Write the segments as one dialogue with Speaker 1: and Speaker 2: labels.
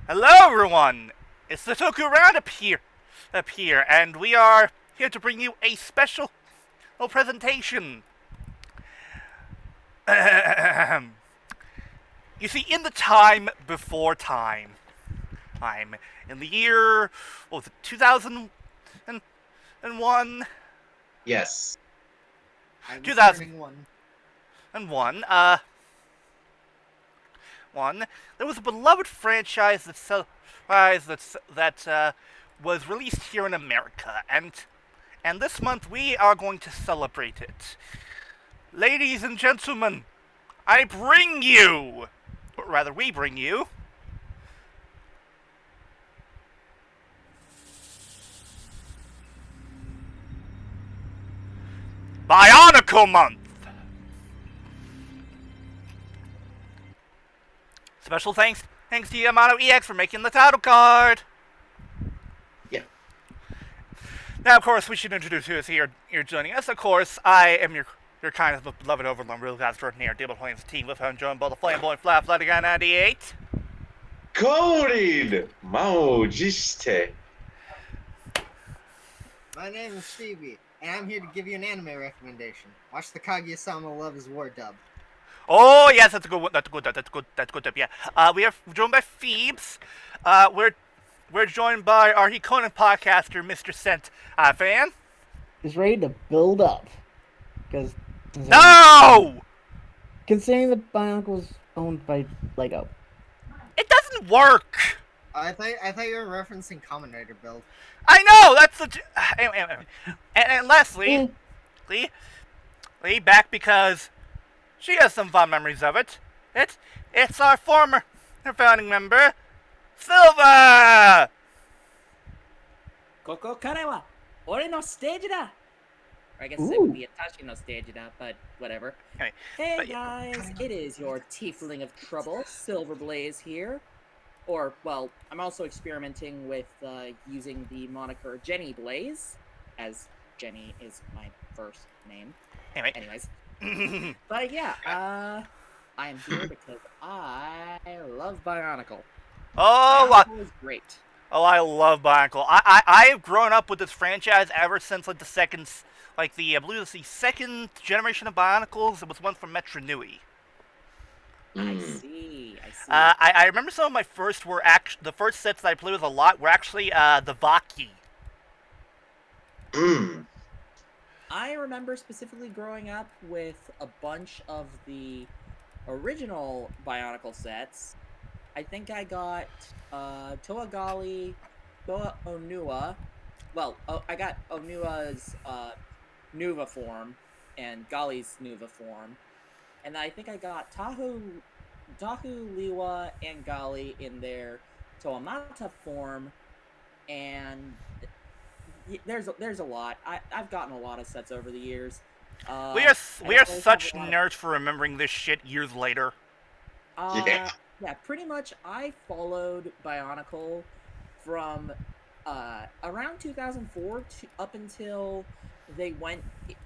Speaker 1: Hello, everyone! It's the Toku Roundup here, and we are here to bring you a special presentation. You see, in the time before time, I'm in the year, what was it, 2001?
Speaker 2: Yes.
Speaker 3: I was
Speaker 1: 2001,
Speaker 3: turning one.
Speaker 1: there was a beloved franchise that was released here in America, and this month we are going to celebrate it. Ladies and gentlemen, I bring you, or rather we bring you, Bionicle Month! Special thanks to Yamato EX for making the title card!
Speaker 2: Yeah.
Speaker 1: Now, of course, we should introduce who is here joining us. Of course, I am your kind of beloved overlord, real guys extraordinaire, Table Playing team with him, joined by the flamboyant Flutter guy 98.
Speaker 2: Corin! Mao Jiste.
Speaker 3: My name is Phoebe, and I'm here to give you an anime recommendation. Watch the Kaguya-sama Love is War dub.
Speaker 1: Oh yes, that's a good one. That's good tip. Yeah. We are joined by Phoebes. We're joined by our Hikonen podcaster, Mr. Sent fan.
Speaker 4: Is ready to build up. Because
Speaker 1: No!
Speaker 4: considering the Bionicle's owned by Lego.
Speaker 1: It doesn't work!
Speaker 3: I thought you were referencing Kamen Rider build.
Speaker 1: I know! That's the... Anyway. And Leslie, Lee, back because she has some fond memories of it. It's our former founding member, Sylver!
Speaker 5: ここからは俺のステージだ! Or I guess it would be Itachi no stage da, but whatever.
Speaker 1: Anyway,
Speaker 5: hey guys, it is your tiefling of trouble, Silverblaze here. Or, well, I'm also experimenting with using the moniker Jenny Blaze, as Jenny is my first name. Anyways. But yeah, I am here because I love Bionicle. Bionicle is great.
Speaker 1: Oh, I love Bionicle. I have grown up with this franchise ever since like I believe it's the second generation of Bionicles. It was one from Metro Nui.
Speaker 5: I see.
Speaker 1: I remember some of my first the first sets that I played with a lot were actually the Vaki.
Speaker 5: I remember specifically growing up with a bunch of the original Bionicle sets. I think I got Toa Gali, Toa Onua. Well, I got Onua's Nuva form and Gali's Nuva form. And I think I got Tahu, Liwa, and Gali in their Toamata form. And there's a lot. I've gotten a lot of sets over the years.
Speaker 1: We are such nerds for remembering this shit years later.
Speaker 5: Yeah, pretty much I followed Bionicle from around 2004 up until they went...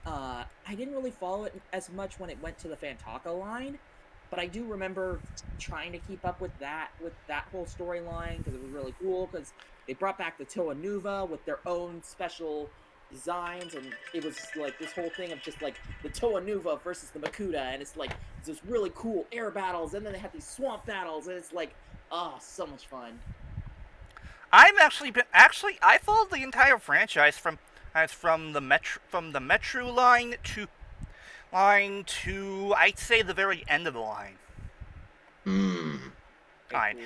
Speaker 5: I didn't really follow it as much when it went to the Fantaka line, but I do remember trying to keep up with that whole storyline because it was really cool because they brought back the Toa Nuva with their own special designs, and it was like this whole thing of just like the Toa Nuva versus the Makuta, and it's like this really cool air battles, and then they had these swamp battles, and it's like, oh, so much fun.
Speaker 1: I followed the entire franchise from the Metro line to I'd say the very end of the line. Fine.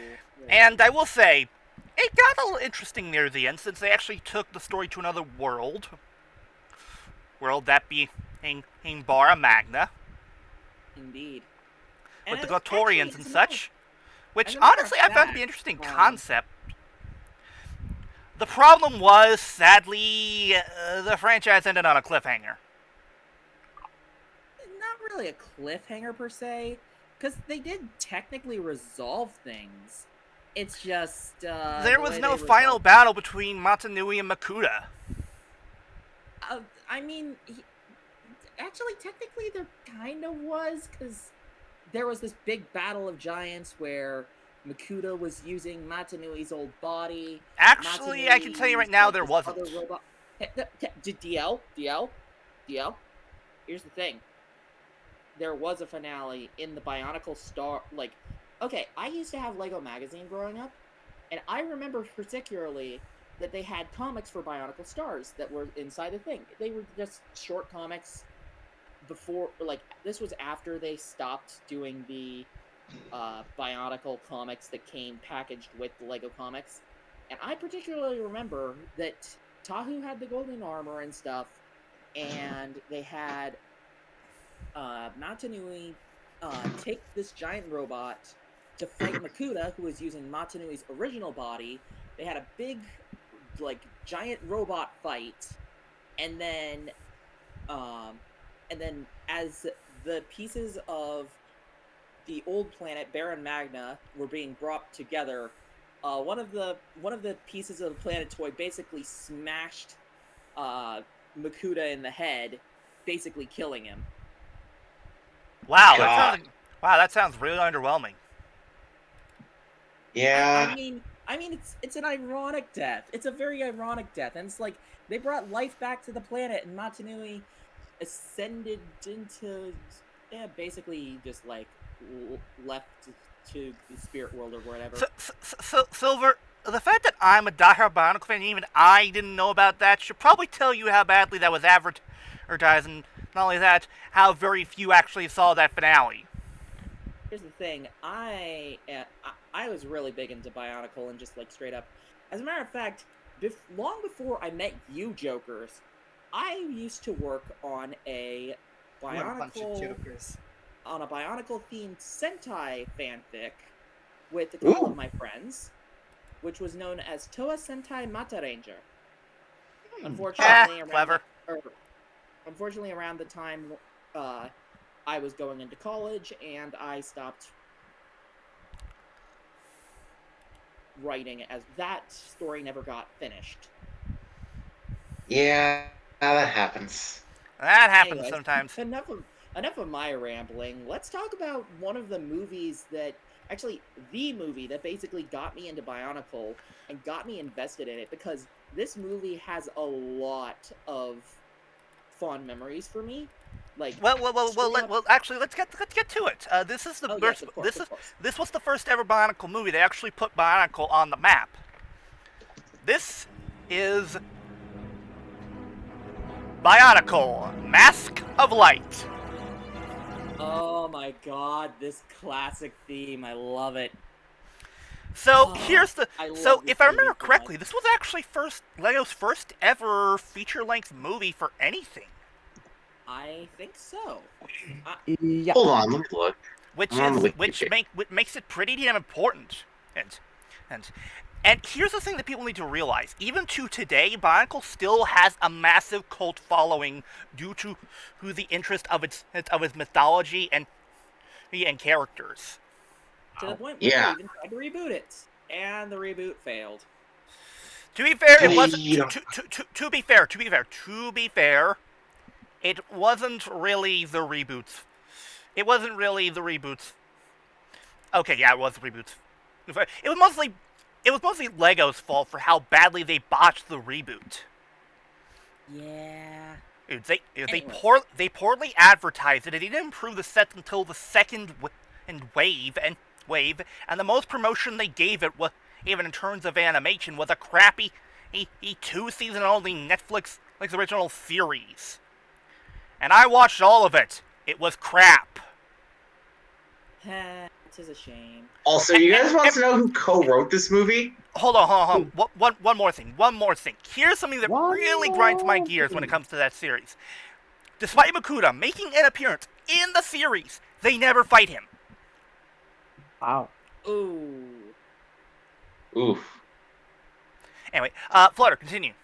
Speaker 1: And I will say, it got a little interesting near the end since they actually took the story to another world. That being Bara Magna.
Speaker 5: Indeed.
Speaker 1: With the Gotorians and such. Which, honestly, I found to be an interesting concept. The problem was, sadly, the franchise ended on a cliffhanger.
Speaker 5: Not really a cliffhanger, per se. Because they did technically resolve things. It's just,
Speaker 1: there was no final battle between Matanui and Makuta.
Speaker 5: I mean, actually, technically, there kind of was, because there was this big battle of giants where Makuta was using Matanui's old body.
Speaker 1: Actually, I can tell you right now there wasn't.
Speaker 5: Other robot. DL. Here's the thing. There was a finale in the Bionicle Star. Like, okay, I used to have Lego Magazine growing up, and I remember particularly that they had comics for Bionicle Stars that were inside the thing. They were just short comics before, like, this was after they stopped doing the Bionicle comics that came packaged with the Lego comics. And I particularly remember that Tahu had the golden armor and stuff, and they had Matanui take this giant robot to fight Makuta, who was using Matanui's original body. They had a big, like, giant robot fight, and then as the pieces of the old planet Baron Magna were being brought together, one of the pieces of the planetoid basically smashed Makuta in the head, basically killing him.
Speaker 1: Wow, that sounds really underwhelming.
Speaker 2: Yeah.
Speaker 5: I mean, it's an ironic death. It's a very ironic death, and it's like they brought life back to the planet, and Matanui ascended into, basically just like left to the spirit world or whatever.
Speaker 1: So Sylver, the fact that I'm a diehard Bionicle fan, even I didn't know about that, should probably tell you how badly that was advertised, and not only that, how very few actually saw that finale.
Speaker 5: Here's the thing, I was really big into Bionicle and just like straight up. As a matter of fact, long before I met you jokers, I used to work on a Bionicle themed Sentai fanfic with a couple of my friends, which was known as Toa Sentai Mata Ranger. Unfortunately, around the time I was going into college, and I stopped writing, as that story never got finished.
Speaker 2: Yeah, that happens.
Speaker 1: That happens
Speaker 5: Anyways,
Speaker 1: sometimes.
Speaker 5: Enough of my rambling. Let's talk about one of the movies that, actually, the movie that basically got me into Bionicle and got me invested in it, because this movie has a lot of fond memories for me. Like,
Speaker 1: actually, let's get to it. This is the this was the first ever Bionicle movie. They actually put Bionicle on the map. This is Bionicle, Mask of Light.
Speaker 5: Oh my god, this classic theme, I love it.
Speaker 1: So if I remember correctly, this was actually Lego's first ever feature-length movie for anything.
Speaker 5: I think so.
Speaker 4: Yeah.
Speaker 2: Hold on, let me look.
Speaker 1: Which makes it pretty damn important. And here's the thing that people need to realize: even to today, Bionicle still has a massive cult following due to the interest of its mythology and characters.
Speaker 5: To the point where they even tried to reboot it, and the reboot failed.
Speaker 1: To be fair, it wasn't. To be fair, it wasn't really the reboots. It wasn't really the reboots. Okay, yeah, it was the reboots. It was mostly Lego's fault for how badly they botched the reboot.
Speaker 5: Yeah.
Speaker 1: They poorly advertised it. It didn't improve the set until the second wave, and the most promotion they gave it, was, even in terms of animation, was a crappy 2-season only Netflix original series. And I watched all of it. It was crap.
Speaker 5: It is a shame.
Speaker 2: Also, you guys want to know who co-wrote this movie?
Speaker 1: Hold on. One more thing. Here's something that really grinds my gears when it comes to that series. Despite Makuta making an appearance in the series, they never fight him.
Speaker 4: Wow.
Speaker 5: Ooh.
Speaker 2: Oof.
Speaker 1: Anyway, Flutter, continue.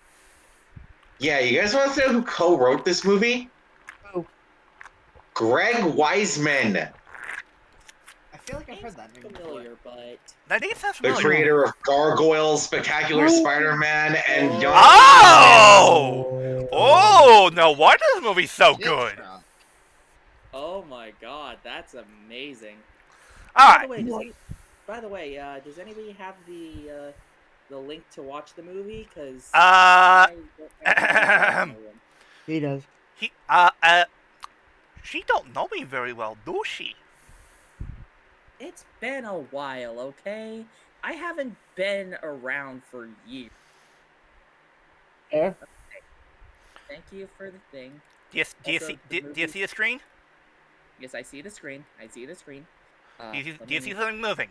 Speaker 2: Yeah, you guys want to know who co-wrote this movie?
Speaker 4: Oh.
Speaker 2: Greg Wiseman.
Speaker 3: I feel like I've heard that name
Speaker 5: Familiar, but
Speaker 1: That name sounds
Speaker 2: The
Speaker 1: familiar.
Speaker 2: creator of Gargoyles, Spectacular Spider-Man, and Young...
Speaker 1: Oh, no wonder this movie's so good.
Speaker 5: oh my god, that's amazing.
Speaker 1: Alright.
Speaker 5: by the way, does anybody have the link to watch the movie? Because
Speaker 1: Uh,
Speaker 5: I don't have the details in my room.
Speaker 4: He does.
Speaker 1: he, she don't know me very well, do she?
Speaker 5: It's been a while, okay? I haven't been around for years.
Speaker 4: Fair.
Speaker 5: Thank you for the thing.
Speaker 1: Do you
Speaker 5: Also,
Speaker 1: see,
Speaker 5: the
Speaker 1: do you see the screen?
Speaker 5: Yes, I see the screen. I see the screen.
Speaker 1: Do you,
Speaker 5: Let
Speaker 1: do you
Speaker 5: me-
Speaker 1: see something moving?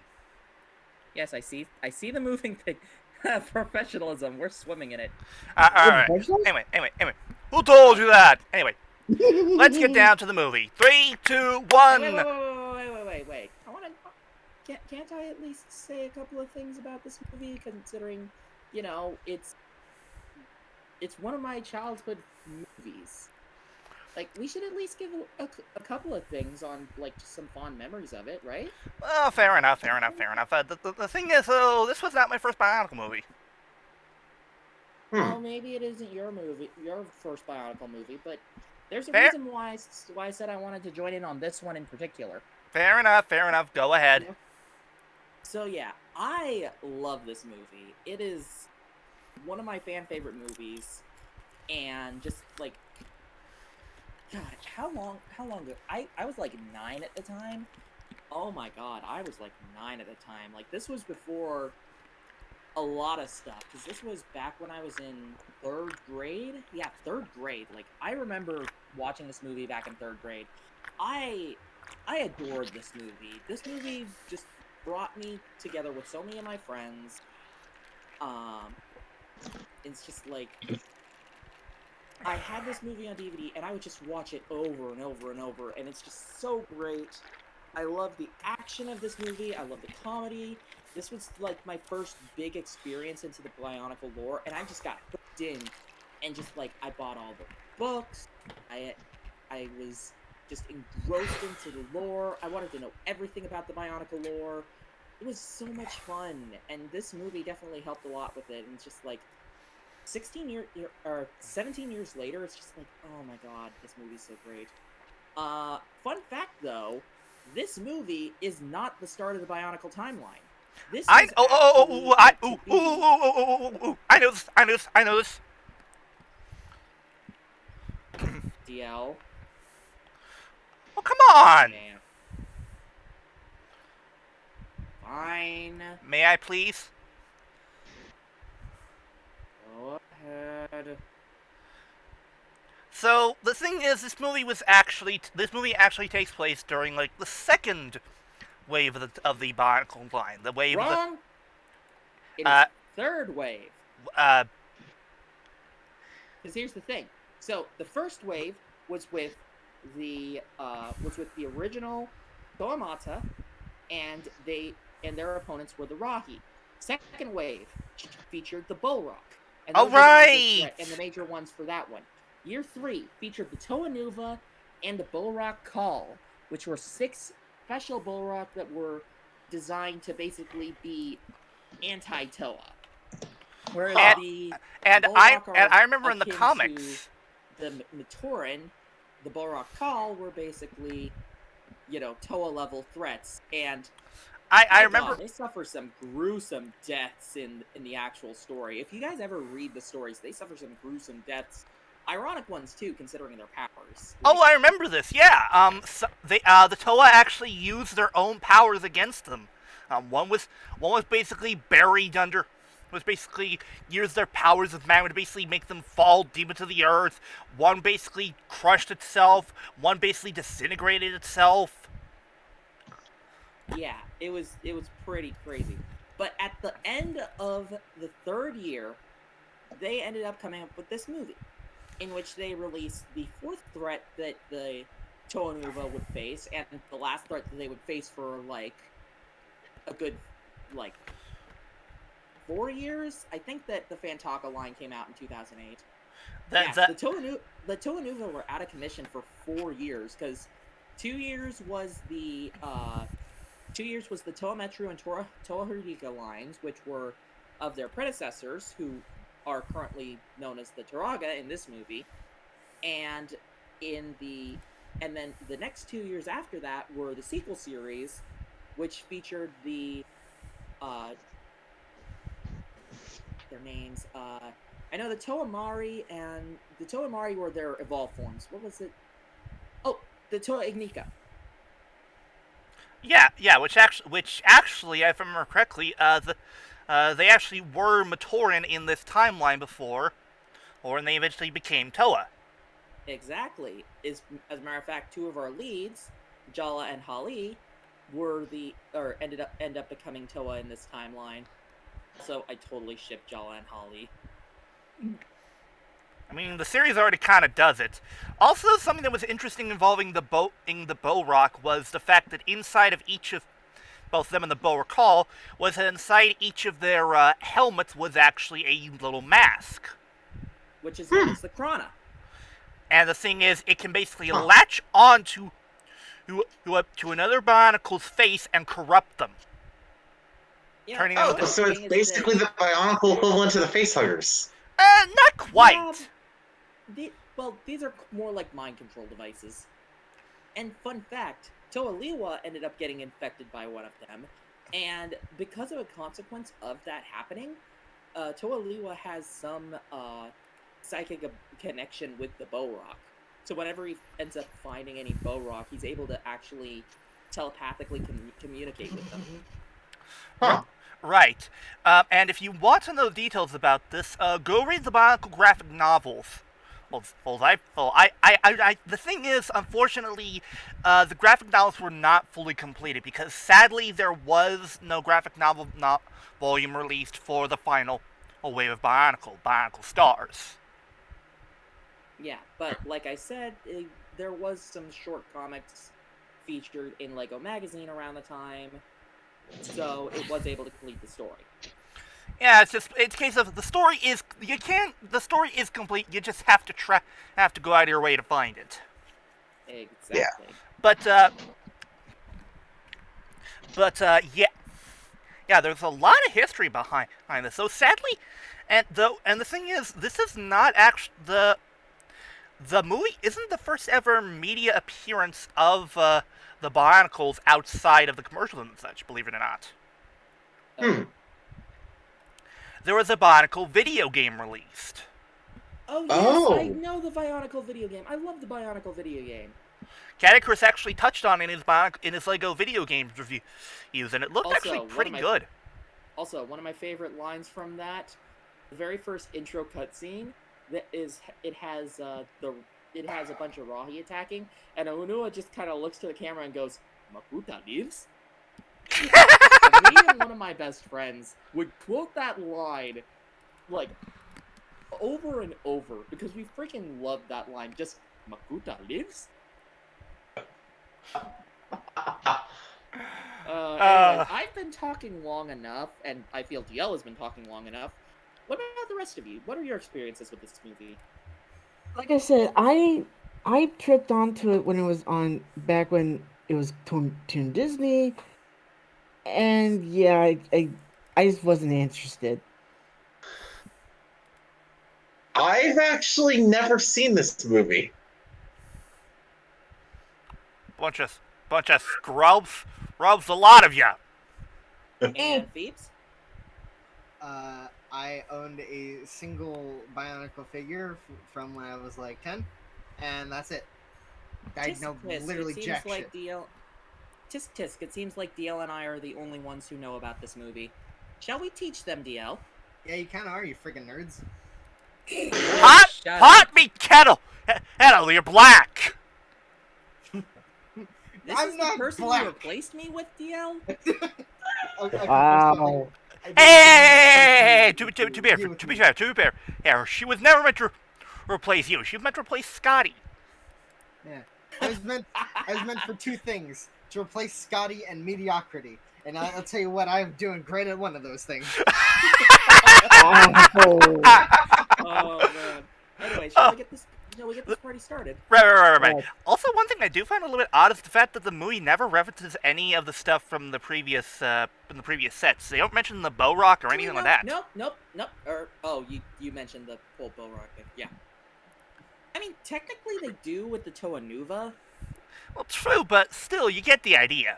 Speaker 5: Yes, I see. I see the moving thing. Professionalism. We're swimming in it.
Speaker 1: Alright.
Speaker 4: Professionals?
Speaker 1: Anyway. Who told you that? Anyway, let's get down to the movie. 3, 2, 1.
Speaker 5: Wait. I want to. Can't I at least say a couple of things about this movie? Considering, it's one of my childhood movies. Like, we should at least give a couple of things on, like, just some fond memories of it, right?
Speaker 1: Well, fair enough. The thing is, this was not my first Bionicle movie.
Speaker 5: Well, maybe it isn't your first Bionicle movie, but there's a
Speaker 1: Fair.
Speaker 5: reason why I said I wanted to join in on this one in particular.
Speaker 1: Fair enough. Go ahead.
Speaker 5: So yeah, I love this movie. It is one of my fan favorite movies, and just like, God, how long ago? I was like 9 at the time. Oh my God, I was like 9 at the time. Like, this was before a lot of stuff, because this was back when I was in 3rd grade. Yeah, 3rd grade. Like, I remember watching this movie back in 3rd grade. I adored this movie. This movie just brought me together with so many of my friends. It's just like, I had this movie on DVD, and I would just watch it over and over and over, and it's just so great. I love the action of this movie. I love the comedy. This was like my first big experience into the Bionicle lore, and I just got hooked in, and just like, I bought all the books. I was just engrossed into the lore. I wanted to know everything about the Bionicle lore. It was so much fun, and this movie definitely helped a lot with it. And it's just like 17 years later, it's just like, oh my God, this movie's so great. Fun fact though, this movie is not the start of the Bionicle timeline. This
Speaker 1: I know this.
Speaker 5: DL.
Speaker 1: Oh, come on.
Speaker 5: Damn. Fine.
Speaker 1: May I please?
Speaker 5: Go ahead.
Speaker 1: So the thing is, this movie actually takes place during like the second wave of the Bionicle line. The wave
Speaker 5: Wrong.
Speaker 1: of
Speaker 5: It is third wave.
Speaker 1: the
Speaker 5: Because here's the thing. So the first wave was with the original Toamata, and their opponents were the Rahi. Second wave featured the Bullrock. And
Speaker 1: All
Speaker 5: those were the ones that-
Speaker 1: right.
Speaker 5: and the major ones for that one. Year 3 featured the Toa Nuva and the Bullrock Call, which were 6 special Bullrock that were designed to basically be anti-Toa. Whereas
Speaker 1: I remember in the
Speaker 5: akin
Speaker 1: comics.
Speaker 5: to the Matoran, the Bullrock Call were basically, Toa level threats, and
Speaker 1: I remember
Speaker 5: they suffer some gruesome deaths in the actual story. If you guys ever read the stories, they suffer some gruesome deaths. Ironic ones too, considering their powers.
Speaker 1: Oh, I remember this. Yeah. The Toa actually used their own powers against them. One was basically buried under. Was basically used their powers of magma to basically make them fall deep into the earth. One basically crushed itself. One basically disintegrated itself.
Speaker 5: Yeah, it was pretty crazy. But at the end of the 3rd year, they ended up coming up with this movie, in which they released the 4th threat that the Toa Nuva would face, and the last threat that they would face for like a good 4 years. I think that the Fantaka line came out in 2008. The Toa Nuva were out of commission for 4 years, because 2 years was the Toa Metru and Toa Hurika lines, which were of their predecessors, who are currently known as the Turaga in this movie, and then the next 2 years after that were the sequel series, which featured the their names. I know the Toamari and the Toamari were their evolved forms. What was it? Oh, the Toa Ignika.
Speaker 1: Yeah, which actually, if I remember correctly, they actually were Matoran in this timeline before, and they eventually became Toa.
Speaker 5: Exactly. As a matter of fact, two of our leads, Jala and Hali, end up becoming Toa in this timeline. So I totally ship Jala and Hali.
Speaker 1: I mean, the series already kind of does it. Also, something that was interesting involving the Bow Rock was the fact that inside of each of both them and the Bow Recall was that inside each of their helmets was actually a little mask.
Speaker 5: Which is known as the Krana.
Speaker 1: And the thing is, it can basically latch onto to another Bionicle's face and corrupt them.
Speaker 5: Yeah,
Speaker 1: Turning
Speaker 2: Oh,
Speaker 1: them
Speaker 2: so it's basically the Bionicle equivalent to the facehuggers.
Speaker 1: Not quite.
Speaker 5: These are more like mind control devices. And fun fact, Toa Liwa ended up getting infected by one of them, and because of a consequence of that happening, Toa Liwa has some psychic connection with the Bow Rock. So whenever he ends up finding any Bow Rock, he's able to actually telepathically communicate with them.
Speaker 2: Huh.
Speaker 1: Right. And if you want to know details about this, go read the Bionicle graphic novels. The thing is, unfortunately, the graphic novels were not fully completed because sadly there was no graphic novel volume released for the final wave of Bionicle Stars.
Speaker 5: Yeah, but like I said, there was some short comics featured in Lego Magazine around the time, so it was able to complete the story.
Speaker 1: Yeah, it's a case of the story is complete. You just have to go out of your way to find it.
Speaker 5: Exactly.
Speaker 1: Yeah, there's a lot of history behind this. So sadly, and the thing is, this is not actually the movie isn't the first ever media appearance of the Bionicles outside of the commercials and such. Believe it or not. There was a Bionicle video game released.
Speaker 5: Oh, yes, I know the Bionicle video game. I love the Bionicle video game.
Speaker 1: Catacris actually touched on it in his Lego video games reviews, and it looked actually pretty good.
Speaker 5: Also, one of my favorite lines from that, the very first intro cutscene, it has a bunch of Rahi attacking, and Onua just kind of looks to the camera and goes, "Makuta lives?" Me and one of my best friends would quote that line, like, over and over, because we freaking loved that line. Just, Makuta lives? Anyway, I've been talking long enough, and I feel DL has been talking long enough. What about the rest of you? What are your experiences with this movie?
Speaker 4: Like I said, I tripped onto it when it was on, back when it was Toon Disney. And yeah, I just wasn't interested.
Speaker 2: I've actually never seen this movie.
Speaker 1: Bunch of scrubs, a lot of ya.
Speaker 5: And Phoebes?
Speaker 3: I owned a single Bionicle figure from when I was like 10, and that's it. I know literally jack shit.
Speaker 5: Tisk tisk, it seems like DL and I are the only ones who know about this movie. Shall we teach them, DL?
Speaker 3: Yeah, you kind of are, you friggin' nerds.
Speaker 1: Hot meat kettle! Hello, you're black!
Speaker 5: This is the person you replaced me with, DL?
Speaker 4: Wow.
Speaker 1: Hey! To be fair. Yeah, she was never meant to replace you. She was meant to replace Scotty.
Speaker 3: Yeah. I was meant for two things. To replace Scotty and mediocrity. And I'll tell you what, I'm doing great at one of those things.
Speaker 5: Oh, man. Anyway, shall we get this party started?
Speaker 1: Right. Also, one thing I do find a little bit odd is the fact that the movie never references any of the stuff from the previous sets. They don't mention the Bow Rock or anything like that.
Speaker 5: Nope. You mentioned the whole Bow Rock thing. Yeah. I mean, technically they do with the Toa Nuva.
Speaker 1: Well, true, but still, you get the idea.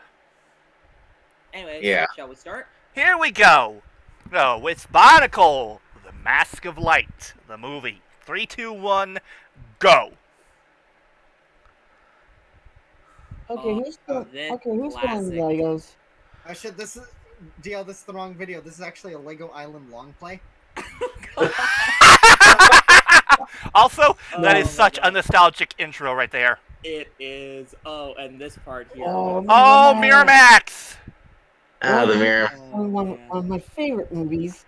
Speaker 5: Anyway,
Speaker 2: yeah.
Speaker 5: Shall we start?
Speaker 1: Here we go. No, it's Bionicle, the Mask of Light, the movie. 3, 2, 1, go.
Speaker 4: Okay, who's still
Speaker 5: this
Speaker 4: who's still on the
Speaker 5: classic.
Speaker 4: Legos?
Speaker 3: I should. This is DL. This is the wrong video. This is actually a Lego Island long play.
Speaker 1: Also, that
Speaker 5: Oh
Speaker 1: is
Speaker 5: my
Speaker 1: such a
Speaker 5: God.
Speaker 1: nostalgic intro right there.
Speaker 5: It is. Oh, and this part here.
Speaker 4: Oh,
Speaker 1: Oh, Miramax!
Speaker 2: Ah, the mirror.
Speaker 4: One of my favorite movies.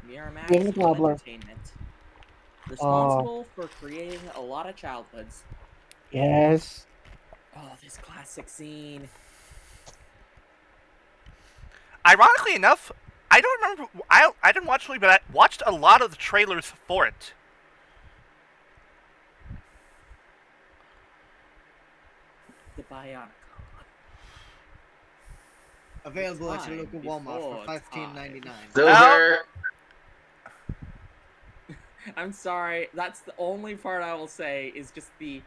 Speaker 5: Miramax
Speaker 4: Game the
Speaker 5: Home
Speaker 4: Cobbler.
Speaker 5: Entertainment. Responsible for creating a lot of childhoods.
Speaker 4: Yes.
Speaker 5: Oh, this classic scene.
Speaker 1: Ironically enough, I don't remember. I didn't watch the movie, but I watched a lot of the trailers for it.
Speaker 5: The Bionicle.
Speaker 3: Available at your
Speaker 5: Time
Speaker 3: local Walmart for
Speaker 5: before
Speaker 3: $15.99.
Speaker 2: Silver.
Speaker 5: I'm sorry. That's the only part I will say is just the.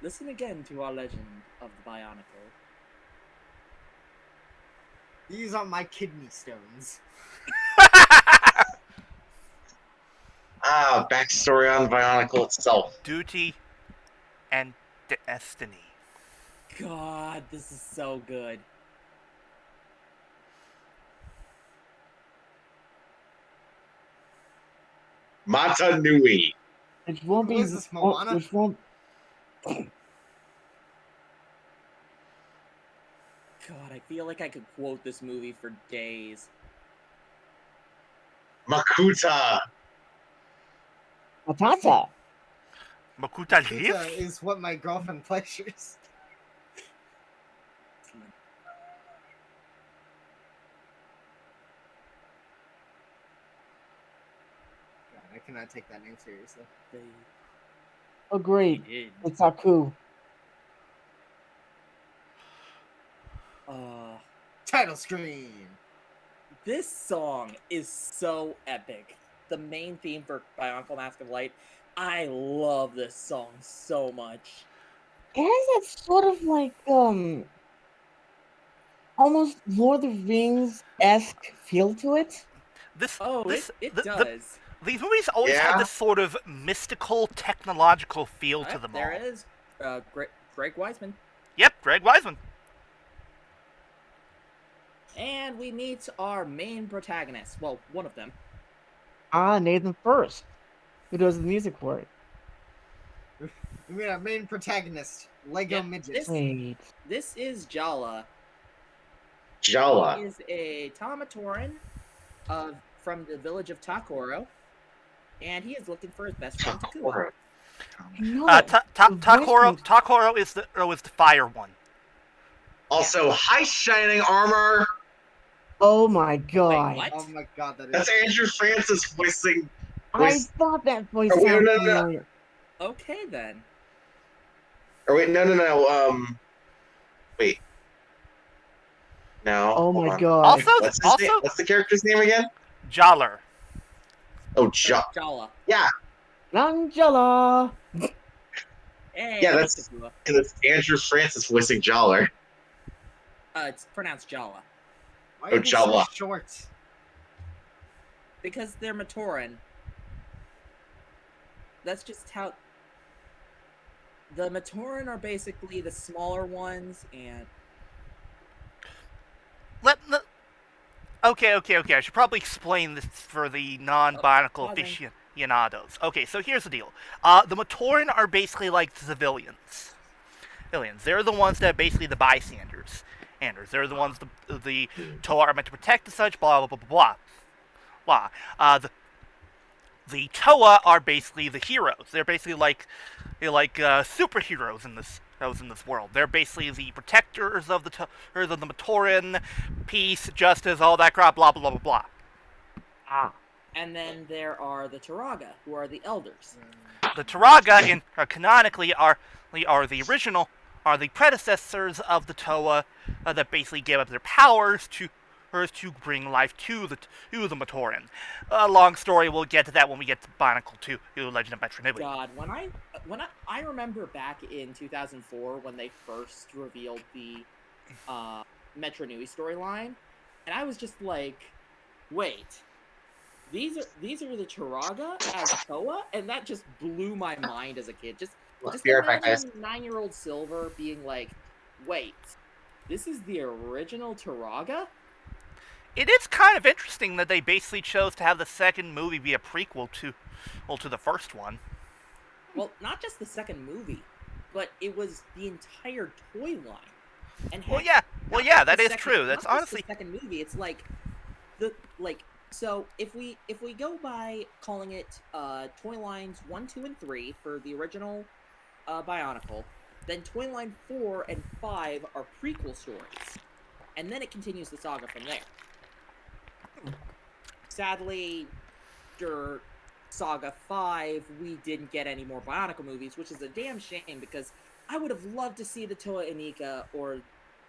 Speaker 5: Listen again to our legend of the Bionicle.
Speaker 3: These are my kidney stones.
Speaker 2: Ah, backstory on Bionicle itself.
Speaker 1: Duty and Destiny.
Speaker 5: God, this is so good.
Speaker 2: Mata Nui.
Speaker 4: Which won't
Speaker 3: Who
Speaker 4: be.
Speaker 3: is this, Moana?
Speaker 4: Which won't.
Speaker 5: God, I feel like I could quote this movie for days.
Speaker 2: Makuta.
Speaker 4: Matata.
Speaker 1: Makuta
Speaker 3: Pizza
Speaker 1: Leaf?
Speaker 3: is what my girlfriend pleasures. God, I cannot take that name seriously.
Speaker 5: They
Speaker 4: Agreed.
Speaker 5: did.
Speaker 4: It's Aku.
Speaker 3: Title screen.
Speaker 5: This song is so epic. The main theme for Bionicle Mask of Light. I love this song so much.
Speaker 4: It has that sort of like almost Lord of the Rings-esque feel to it.
Speaker 5: It does.
Speaker 1: These movies always had this sort of mystical, technological feel to them
Speaker 5: There
Speaker 1: all.
Speaker 5: is Greg Weisman.
Speaker 1: Yep, Greg Weisman.
Speaker 5: And we meet our main protagonist. Well, one of them.
Speaker 4: Nathan First, who does the music for it.
Speaker 3: We mean our main protagonist, Lego Midget.
Speaker 4: Wait.
Speaker 5: This is Jala.
Speaker 2: Jala.
Speaker 5: He is a Tamatoran from the village of Takoro. And he is looking for his best friend, Takua.
Speaker 1: Takoro is the fire one.
Speaker 2: Also, high shining armor.
Speaker 4: Oh my god.
Speaker 5: Wait, what?
Speaker 3: Oh my god, that is.
Speaker 2: That's Andrew Francis voicing.
Speaker 4: I thought that voice
Speaker 2: Oh, wait,
Speaker 4: sounded
Speaker 2: no.
Speaker 4: familiar.
Speaker 5: Okay, then.
Speaker 2: Or wait, no. Wait. No.
Speaker 4: Oh
Speaker 2: hold
Speaker 4: my
Speaker 2: on.
Speaker 4: god.
Speaker 2: What's his name? What's the character's name again?
Speaker 1: Jaller.
Speaker 2: Oh,
Speaker 5: Jala.
Speaker 2: Yeah.
Speaker 4: Angela.
Speaker 5: Hey,
Speaker 2: Yeah, that's
Speaker 5: Takua.
Speaker 2: because it's Andrew Francis voicing Jollar.
Speaker 5: It's pronounced Jala.
Speaker 3: Why
Speaker 2: Oh,
Speaker 3: are they so
Speaker 2: Jala.
Speaker 3: short?
Speaker 5: Because they're Matoran. That's just how... The Matoran are basically the smaller ones, and...
Speaker 1: Okay. I should probably explain this for the non-Bionicle
Speaker 5: pausing.
Speaker 1: aficionados. Okay, so here's the deal. The Matoran are basically like the civilians. They're the ones that are basically the bystanders. They're the ones the Toa are meant to protect and such, blah, blah, blah, blah, blah. The Toa are basically the heroes. They're basically like superheroes in this world. They're basically the protectors of the Matoran, peace, justice, all that crap, blah, blah, blah, blah, blah.
Speaker 5: And then there are the Turaga, who are the elders.
Speaker 1: The Turaga, canonically, are the predecessors of the Toa that basically gave up their powers to bring life to the Matoran. Long story, we'll get to that when we get to Bionicle 2, Legend of Metro Nibley.
Speaker 5: God, when I remember back in 2004 when they first revealed the Metro Nui storyline, and I was just like, wait, these are the Turaga as Toa, and that just blew my mind as a kid. Just
Speaker 2: Be right back, guys.
Speaker 5: imagine 9-year-old Silver being like, "Wait, this is the original Turaga?"
Speaker 1: It is kind of interesting that they basically chose to have the second movie be a prequel to the first one.
Speaker 5: Well, not just the second movie, but it was the entire toy line. And
Speaker 1: Well,
Speaker 5: heck,
Speaker 1: yeah,
Speaker 5: not just
Speaker 1: that
Speaker 5: the
Speaker 1: is
Speaker 5: second-
Speaker 1: true.
Speaker 5: not
Speaker 1: That's
Speaker 5: just the
Speaker 1: honestly
Speaker 5: second movie. It's like so if we go by calling it toy lines 1, 2, and 3 for the original Bionicle, then toy line 4 and 5 are prequel stories, and then it continues the saga from there. Sadly, after Saga 5, we didn't get any more Bionicle movies, which is a damn shame because I would have loved to see the Toa Inika or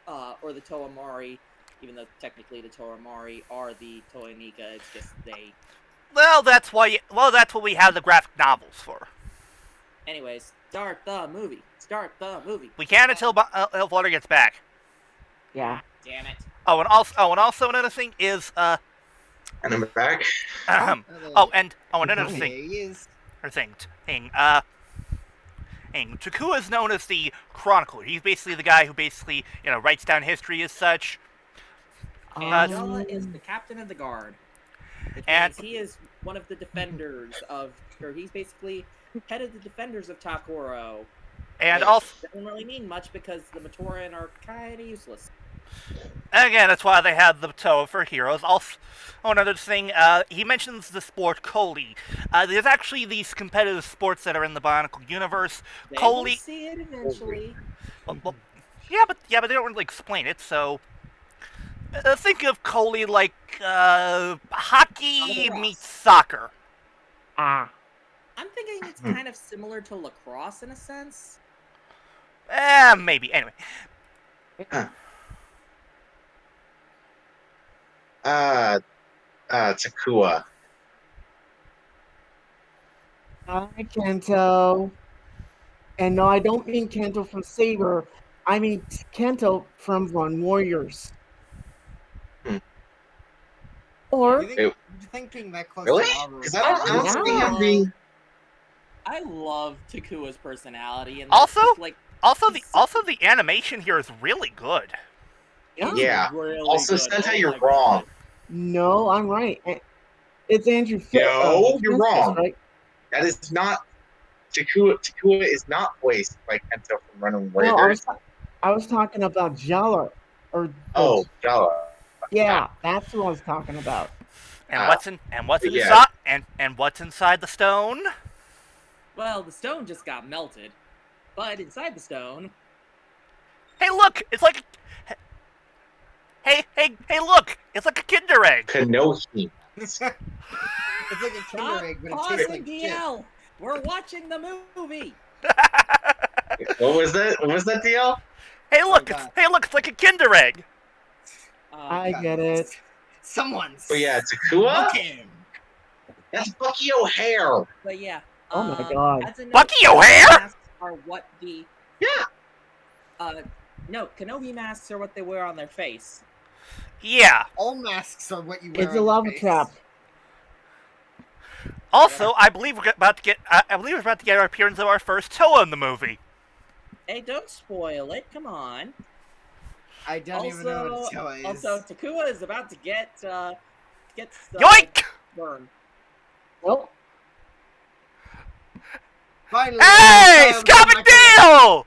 Speaker 5: the Toa Mari, even though technically the Toa Mari are the Toa Inika. It's just they.
Speaker 1: well. That's what we have the graphic novels for.
Speaker 5: Anyways, start the movie. Start the movie.
Speaker 1: We can't until Flutter gets back.
Speaker 4: Yeah.
Speaker 5: Damn it.
Speaker 1: Oh, and also another thing is
Speaker 2: And I'm back.
Speaker 1: another
Speaker 3: There
Speaker 1: thing.
Speaker 3: he is.
Speaker 1: Takua is known as the chronicler. He's basically the guy who basically, writes down history as such.
Speaker 5: And Jala is the captain of the guard. Which
Speaker 1: And-
Speaker 5: means he is one of the defenders of, or he's basically head of the defenders of Takuro.
Speaker 1: And
Speaker 5: Which
Speaker 1: also,
Speaker 5: doesn't really mean much because the Matoran are kind of useless.
Speaker 1: again, that's why they have the Toa for heroes. Also, another thing, he mentions the sport Koli. There's actually these competitive sports that are in the Bionicle universe.
Speaker 5: They will
Speaker 1: Koli,
Speaker 5: see it eventually.
Speaker 1: yeah, but they don't really explain it. So think of Koli like hockey
Speaker 5: Lacrosse.
Speaker 1: meets soccer.
Speaker 4: Ah.
Speaker 5: I'm thinking it's kind of similar to lacrosse in a sense.
Speaker 1: Maybe. Anyway,
Speaker 2: Takua.
Speaker 4: Hi, Kento. And no, I don't mean Kento from Saber. I mean Kento from Run Warriors. Or
Speaker 3: You're thinking that close
Speaker 2: Really?
Speaker 3: to Naru.
Speaker 2: Because I don't see him being.
Speaker 5: I love Takua's personality, and
Speaker 1: Also-
Speaker 5: like
Speaker 1: also the animation here is really good.
Speaker 2: Yeah.
Speaker 5: really
Speaker 2: Also,
Speaker 5: good.
Speaker 2: Sentai,
Speaker 5: Oh
Speaker 2: you're
Speaker 5: my
Speaker 2: wrong.
Speaker 5: God.
Speaker 4: no, I'm right. It's Andrew
Speaker 2: No, you're
Speaker 4: Francis,
Speaker 2: wrong.
Speaker 4: right?
Speaker 2: That is not. Takua is not voiced by Kento from Running
Speaker 4: No,
Speaker 2: Warriors.
Speaker 4: I was talking about Jala. Or
Speaker 2: Oh, Jala.
Speaker 4: yeah, that's what I was talking about.
Speaker 1: And what's
Speaker 2: yeah.
Speaker 1: inside and what's inside the stone?
Speaker 5: Well, the stone just got melted, but inside the stone,
Speaker 1: Hey, look! It's like hey, look! It's like a Kinder egg.
Speaker 2: Kanohi.
Speaker 3: It's like a
Speaker 5: stop
Speaker 3: Kinder egg, but it
Speaker 5: pausing,
Speaker 3: tastes like shit.
Speaker 5: DL. We're watching the movie.
Speaker 2: What was that? What was that, DL?
Speaker 1: Hey, look!
Speaker 3: God.
Speaker 1: It's like a Kinder egg.
Speaker 4: I
Speaker 3: God.
Speaker 4: get it.
Speaker 3: Someone's
Speaker 2: But yeah, Takua.
Speaker 3: looking.
Speaker 2: That's Bucky O'Hare.
Speaker 5: But yeah.
Speaker 4: Oh my God.
Speaker 5: as a note,
Speaker 1: Bucky O'Hare?
Speaker 5: masks are what the
Speaker 2: Yeah.
Speaker 5: no, Kenobi masks are what they wear on their face.
Speaker 1: Yeah.
Speaker 3: All masks are what you wear.
Speaker 4: It's a
Speaker 3: on your
Speaker 4: lava
Speaker 3: face.
Speaker 4: trap.
Speaker 1: Also, I believe we're about to get our appearance of our first Toa in the movie.
Speaker 5: Hey, don't spoil it. Come on.
Speaker 3: I don't even know what a toy is.
Speaker 5: Also, Takua is about to get
Speaker 1: Yoink!
Speaker 5: burned.
Speaker 4: Well,
Speaker 3: Finally,
Speaker 1: Hey,
Speaker 3: um,
Speaker 1: Scott McNeil!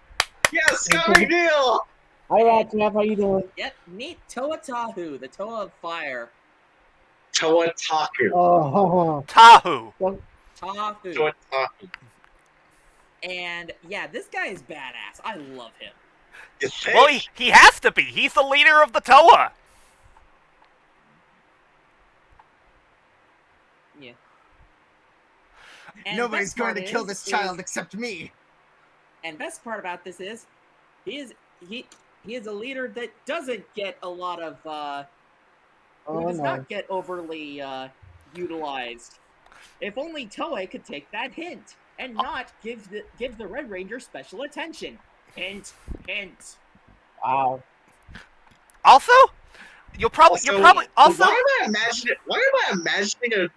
Speaker 2: Yes, coming deal.
Speaker 4: hi, Ratcap. How you doing?
Speaker 5: Yep, meet Toa Tahu, the Toa of Fire.
Speaker 2: Toa Taku.
Speaker 4: Oh,
Speaker 1: Tahu.
Speaker 5: Tahu.
Speaker 2: Toa Taku.
Speaker 5: And yeah, this guy is badass. I love him.
Speaker 2: You think?
Speaker 1: Well, he has to be. He's the leader of the Toa.
Speaker 5: Yeah. And
Speaker 3: Nobody's
Speaker 5: best
Speaker 3: going to
Speaker 5: part
Speaker 3: kill
Speaker 5: is-
Speaker 3: this
Speaker 5: is-
Speaker 3: child except me.
Speaker 5: And best part about this is, he is a leader that doesn't get a lot of who
Speaker 4: oh
Speaker 5: does
Speaker 4: no.
Speaker 5: not get overly utilized. If only Toei could take that hint and not give the Red Ranger special attention. Hint, hint.
Speaker 4: Wow.
Speaker 1: Also, you're probably
Speaker 2: Why am I imagining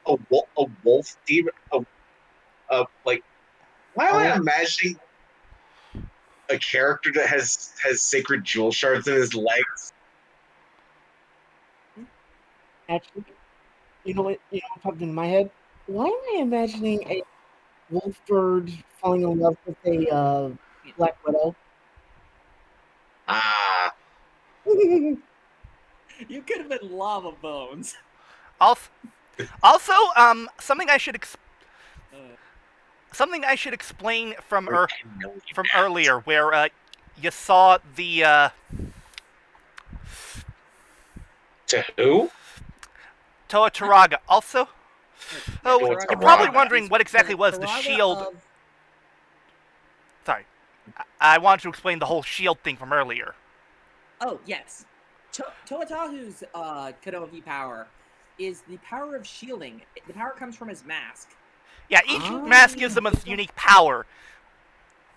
Speaker 2: a wolf demon. Like, why am I imagining a character that has sacred jewel shards in his legs?
Speaker 4: Actually, you know what? You know what popped in my head? Why am I imagining a wolf bird falling in love with a black widow?
Speaker 2: Ah,
Speaker 5: You could have been Lava Bones.
Speaker 1: Also, something
Speaker 5: Uh,
Speaker 1: explain from
Speaker 2: I know
Speaker 1: from
Speaker 2: that.
Speaker 1: earlier, where you saw the
Speaker 2: To who?
Speaker 1: Toa Taraga. Also,
Speaker 5: yeah,
Speaker 1: oh,
Speaker 2: Toa
Speaker 1: you're
Speaker 5: Taraga
Speaker 1: probably
Speaker 2: Taraga.
Speaker 1: wondering
Speaker 5: is
Speaker 1: what exactly was the
Speaker 5: Taraga
Speaker 1: shield.
Speaker 5: of
Speaker 1: Sorry, I wanted to explain the whole shield thing from earlier.
Speaker 5: Oh, yes. Toatahu's Konoha power is the power of shielding. The power comes from his mask.
Speaker 1: Yeah, each mask gives them a unique power.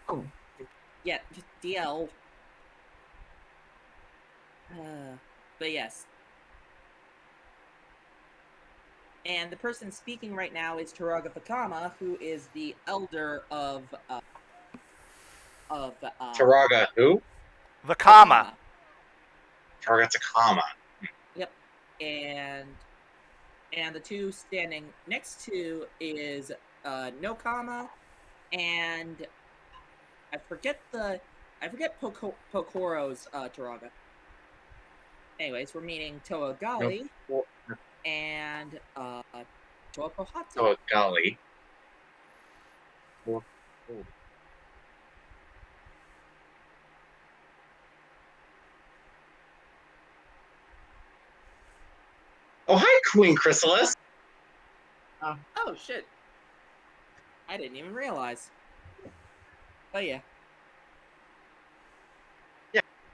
Speaker 4: Oh,
Speaker 5: Yeah, just DL. But yes. And the person speaking right now is Taraga Fakama, who is the elder of
Speaker 2: Taraga who?
Speaker 1: Vakama.
Speaker 2: Taraga Takama.
Speaker 5: Yep. And the two standing next to is Nokama and I forget Pokoro's Taraga. Anyways, we're meeting Toa Gali
Speaker 2: Nope.
Speaker 5: and Toa Kohatsu.
Speaker 2: Oh, golly. Oh, hi, Queen Chrysalis.
Speaker 5: Oh shit! I didn't even realize. But yeah.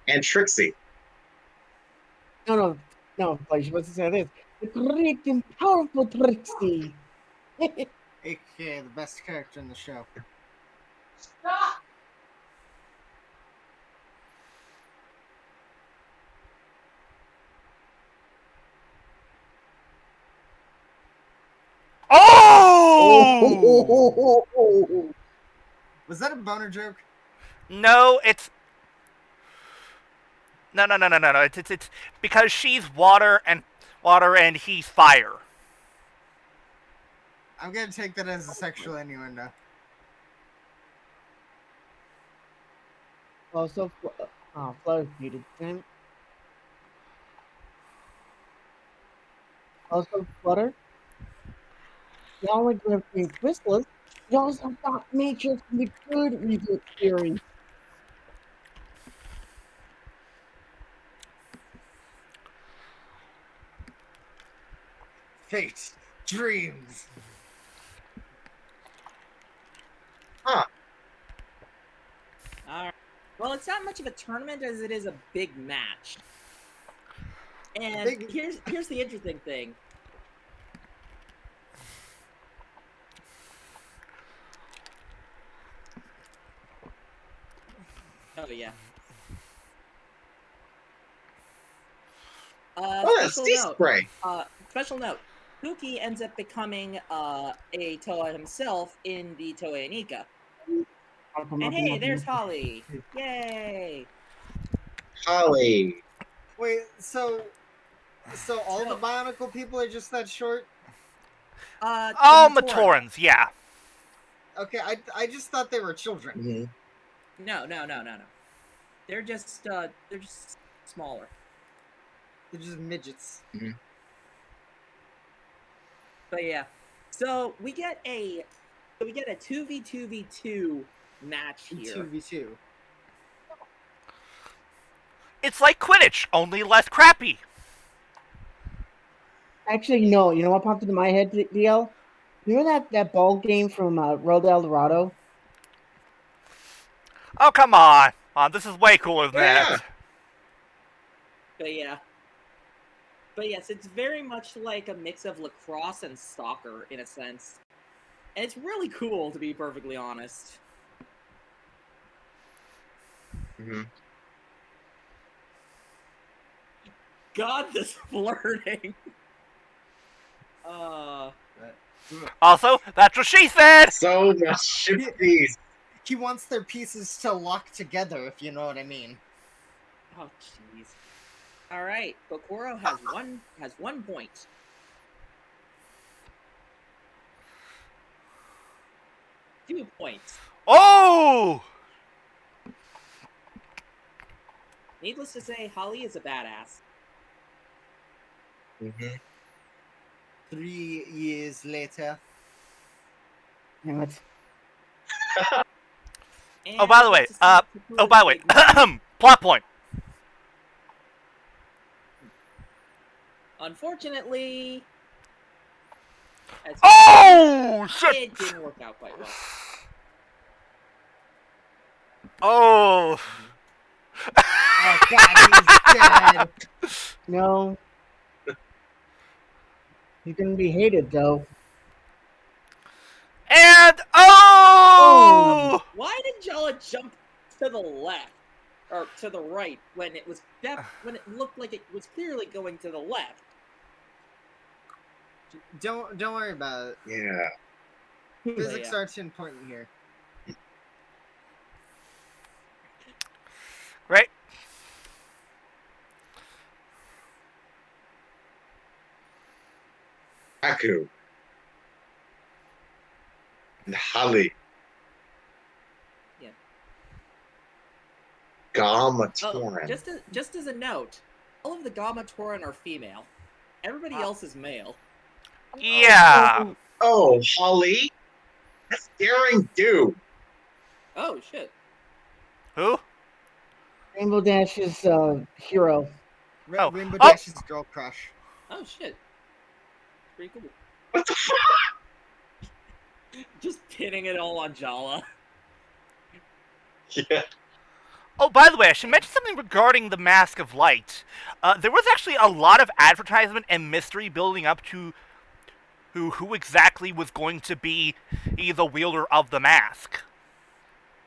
Speaker 2: And Trixie.
Speaker 4: no, but you're supposed to say this. The great and powerful Trixie.
Speaker 3: AKA the best character in the show.
Speaker 1: Oh!
Speaker 3: Was that a boner joke?
Speaker 1: No, it's no. It's because she's water and he's fire.
Speaker 3: I'm gonna take that as a sexual innuendo.
Speaker 4: Also, Flutter's muted. Damn it. Also, Flutter. Y'all are going to be Chrysalis. Y'all have got Matrix from the good reboot series.
Speaker 3: Fate, dreams.
Speaker 2: Huh.
Speaker 5: Alright. Well, it's not much of a tournament as it is a big match. And here's the interesting thing. Oh yeah.
Speaker 2: Oh, that's sea spray.
Speaker 5: Special note. Kuki ends up becoming a Toa himself in the Toei Anika. And hey, there's Holly! Yay!
Speaker 2: Holly.
Speaker 3: Wait, so all the Bionicle people are just that short?
Speaker 1: Oh, Matorans, yeah.
Speaker 3: Okay, I just thought they were children.
Speaker 2: Mm-hmm.
Speaker 5: No. They're just smaller.
Speaker 3: They're just midgets.
Speaker 2: Mm-hmm.
Speaker 5: But yeah. So we get a 2v2v2 match here.
Speaker 3: 2v2.
Speaker 1: It's like Quidditch, only less crappy.
Speaker 4: Actually, no. You know what popped into my head, DL? You know that ball game from Road El Dorado?
Speaker 1: Oh, come on. This is way cooler than that.
Speaker 5: But yeah. But yes, it's very much like a mix of lacrosse and soccer in a sense. And it's really cool, to be perfectly honest.
Speaker 2: Mm-hmm.
Speaker 5: God, this flirting.
Speaker 1: Also, that's what she said!
Speaker 2: So much shifties.
Speaker 3: He wants their pieces to lock together, if you know what I mean.
Speaker 5: Oh, jeez. All right, Kokoro has one point. Two points.
Speaker 1: Oh!
Speaker 5: Needless to say, Holly is a badass.
Speaker 2: Mhm.
Speaker 3: 3 years later.
Speaker 4: Damn it.
Speaker 5: And
Speaker 1: Oh, by the
Speaker 5: we
Speaker 1: way,
Speaker 5: get to see Kokoro's big moment.
Speaker 1: plot point.
Speaker 5: Unfortunately, as
Speaker 1: Oh, shit!
Speaker 5: it didn't work out quite well.
Speaker 1: Oh.
Speaker 3: Oh god, he's dead.
Speaker 4: No. He's gonna be hated though.
Speaker 1: And oh!
Speaker 5: Why did Jala jump to the left or to the right when it was when it looked like it was clearly going to the left?
Speaker 3: Don't worry about it.
Speaker 2: Yeah.
Speaker 3: Physics
Speaker 5: yeah.
Speaker 3: are too important here.
Speaker 1: Right.
Speaker 2: Aku. And Holly.
Speaker 5: Yeah.
Speaker 2: Gamma
Speaker 5: Oh,
Speaker 2: Torin.
Speaker 5: just as a note, all of the Gamma Tauren are female. Everybody else is male.
Speaker 1: Yeah.
Speaker 2: Oh, Holly. That's daring do.
Speaker 5: Oh shit.
Speaker 1: Who?
Speaker 4: Rainbow Dash's hero.
Speaker 1: Oh.
Speaker 3: Rainbow
Speaker 1: Oh!
Speaker 3: Dash's girl crush.
Speaker 5: Oh shit. Pretty cool.
Speaker 2: What the fuck?
Speaker 5: Just pinning it all on Jala.
Speaker 2: Yeah.
Speaker 1: Oh, by the way, I should mention something regarding the Mask of Light. There was actually a lot of advertisement and mystery building up to who exactly was going to be the wielder of the mask.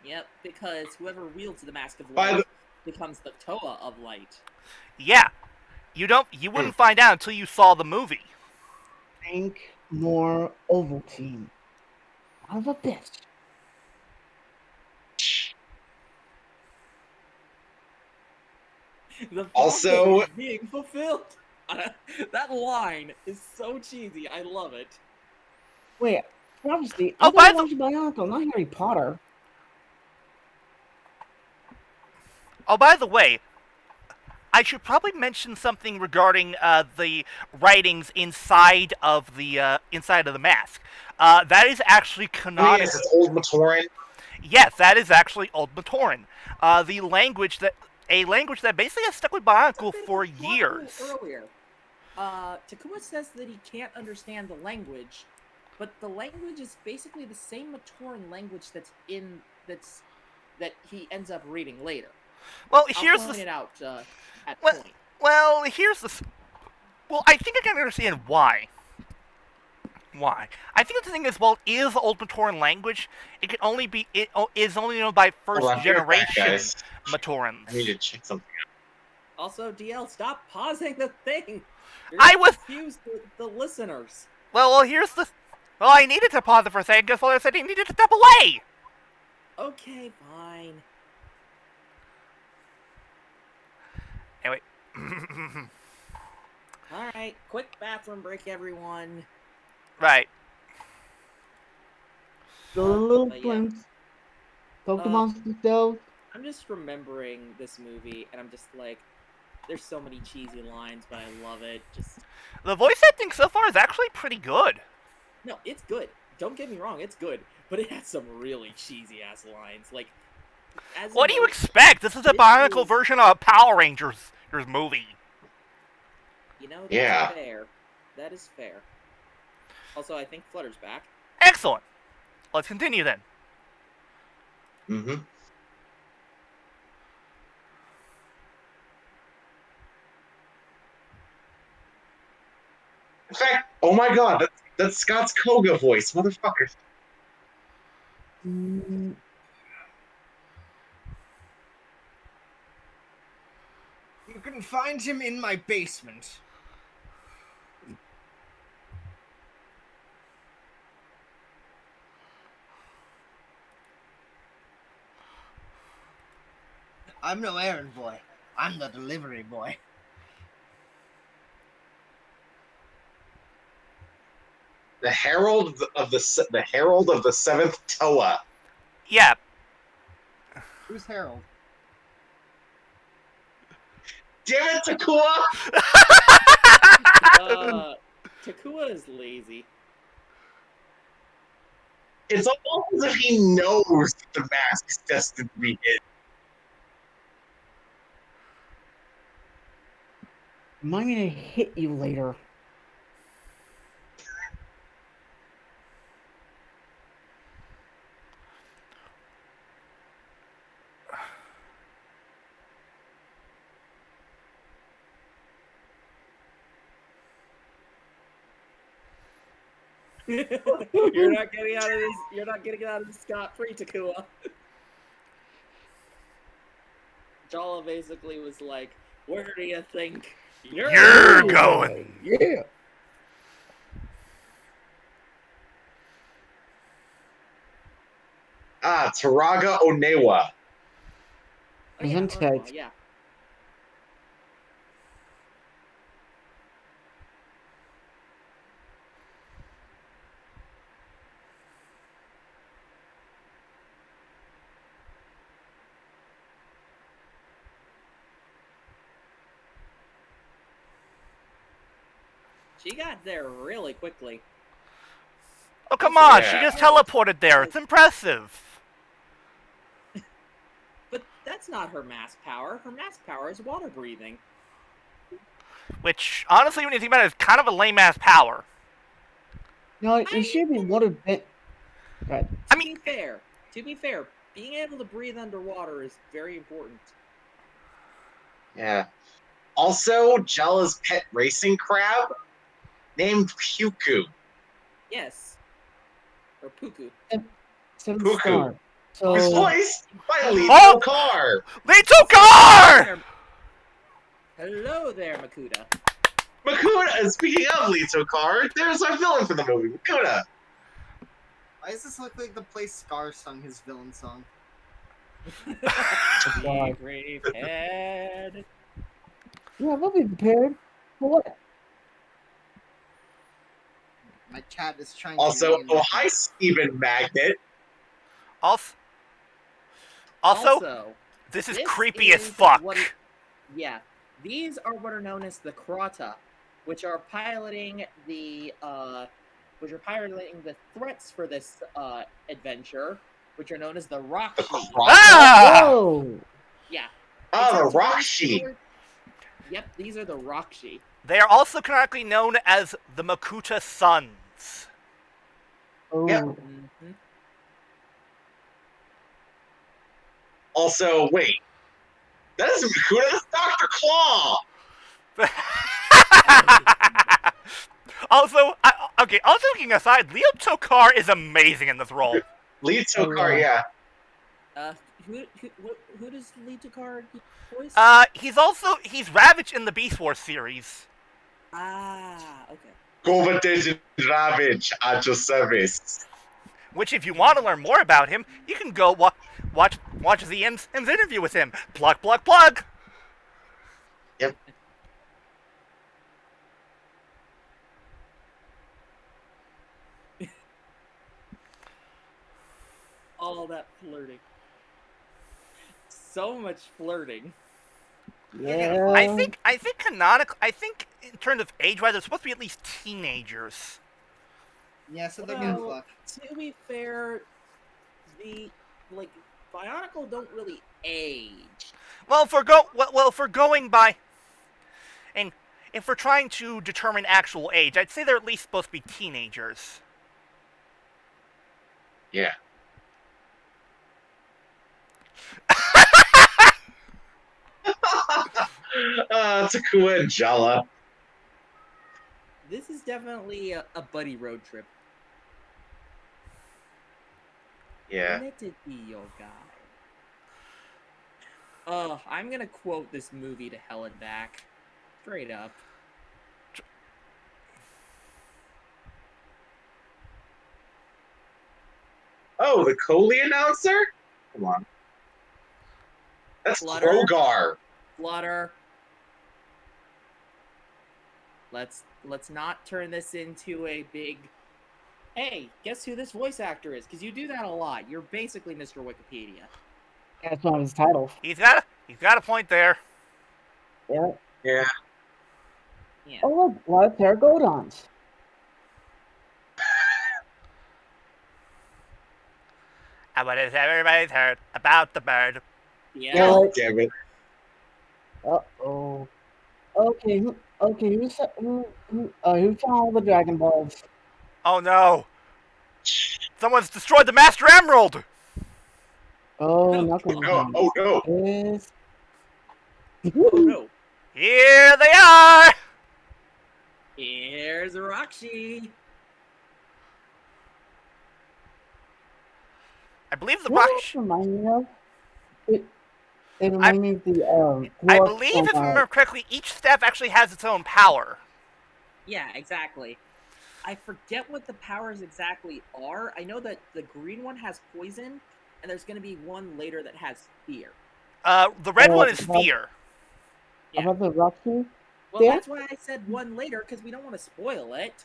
Speaker 5: Yep, because whoever wields the Mask of
Speaker 2: By
Speaker 5: Light
Speaker 2: the-
Speaker 5: becomes the Toa of Light.
Speaker 1: Yeah. You wouldn't find out until you saw the movie.
Speaker 4: Think more Ovaltine. Son of a bitch.
Speaker 5: The
Speaker 2: Also-
Speaker 5: prophecy is being fulfilled. That line is so cheesy. I love it.
Speaker 4: Wait, obviously,
Speaker 1: Oh,
Speaker 4: I
Speaker 1: by
Speaker 4: thought it was Bionicle, not Harry Potter.
Speaker 1: Oh, by the way, I should probably mention something regarding the writings inside of the mask. That is actually
Speaker 2: Oh,
Speaker 1: canonical.
Speaker 2: yes, it's old Matoran.
Speaker 1: Yes, that is actually Old Matoran. A language that basically has stuck with Bionicle for years.
Speaker 5: Earlier, Takuma says that he can't understand the language, but the language is basically the same Matoran language that he ends up reading later.
Speaker 1: Well,
Speaker 5: I'll
Speaker 1: here's
Speaker 5: point it out at
Speaker 1: Well-
Speaker 5: point.
Speaker 1: Well, here's the. Well, I think I can understand why. Why? I think the thing is, while it is Old Matoran language, it is only known by first
Speaker 2: Hold on, be right back,
Speaker 1: generation
Speaker 2: guys.
Speaker 1: Matorans.
Speaker 2: I need to check something out.
Speaker 5: Also, DL, stop pausing the thing. You're
Speaker 1: I
Speaker 5: gonna
Speaker 1: was-
Speaker 5: confuse the listeners.
Speaker 1: Well, here's the. Well, I needed to pause it for a second because I said he needed to step away.
Speaker 5: Okay, fine.
Speaker 1: Anyway.
Speaker 5: All right, quick bathroom break, everyone.
Speaker 1: Right.
Speaker 4: The little
Speaker 5: but yeah.
Speaker 4: glimpse. Pokemon's themselves.
Speaker 5: I'm just remembering this movie, and I'm just like, there's so many cheesy lines, but I love it. Just
Speaker 1: The voice acting so far is actually pretty good.
Speaker 5: no, it's good. Don't get me wrong, it's good, but it has some really cheesy ass lines. Like, as
Speaker 1: What
Speaker 5: in,
Speaker 1: do you
Speaker 5: like,
Speaker 1: expect? This is a
Speaker 5: This
Speaker 1: Bionicle
Speaker 5: is-
Speaker 1: version of a Power Rangers movie.
Speaker 5: You know, that's
Speaker 2: Yeah.
Speaker 5: fair. That is fair. Also, I think Flutter's back.
Speaker 1: Excellent. Let's continue then.
Speaker 2: Mm-hmm. In fact, oh my god, that's Scott's Koga voice, motherfucker.
Speaker 4: Mm,
Speaker 3: You can find him in my basement. I'm no errand boy. I'm the delivery boy.
Speaker 2: The Herald of the Seventh Toa.
Speaker 1: Yeah.
Speaker 3: Who's Harold?
Speaker 2: Damn it, Takua!
Speaker 5: Takua is lazy.
Speaker 2: It's almost as if he knows that the mask is destined to be hit.
Speaker 4: I'm gonna hit you later.
Speaker 5: You're not getting out of this. You're not getting out of this scot-free, Takua. Jala basically was like, "Where do you think
Speaker 1: You're going.
Speaker 4: Yeah.
Speaker 2: Taraga Onewa.
Speaker 5: Oh, yeah,
Speaker 4: Sentai.
Speaker 5: Orma, yeah. She got there really quickly.
Speaker 1: Oh, come on.
Speaker 2: Yeah.
Speaker 1: She just teleported there. It's impressive.
Speaker 5: But that's not her mass power. Her mass power is water breathing.
Speaker 1: Which, honestly, when you think about it, is kind of a lame-ass power.
Speaker 4: No, it should be water bent. God.
Speaker 1: I mean,
Speaker 5: to be fair, being able to breathe underwater is very important.
Speaker 2: Yeah. Also, Jala's pet racing crab named Puku.
Speaker 5: Yes. Or Puku.
Speaker 4: 7
Speaker 2: Puku.
Speaker 4: star. So
Speaker 2: He's voiced by Lee
Speaker 1: Oh!
Speaker 2: Tokar.
Speaker 1: Little car!
Speaker 5: Hello there, Makuta.
Speaker 2: Makuta, speaking of Lee Tokar, there's our villain for the movie, Makuta.
Speaker 3: Why does this look like the place Scar sung his villain song?
Speaker 5: Be prepared.
Speaker 4: yeah, we'll be prepared. For what?
Speaker 3: My cat is trying
Speaker 2: Also,
Speaker 3: to.
Speaker 2: oh hi, Steven Magnet.
Speaker 1: Also, this is creepy as fuck.
Speaker 5: Yeah, these are what are known as the Krata, which are piloting the threats for this adventure, which are known as the Rakshi.
Speaker 1: Ah!
Speaker 4: Whoa!
Speaker 5: Yeah.
Speaker 2: Oh, the Rakshi.
Speaker 5: Yep, these are the Rakshi.
Speaker 1: They are also canonically known as the Makuta Sons.
Speaker 4: Oh.
Speaker 2: Yep.
Speaker 5: Mm-hmm.
Speaker 2: Also, wait. That isn't Makuta, that's Dr. Claw!
Speaker 1: Also, joking aside, Leo Tokar is amazing in this role.
Speaker 2: Lee Tokar, yeah.
Speaker 5: Who does Lee Tokar voice?
Speaker 1: He's Ravage in the Beast Wars series.
Speaker 5: Ah, okay.
Speaker 2: Govardhan Ravage at your service.
Speaker 1: Which, if you want to learn more about him, you can go watch the M's interview with him. Plug, plug, plug!
Speaker 2: Yep.
Speaker 5: All that flirting. So much flirting.
Speaker 4: Yeah.
Speaker 1: I think in terms of age-wise, they're supposed to be at least teenagers.
Speaker 3: Yeah, so they're getting
Speaker 5: Well,
Speaker 3: fucked.
Speaker 5: to be fair, Bionicle don't really age.
Speaker 1: Well, if we're trying to determine actual age, I'd say they're at least supposed to be teenagers.
Speaker 2: Yeah. Takua and Jala.
Speaker 5: This is definitely a buddy road trip.
Speaker 2: Yeah.
Speaker 5: Let it be your guide. I'm gonna quote this movie to hell and back. Straight up.
Speaker 2: Oh, the Coley announcer? Come on. That's
Speaker 5: Flutter.
Speaker 2: Krogar.
Speaker 5: Flutter. Let's not turn this into a big. Hey, guess who this voice actor is? Because you do that a lot. You're basically Mr. Wikipedia.
Speaker 4: That's one of his titles.
Speaker 1: He's got a point there.
Speaker 4: Yeah.
Speaker 2: Yeah.
Speaker 5: Yeah.
Speaker 4: Oh, look, a lot of pterodons.
Speaker 1: And what has everybody's heard about the bird?
Speaker 5: Yeah.
Speaker 4: Yeah.
Speaker 2: Damn it.
Speaker 4: Uh-oh. Okay, who found all the Dragon Balls?
Speaker 1: Oh no! Someone's destroyed the Master Emerald!
Speaker 4: Oh, not gonna
Speaker 2: Oh, oh no.
Speaker 4: Yes.
Speaker 5: Oh no.
Speaker 1: Here they are!
Speaker 5: Here's Rakshi.
Speaker 1: I believe the
Speaker 4: What
Speaker 1: Rakshi...
Speaker 4: does it remind me of? It reminds me of the
Speaker 1: I
Speaker 4: dwarf
Speaker 1: believe,
Speaker 4: from,
Speaker 1: if I remember correctly, each staff actually has its own power.
Speaker 5: Yeah, exactly. I forget what the powers exactly are. I know that the green one has poison, and there's going to be one later that has fear.
Speaker 1: The red one is fear.
Speaker 5: Yeah.
Speaker 4: About the Rakshi?
Speaker 5: Well,
Speaker 4: Yeah.
Speaker 5: that's why I said one later, because we don't want to spoil it.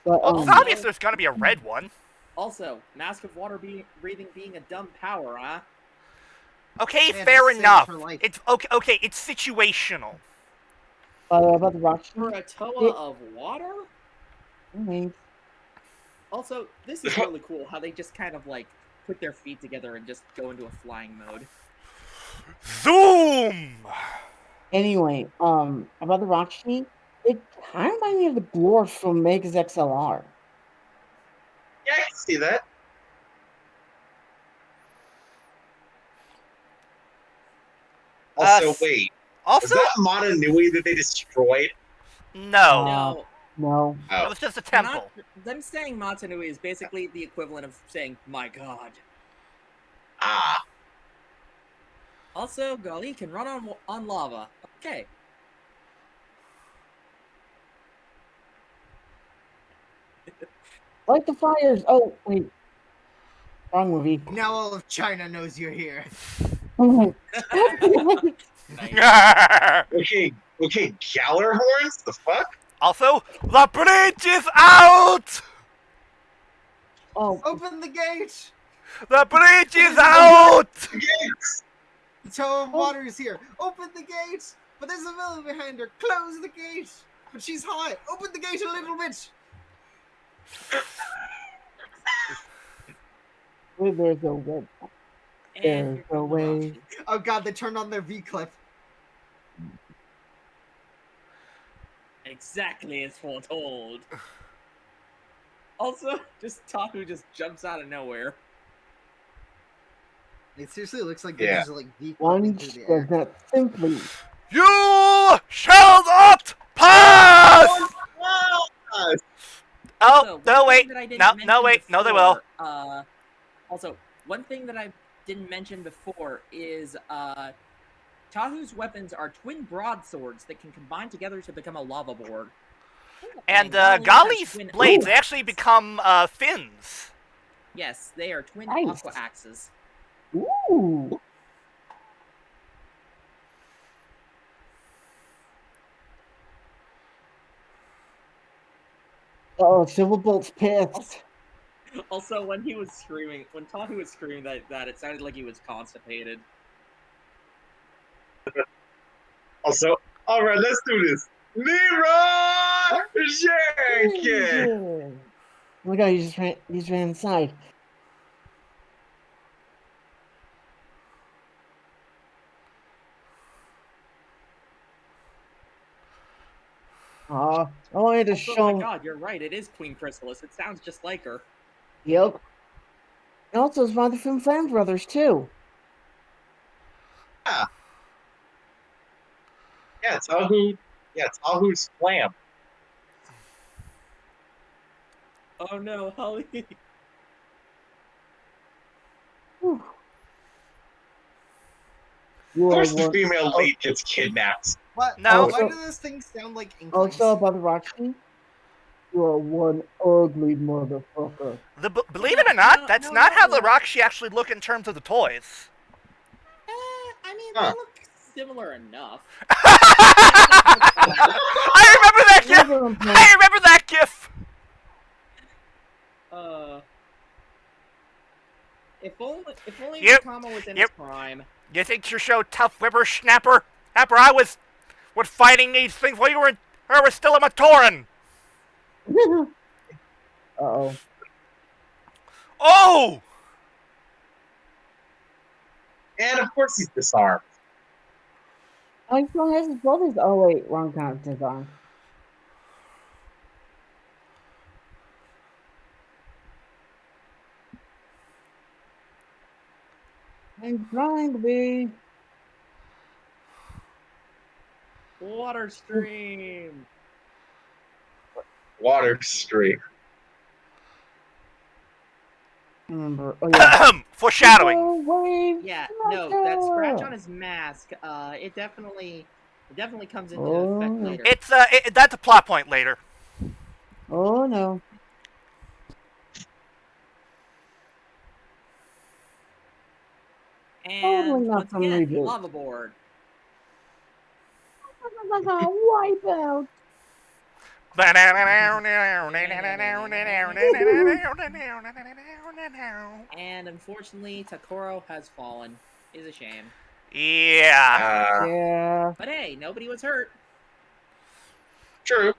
Speaker 4: But,
Speaker 1: Well, it's obvious there's gonna be a red one.
Speaker 5: Also, Mask of Water breathing being a dumb power, huh?
Speaker 1: Okay,
Speaker 3: Man,
Speaker 1: fair
Speaker 3: this saves
Speaker 1: enough.
Speaker 3: her life.
Speaker 1: It's okay, it's situational.
Speaker 4: about the Rakshi?
Speaker 5: For a Toa of water?
Speaker 4: Okay.
Speaker 5: Also, this is really cool how they just kind of like put their feet together and just go into a flying mode.
Speaker 1: Zoom!
Speaker 4: Anyway, about the Rakshi, it kind of reminds me of the dwarf from Mega's XLR.
Speaker 2: Yeah, I can see that. Also, wait.
Speaker 1: Also,
Speaker 2: Was that Motanui that they destroyed?
Speaker 1: no.
Speaker 5: No,
Speaker 4: No.
Speaker 1: It was just a temple.
Speaker 5: them saying Matanui is basically the equivalent of saying, my god.
Speaker 2: Ah.
Speaker 5: Also, Gali can run on lava. Okay.
Speaker 4: Like the fires. Oh, wait. Wrong movie.
Speaker 3: Now all of China knows you're here.
Speaker 4: Oh
Speaker 5: Nice.
Speaker 2: Okay, Galler horns? The fuck?
Speaker 1: Also, the bridge is out!
Speaker 4: oh,
Speaker 3: Open the gate!
Speaker 1: The bridge is out!
Speaker 2: Yes!
Speaker 3: The Toe of Water is here. Open the gate! But there's a villain behind her. Close the gate! But she's high. Open the gate a little bit!
Speaker 4: there's a way. There's a way.
Speaker 3: Oh god, they turned on their V-clip.
Speaker 5: Exactly as foretold. Also, Taku just jumps out of nowhere.
Speaker 3: It seriously looks like
Speaker 2: Yeah.
Speaker 3: there's like V-clipping
Speaker 4: One
Speaker 3: through the
Speaker 4: does
Speaker 3: air.
Speaker 4: not simply.
Speaker 1: You shall not pass!
Speaker 2: Ah,
Speaker 1: Oh, no,
Speaker 5: one
Speaker 1: wait.
Speaker 5: thing that I didn't
Speaker 1: No,
Speaker 5: mention
Speaker 1: wait. No, they will.
Speaker 5: before, also, one thing that I didn't mention before is Tahu's weapons are twin broadswords that can combine together to become a lava board.
Speaker 1: And
Speaker 5: Gali has
Speaker 1: Gali's
Speaker 5: twin
Speaker 1: blades
Speaker 5: aqua
Speaker 1: actually
Speaker 5: axes.
Speaker 1: become fins.
Speaker 5: Yes, they are twin
Speaker 4: Nice.
Speaker 5: aqua axes.
Speaker 4: Ooh. Oh, Silverbolt's pissed.
Speaker 5: Also, when Tahu was screaming that, it sounded like he was constipated.
Speaker 2: Also, alright, let's do this. Leroy Jenkins!
Speaker 4: Oh my god, he just ran inside. I wanted to
Speaker 5: Oh
Speaker 4: show.
Speaker 5: my god, you're right. It is Queen Chrysalis. It sounds just like her.
Speaker 4: Yep. And also, it's one of the Film Fan brothers too.
Speaker 2: Yeah, Tahu's Slam.
Speaker 5: Oh no, Holly.
Speaker 4: Whew.
Speaker 2: Of
Speaker 4: You are
Speaker 2: course the
Speaker 4: one.
Speaker 2: female lead gets kidnapped.
Speaker 3: What?
Speaker 1: No.
Speaker 3: Why
Speaker 4: Also-
Speaker 3: do those things sound like inklings?
Speaker 4: Also, about the Rakshi, you are one ugly motherfucker.
Speaker 1: Believe it or not,
Speaker 5: No,
Speaker 1: that's
Speaker 5: no,
Speaker 1: not
Speaker 5: no,
Speaker 1: how the
Speaker 5: no.
Speaker 1: Rakshi actually look in terms of the toys.
Speaker 5: I I mean,
Speaker 2: Huh.
Speaker 5: they look similar enough.
Speaker 1: I remember that gif. I remember that gif.
Speaker 5: If only
Speaker 1: Yep.
Speaker 5: Nakama was in
Speaker 1: Yep.
Speaker 5: his prime.
Speaker 1: You think you're so tough, whippersnapper? Snapper, I was fighting these things while you were still a Matoran.
Speaker 4: Uh-oh.
Speaker 1: Oh!
Speaker 2: And of course he's disarmed.
Speaker 4: Oh, he still has his brothers. Oh, wait. Wrong continent on. I'm blind, babe.
Speaker 5: Water stream.
Speaker 2: Water stream.
Speaker 4: Remember. Oh, yeah.
Speaker 1: Foreshadowing.
Speaker 5: Yeah, no, that scratch on his mask, it definitely comes into effect later.
Speaker 1: It's that's a plot point later.
Speaker 4: Oh, no.
Speaker 5: And
Speaker 4: not
Speaker 5: once
Speaker 4: from
Speaker 5: again,
Speaker 4: reboot.
Speaker 5: lava board.
Speaker 4: Wipe out.
Speaker 5: And unfortunately, Takoro has fallen. Is a shame.
Speaker 1: Yeah.
Speaker 4: Yeah.
Speaker 5: But hey, nobody was hurt.
Speaker 2: True.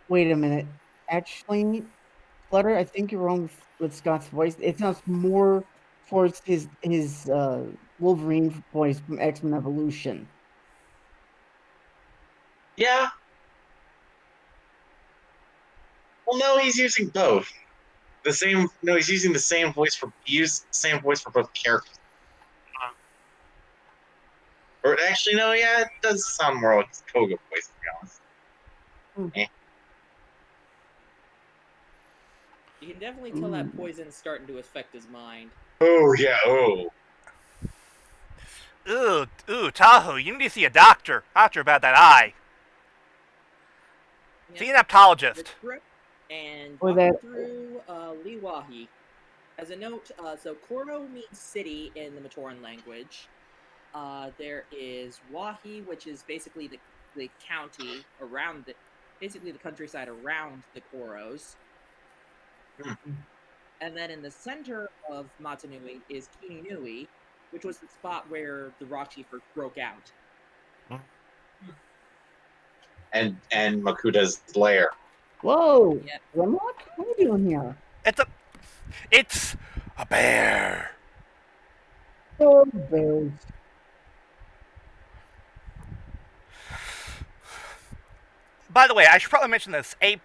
Speaker 4: Wait a minute. Actually, Flutter, I think you're wrong with Scott's voice. It sounds more towards his Wolverine voice from X-Men Evolution.
Speaker 2: Yeah. Well, no, he's using both. He's using the same voice for both characters. Or actually, no, yeah, it does sound more like his Koga voice, to be honest.
Speaker 5: You can definitely tell that poison's starting to affect his mind.
Speaker 2: Oh, yeah, oh.
Speaker 1: Ooh, Tahoe, you need to see a doctor about that eye.
Speaker 5: Yeah.
Speaker 1: See an ophthalmologist.
Speaker 5: And
Speaker 4: Or
Speaker 5: walking
Speaker 4: that-
Speaker 5: through Liwahi. As a note, so Koro means city in the Matoran language. There is Wahi, which is basically the county around basically the countryside around the Koros. And then in the center of Matanui is Kininui, which was the spot where the Rakshi first broke out.
Speaker 2: And Makuda's lair.
Speaker 4: Whoa!
Speaker 5: Yeah.
Speaker 4: Grimlock? What are you doing here?
Speaker 1: It's a bear.
Speaker 4: Oh, bears.
Speaker 1: By the way, I should probably mention this. A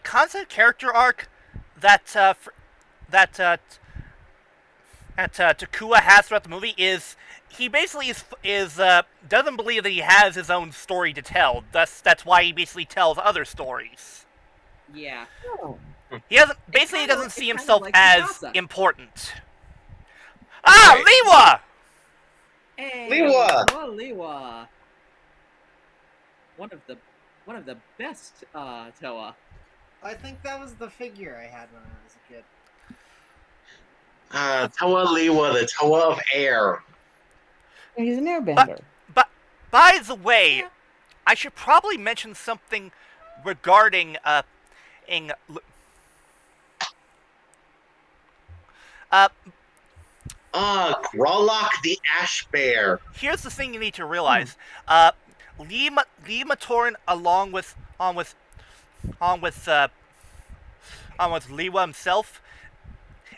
Speaker 1: constant character arc that Takua has throughout the movie is he basically doesn't believe that he has his own story to tell. That's why he basically tells other stories.
Speaker 5: Yeah.
Speaker 4: Oh.
Speaker 1: He doesn't see himself
Speaker 5: like
Speaker 1: as
Speaker 5: Mikasa.
Speaker 1: important. Ah,
Speaker 2: Right.
Speaker 1: Liwa!
Speaker 5: Hey,
Speaker 2: Liwa!
Speaker 5: Liwa. One of the best Toa.
Speaker 3: I think that was the figure I had when I was a kid.
Speaker 2: Toa Liwa, the Toa of Air.
Speaker 4: He's an airbender.
Speaker 1: But by the way, I should probably mention something regarding
Speaker 2: Grolok the Ash Bear.
Speaker 1: Here's the thing you need to realize. Lee Matoran along with Liwa himself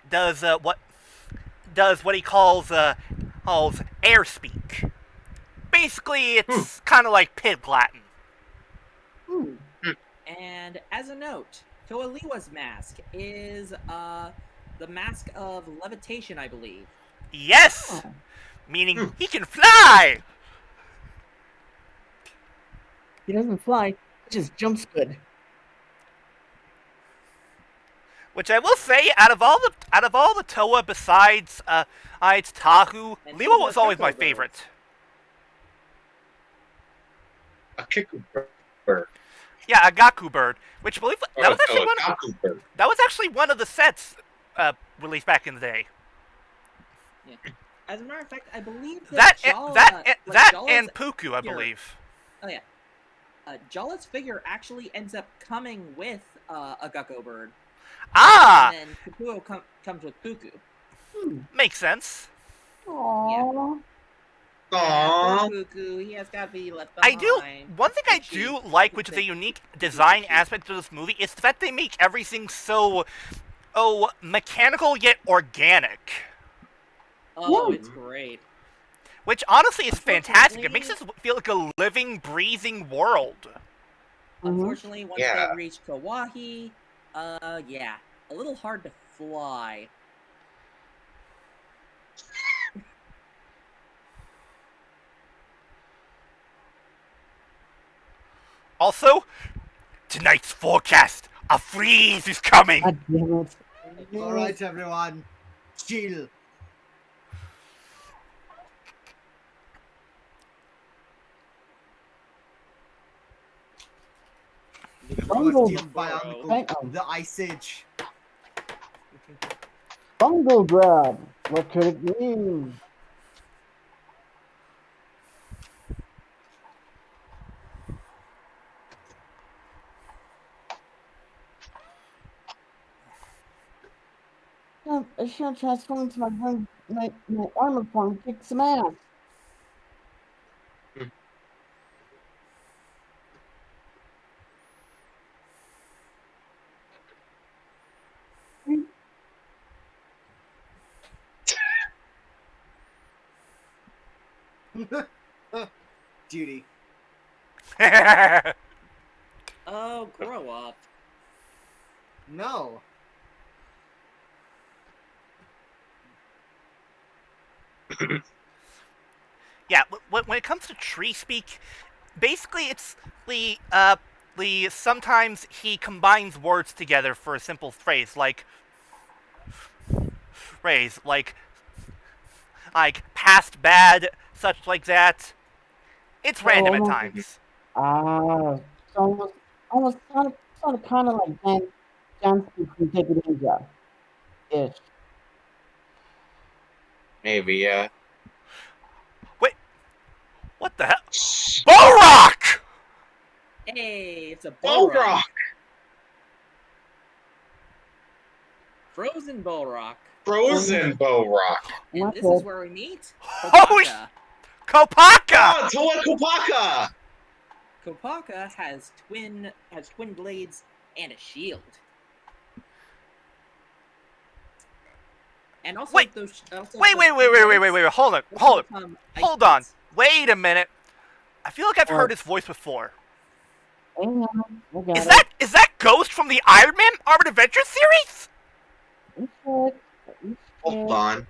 Speaker 1: does what he calls air speak. Basically, it's kind of like pig Latin.
Speaker 5: And as a note, Toa Liwa's mask is the mask of levitation, I believe.
Speaker 1: Yes, meaning he can fly.
Speaker 4: He doesn't fly, he just jumps good.
Speaker 1: Which I will say, out of all the Toa besides Tahu,
Speaker 5: And
Speaker 1: Liwa was always my
Speaker 5: Kiko
Speaker 1: favorite.
Speaker 2: A Kiku bird.
Speaker 1: Yeah, a Gaku bird, which I believe that was actually
Speaker 2: Gaku bird.
Speaker 1: that was actually one of the sets released back in the day.
Speaker 5: Yeah. As a matter of fact, I believe
Speaker 1: That
Speaker 5: Jala's
Speaker 1: and Puku, I
Speaker 5: figure-
Speaker 1: believe.
Speaker 5: Oh yeah. Jala's figure actually ends up coming with a Gecko bird,
Speaker 1: Ah,
Speaker 5: and then Puku comes with Puku.
Speaker 1: makes sense.
Speaker 4: Aww.
Speaker 5: Yeah,
Speaker 2: Aww.
Speaker 5: poor Puku, he has got to be left
Speaker 1: I
Speaker 5: behind.
Speaker 1: do. One thing I
Speaker 5: She-
Speaker 1: do like, which is a unique design aspect of this movie, is the fact they make everything so, mechanical yet organic.
Speaker 5: Oh,
Speaker 4: Yeah.
Speaker 5: it's great.
Speaker 1: Which honestly is fantastic. It
Speaker 5: Unfortunately-
Speaker 1: makes this feel like a living, breathing world.
Speaker 5: Unfortunately, once
Speaker 2: Yeah.
Speaker 5: they reach Kawaii, yeah, a little hard to fly.
Speaker 1: Also, tonight's forecast: a freeze is coming.
Speaker 4: God damn it.
Speaker 3: All right, everyone, chill. The
Speaker 4: Bungle.
Speaker 3: Team Bionicle,
Speaker 4: Hang on.
Speaker 3: the Ice Age.
Speaker 4: Bungle grab. What could it mean? I should transform into my armor form and kick some ass.
Speaker 3: Judy.
Speaker 5: Oh, grow up.
Speaker 3: No.
Speaker 1: Yeah, when it comes to tree speak, basically it's sometimes he combines words together for a simple phrase like past bad, such like that. It's random at times.
Speaker 4: It's almost kind of like Dan speak from Take It Ninja. Ish.
Speaker 2: Maybe, yeah.
Speaker 1: Wait, what the hell? Balrock!
Speaker 5: Hey, it's a
Speaker 2: Balrog!
Speaker 5: Balrog. Frozen Balrog.
Speaker 2: Frozen Balrog.
Speaker 5: And this is where we meet
Speaker 1: Holy
Speaker 5: Kopaka.
Speaker 1: Kopaka!
Speaker 2: Oh, Toa Kopaka!
Speaker 5: Kopaka has twin blades and a shield. And also
Speaker 1: Wait.
Speaker 5: those.
Speaker 1: Wait, hold on. Wait a minute. I feel like I've heard his voice before.
Speaker 4: Hang on. I got
Speaker 1: Is that Ghost from the Iron Man Armored Adventure series?
Speaker 4: it.
Speaker 2: Hold on.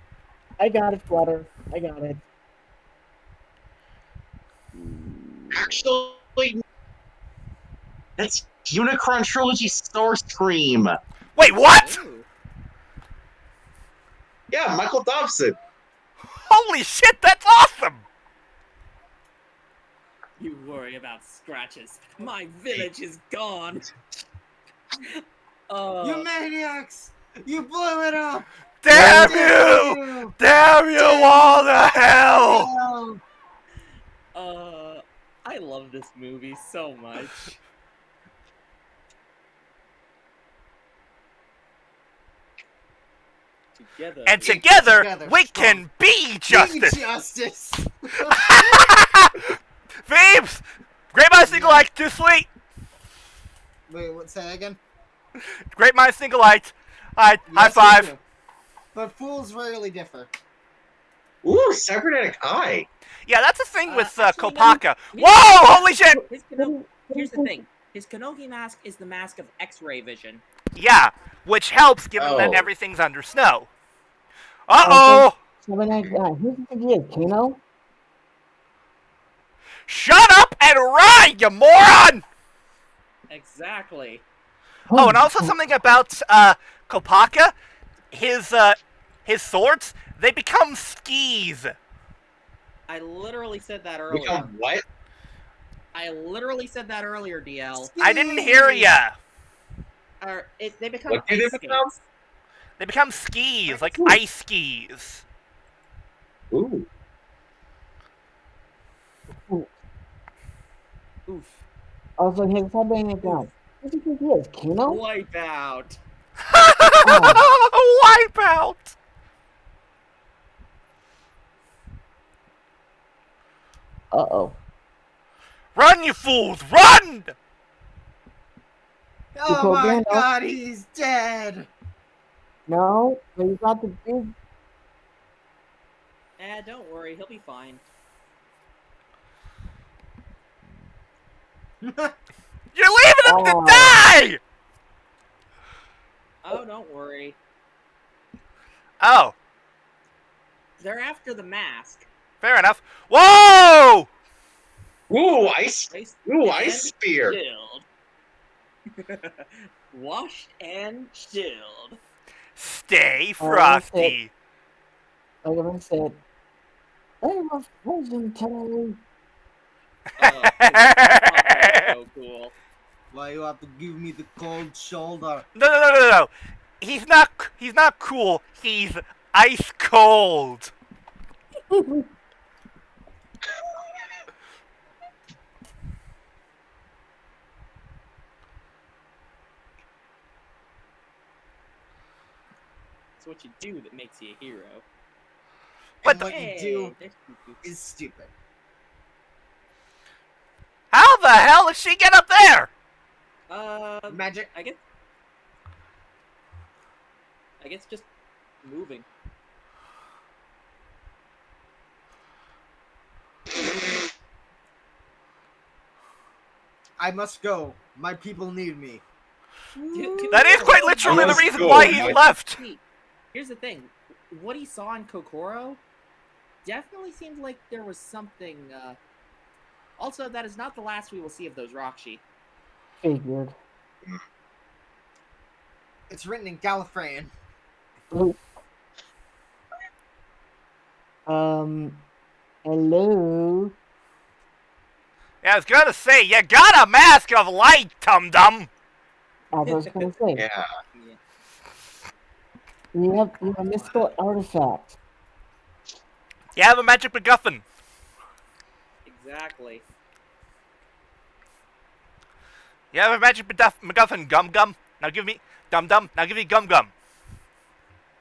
Speaker 4: I got it, Flutter. I got it.
Speaker 2: Actually, that's Unicron Trilogy Starscream.
Speaker 1: Wait, what?
Speaker 5: Ooh.
Speaker 2: Yeah, Michael Dobson.
Speaker 1: Holy shit, that's awesome!
Speaker 5: You worry about scratches. My village is gone.
Speaker 3: You maniacs! You blew it up!
Speaker 1: Damn you! Damn you all to hell!
Speaker 5: I love this movie so much. Together.
Speaker 1: And together, we
Speaker 3: strong.
Speaker 1: can be justice!
Speaker 3: Justice!
Speaker 1: Phoebes! Great minds think alike, too sweet!
Speaker 3: Wait, what? Say that again?
Speaker 1: Great minds think alike. Alright, high
Speaker 3: Yes, we
Speaker 1: five.
Speaker 3: do. But fools rarely differ.
Speaker 2: Ooh, cybernetic eye.
Speaker 1: Yeah, that's the thing with
Speaker 5: actually,
Speaker 1: Kopaka.
Speaker 5: no.
Speaker 1: Whoa, holy shit!
Speaker 5: Here's the thing. His Kanoki mask is the mask of X-ray vision.
Speaker 1: Which helps given that
Speaker 2: Oh.
Speaker 1: everything's under snow. Uh-oh!
Speaker 4: Who's the idea? Kano?
Speaker 1: Shut up and ride, you moron!
Speaker 5: Exactly.
Speaker 1: Oh, and also something about Kopaka, his swords, they become skis.
Speaker 5: I literally said that earlier.
Speaker 2: Become what?
Speaker 5: I literally said that earlier, DL.
Speaker 1: I didn't hear ya.
Speaker 5: They become
Speaker 2: What do they
Speaker 5: ice
Speaker 2: become?
Speaker 5: skates.
Speaker 1: They become skis, like ice skis.
Speaker 2: Ooh.
Speaker 5: Oof.
Speaker 4: Also, his headband is down. What do you think he is, Kino?
Speaker 5: Wipeout.
Speaker 1: Wipeout.
Speaker 4: Uh-oh.
Speaker 1: Run, you fools, run!
Speaker 3: Oh my god, he's dead!
Speaker 4: No, but you got the big...
Speaker 5: Don't worry, he'll be fine.
Speaker 1: You're leaving him to
Speaker 4: Oh.
Speaker 1: die!
Speaker 5: Oh, don't worry.
Speaker 1: Oh,
Speaker 5: They're after the mask.
Speaker 1: fair enough. Whoa!
Speaker 2: Ooh, ice
Speaker 5: And
Speaker 2: spear.
Speaker 5: chilled. Washed and chilled.
Speaker 1: Stay frosty.
Speaker 4: Like I said, they were frozen today.
Speaker 5: Oh, that's so cool.
Speaker 3: Why you have to give me the cold shoulder?
Speaker 1: No. He's not cool. He's ice cold.
Speaker 5: It's what you do that makes you a hero.
Speaker 1: What
Speaker 3: And
Speaker 1: the-
Speaker 3: what you do is stupid.
Speaker 1: How the hell did she get up there?
Speaker 3: Magic.
Speaker 5: I guess just moving.
Speaker 3: I must go. My people need me.
Speaker 1: That is quite literally the
Speaker 2: Let's
Speaker 1: reason
Speaker 2: go,
Speaker 1: why he
Speaker 2: Mike.
Speaker 1: left.
Speaker 5: Here's the thing. What he saw in Kokoro definitely seemed like there was something. Also, that is not the last we will see of those Rakshi.
Speaker 4: Figured.
Speaker 3: It's written in Gallifreyan.
Speaker 4: Hello?
Speaker 1: Yeah, I was gonna say, you got a mask of light, Tum-Dum.
Speaker 4: I was gonna say.
Speaker 2: Yeah.
Speaker 4: You have a mystical artifact.
Speaker 1: You have a magic MacGuffin.
Speaker 5: Exactly.
Speaker 1: You have a magic MacGuffin, Gum-Gum. Now give me Dum-Dum. Now give me Gum-Gum.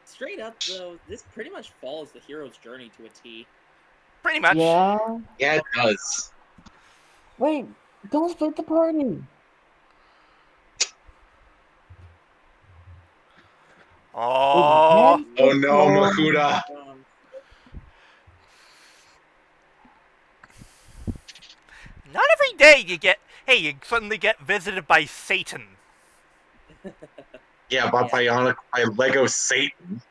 Speaker 5: Straight up, though, this pretty much follows the hero's journey to a T.
Speaker 1: Pretty much.
Speaker 4: Yeah?
Speaker 2: Yeah, it does.
Speaker 4: Wait, don't split the party.
Speaker 1: Oh.
Speaker 2: Oh no, Makuta.
Speaker 1: Not every day you suddenly get visited by Satan.
Speaker 2: Yeah, by Bionicle, by Lego Satan.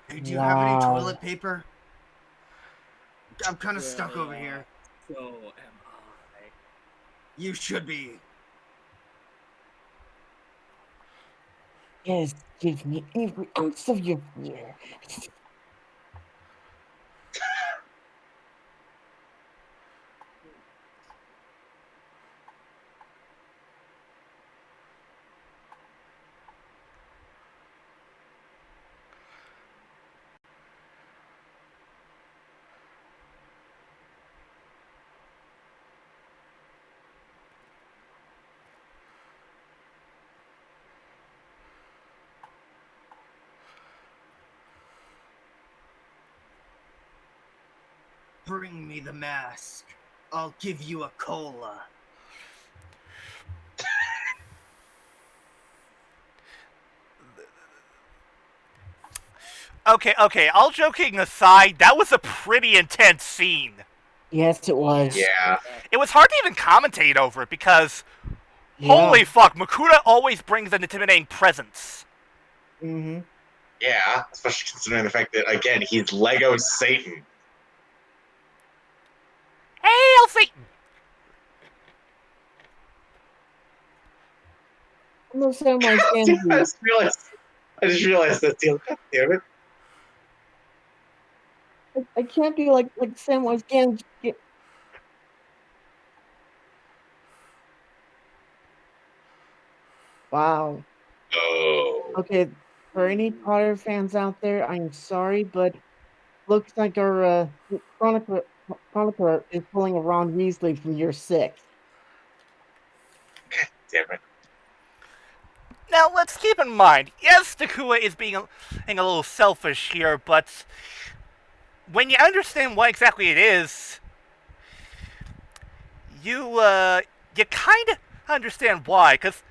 Speaker 3: Hey, do you have any toilet paper? I'm kind of stuck over here.
Speaker 5: So am I.
Speaker 3: You should be.
Speaker 4: Yes, give me every ounce of your fear.
Speaker 3: Bring me the mask. I'll give you a cola.
Speaker 1: Okay, all joking aside, that was a pretty intense scene.
Speaker 4: Yes, it was.
Speaker 2: Yeah.
Speaker 1: It was hard to even commentate over it because,
Speaker 4: Yeah.
Speaker 1: holy fuck, Makuta always brings an intimidating presence.
Speaker 4: Mm-hmm.
Speaker 2: Yeah, especially considering the fact that, again, he's Lego Satan.
Speaker 1: Hail Satan!
Speaker 4: No ceremony
Speaker 2: I
Speaker 4: stands.
Speaker 2: just realized that. God damn it.
Speaker 4: I can't be like Samwise Gamgee. Wow.
Speaker 2: Oh.
Speaker 4: Okay, for any Potter fans out there, I'm sorry, but looks like our chronicler is pulling a Ron Weasley from year 6.
Speaker 2: God damn it.
Speaker 1: Now, let's keep in mind, yes, Takua is being a little selfish here, but when you understand what exactly it is, you kind of understand why, because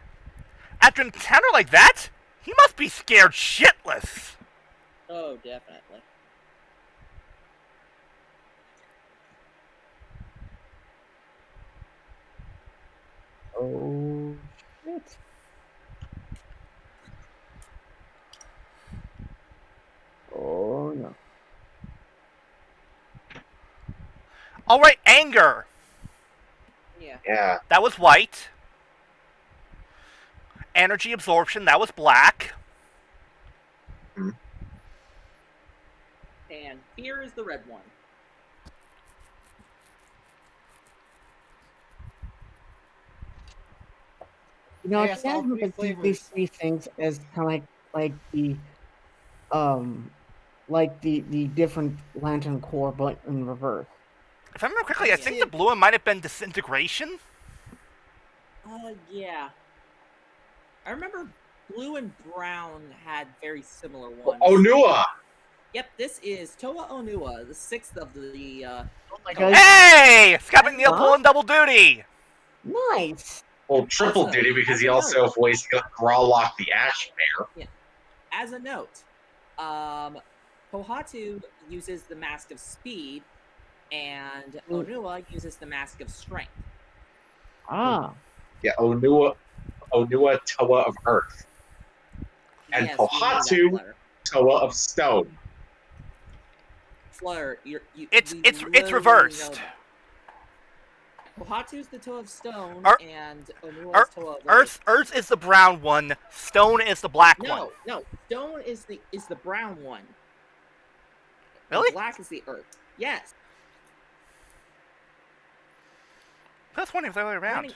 Speaker 1: after an encounter like that, he must be scared shitless.
Speaker 5: Oh, definitely.
Speaker 4: Oh shit. Oh no.
Speaker 1: Alright, anger.
Speaker 5: Yeah.
Speaker 2: Yeah.
Speaker 1: That was white. Energy absorption, that was black.
Speaker 5: And fear is the red one.
Speaker 4: You know, I
Speaker 3: Yes,
Speaker 4: can't
Speaker 3: all
Speaker 4: help
Speaker 3: three
Speaker 4: but see these
Speaker 3: flavors.
Speaker 4: 3 things as kind of like the different Lantern Corps, but in reverse.
Speaker 1: If I remember
Speaker 3: I
Speaker 1: correctly, I
Speaker 3: can
Speaker 1: think
Speaker 3: see
Speaker 1: the
Speaker 3: it.
Speaker 1: blue one might have been disintegration.
Speaker 5: Yeah. I remember blue and brown had very similar ones.
Speaker 2: Onua!
Speaker 5: Yep, this is Toa Onua, the 6th of the
Speaker 4: Oh my
Speaker 5: color.
Speaker 4: god.
Speaker 1: Hey! Scott McNeil
Speaker 4: Huh?
Speaker 1: pulling double duty!
Speaker 4: Nice.
Speaker 2: Well, triple
Speaker 5: Also,
Speaker 2: duty because
Speaker 5: as
Speaker 2: he
Speaker 5: a
Speaker 2: also
Speaker 5: note-
Speaker 2: voiced Grawlock the Ash Bear.
Speaker 5: As a note, Pohatu uses the Mask of Speed, and Onua uses the Mask of Strength.
Speaker 4: Ah.
Speaker 2: Yeah, Onua Toa of Earth. And
Speaker 5: Yes, we knew that,
Speaker 2: Pohatu
Speaker 5: Flutter.
Speaker 2: Toa of Stone.
Speaker 5: Flutter,
Speaker 1: It's
Speaker 5: literally
Speaker 1: reversed.
Speaker 5: know that. Pohatu's the Toa of Stone,
Speaker 1: Ear-
Speaker 5: and Onua is Toa of Earth.
Speaker 1: Earth is the brown one. Stone is the black one.
Speaker 5: No. Stone is the brown one.
Speaker 1: Really?
Speaker 5: The black is the Earth. Yes.
Speaker 1: That's one if the other way around.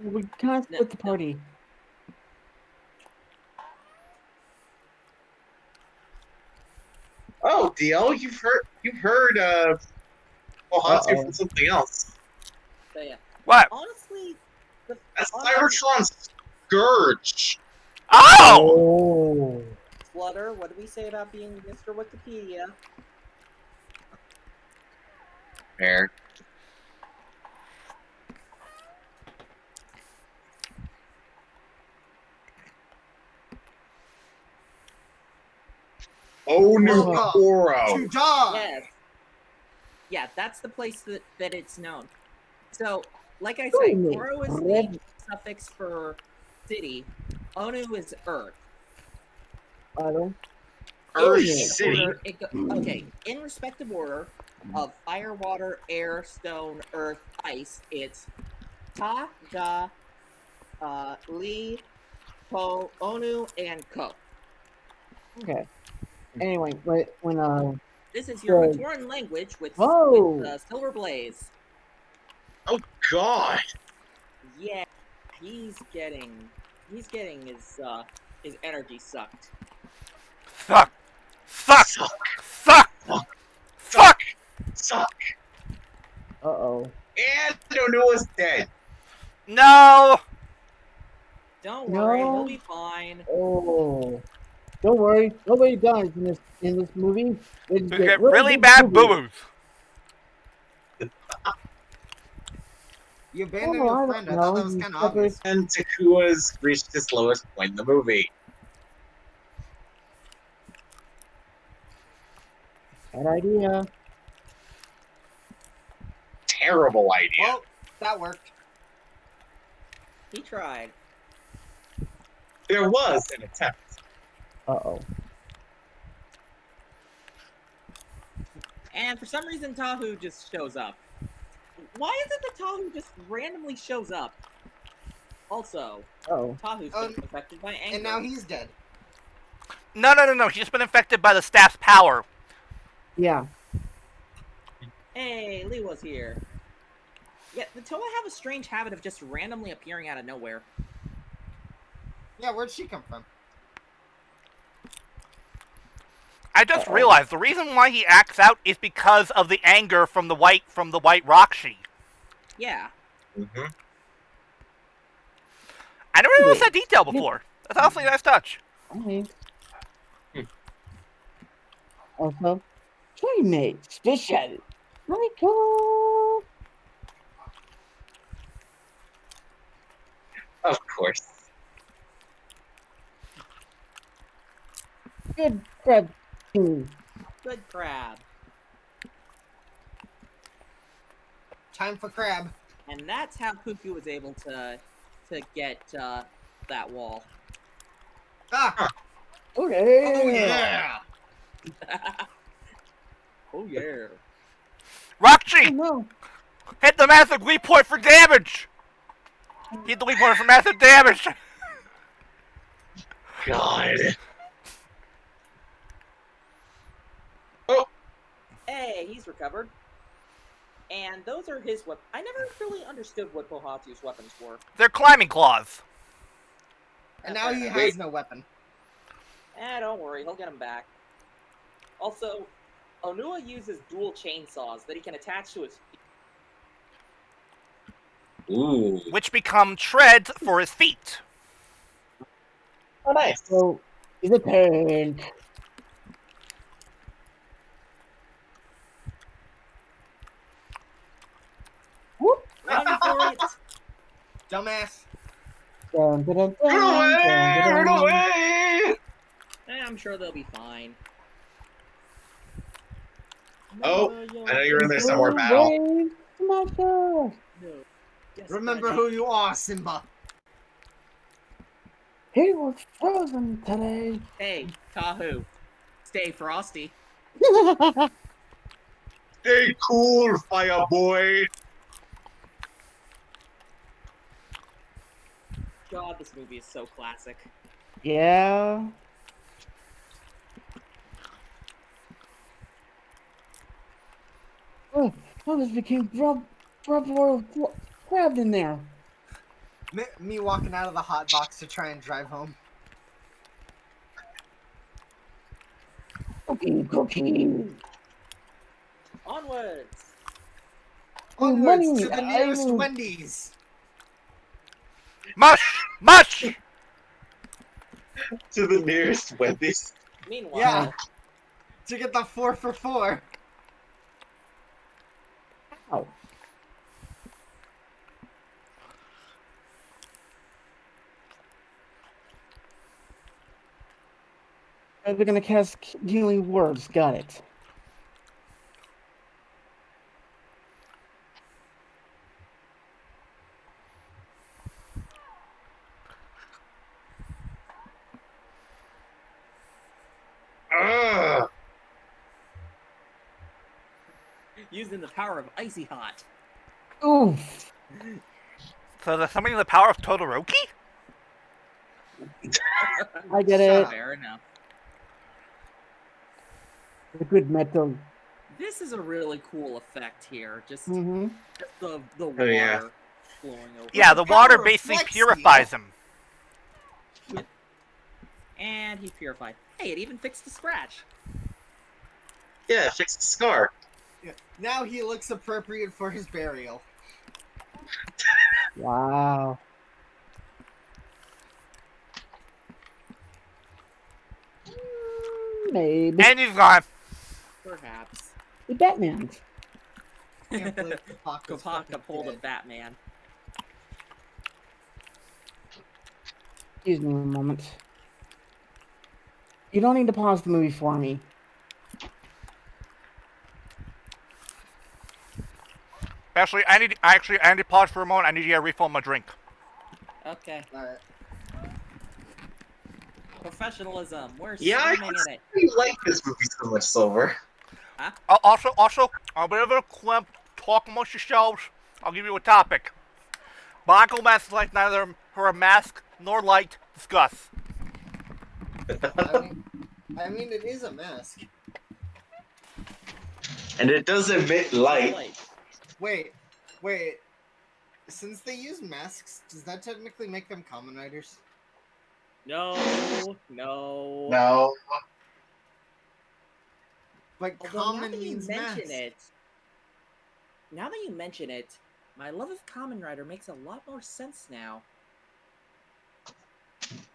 Speaker 4: We kind of split the party.
Speaker 2: Oh, DL, you've heard Pohatu from something else.
Speaker 5: So yeah.
Speaker 1: What?
Speaker 5: Honestly,
Speaker 2: That's Cybertron's Scourge.
Speaker 1: Oh!
Speaker 5: Flutter, what do we say about being Mr. Wikipedia?
Speaker 2: Fair. Onukoro.
Speaker 3: To die.
Speaker 5: Yes. Yeah, that's the place that it's known. So, like I say, Koro is the suffix for city. Onu is Earth.
Speaker 2: Earth City.
Speaker 5: Okay, in respective order of fire, water, air, stone, earth, ice, it's Ta, Ga, Li, Po, Onu, and Ko.
Speaker 4: Okay. Anyway, when
Speaker 5: This is your Matoran language with Silver Blaze.
Speaker 2: Oh God!
Speaker 5: Yeah, he's getting his energy sucked.
Speaker 1: Suck!
Speaker 4: Uh-oh.
Speaker 2: And Onua's dead.
Speaker 1: No!
Speaker 5: Don't worry, he'll be fine.
Speaker 4: Oh. Don't worry. Nobody dies in this movie.
Speaker 1: We get really bad boo-boos.
Speaker 3: You abandoned your friend. I thought that was kind of obvious.
Speaker 2: And Takua's reached his lowest point in the movie.
Speaker 4: Bad idea.
Speaker 2: Terrible idea.
Speaker 3: Well, that worked.
Speaker 5: He tried.
Speaker 2: There was an attempt.
Speaker 4: Uh-oh.
Speaker 5: And for some reason, Tahu just shows up. Why is it that Tahu just randomly shows up? Also, Tahu's been affected by anger.
Speaker 3: And now he's dead.
Speaker 1: No. He's just been infected by the staff's power.
Speaker 4: Yeah.
Speaker 5: Hey, Lee was here. Yeah, the Toa have a strange habit of just randomly appearing out of nowhere.
Speaker 3: Yeah, where'd she come from?
Speaker 1: I just realized the reason why he acts out is because of the anger from the white Rakshi.
Speaker 5: Yeah.
Speaker 2: Mm-hmm.
Speaker 1: I never noticed that detail before. That's honestly a nice touch.
Speaker 4: Okay. Also, playmate special. Michael.
Speaker 2: Of course.
Speaker 4: Good crab. Team.
Speaker 5: Good crab.
Speaker 3: Time for crab.
Speaker 5: And that's how Cuckoo was able to get that wall.
Speaker 3: Ah!
Speaker 4: Okay.
Speaker 3: Oh yeah!
Speaker 5: Oh yeah.
Speaker 1: Rakshi,
Speaker 4: No.
Speaker 1: hit the massive weak point for damage. Hit the weak point for massive damage.
Speaker 2: God. Oh,
Speaker 5: Hey, he's recovered. And those are his weapons. I never really understood what Pohatu's weapons were.
Speaker 1: They're climbing claws.
Speaker 3: And now he has
Speaker 2: Wait.
Speaker 3: no weapon.
Speaker 5: Don't worry, he'll get them back. Also, Onua uses dual chainsaws that he can attach to his feet.
Speaker 2: ooh.
Speaker 1: Which become treads for his feet.
Speaker 2: Oh, nice.
Speaker 4: So, is it turn? Whoop.
Speaker 5: Ready for it?
Speaker 3: Dumbass.
Speaker 4: Dun, dun, dun,
Speaker 2: Run
Speaker 4: dun,
Speaker 2: away!
Speaker 4: dun, dun,
Speaker 2: Run
Speaker 4: dun.
Speaker 2: away!
Speaker 5: I'm sure they'll be fine.
Speaker 2: Oh, I know you're in there somewhere,
Speaker 4: Go
Speaker 2: Battle.
Speaker 4: away, Michael.
Speaker 5: No. Yes,
Speaker 3: Remember
Speaker 5: Daddy.
Speaker 3: who you are, Simba.
Speaker 4: He was frozen today.
Speaker 5: Hey, Tahu. Stay frosty.
Speaker 2: Stay cool, fire boy.
Speaker 5: God, this movie is so classic.
Speaker 4: Yeah. Oh, this became rub grabbed in there.
Speaker 3: Me walking out of the hot box to try and drive home.
Speaker 4: Cookie.
Speaker 5: Onwards!
Speaker 3: Onwards
Speaker 4: money,
Speaker 3: to the nearest
Speaker 4: I mean-
Speaker 3: Wendy's.
Speaker 1: Mush! Mush!
Speaker 2: To the nearest Wendy's.
Speaker 5: Meanwhile,
Speaker 3: Yeah. To get the 4 for 4.
Speaker 4: Ow. They're gonna cast healing words. Got it.
Speaker 2: Ugh.
Speaker 5: using the power of Icy Hot.
Speaker 4: Oof.
Speaker 1: So there's something in the power of Todoroki?
Speaker 4: I get
Speaker 3: Shut
Speaker 4: it.
Speaker 3: up.
Speaker 5: Fair enough.
Speaker 4: The good metal.
Speaker 5: This is a really cool effect here. Just
Speaker 4: Mm-hmm.
Speaker 5: the water
Speaker 2: Oh, yeah.
Speaker 5: flowing over.
Speaker 1: Yeah, the water
Speaker 3: power of
Speaker 1: basically
Speaker 3: Flex
Speaker 1: purifies him.
Speaker 5: And he's purified. Hey, it even fixed the scratch.
Speaker 2: Yeah, fix the scar.
Speaker 3: Yeah. Now he looks appropriate for his burial.
Speaker 4: Wow. Maybe.
Speaker 1: And he's gone.
Speaker 5: Perhaps.
Speaker 4: The Batman.
Speaker 3: Can't believe Kopaka's
Speaker 5: Kopaka
Speaker 3: fucking
Speaker 5: pulled a
Speaker 3: dead.
Speaker 5: Batman.
Speaker 4: Excuse me a moment. You don't need to pause the movie for me.
Speaker 1: I need to pause for a moment. I need to get a refill on my drink.
Speaker 5: Okay.
Speaker 3: Alright.
Speaker 5: Professionalism. We're
Speaker 2: Yeah, I
Speaker 5: swimming in it.
Speaker 2: really like this movie so much, Silver.
Speaker 1: Also, a bit of a talk amongst yourselves. I'll give you a topic. Bionicle masks like neither her mask nor light. Discuss.
Speaker 3: I mean, it is a mask.
Speaker 2: And it does emit light.
Speaker 3: Wait. Since they use masks, does that technically make them Kamen Riders?
Speaker 5: No.
Speaker 2: No.
Speaker 3: But
Speaker 5: Although
Speaker 3: common means mask.
Speaker 5: Now that you mention it, my love of Kamen Rider makes a lot more sense now.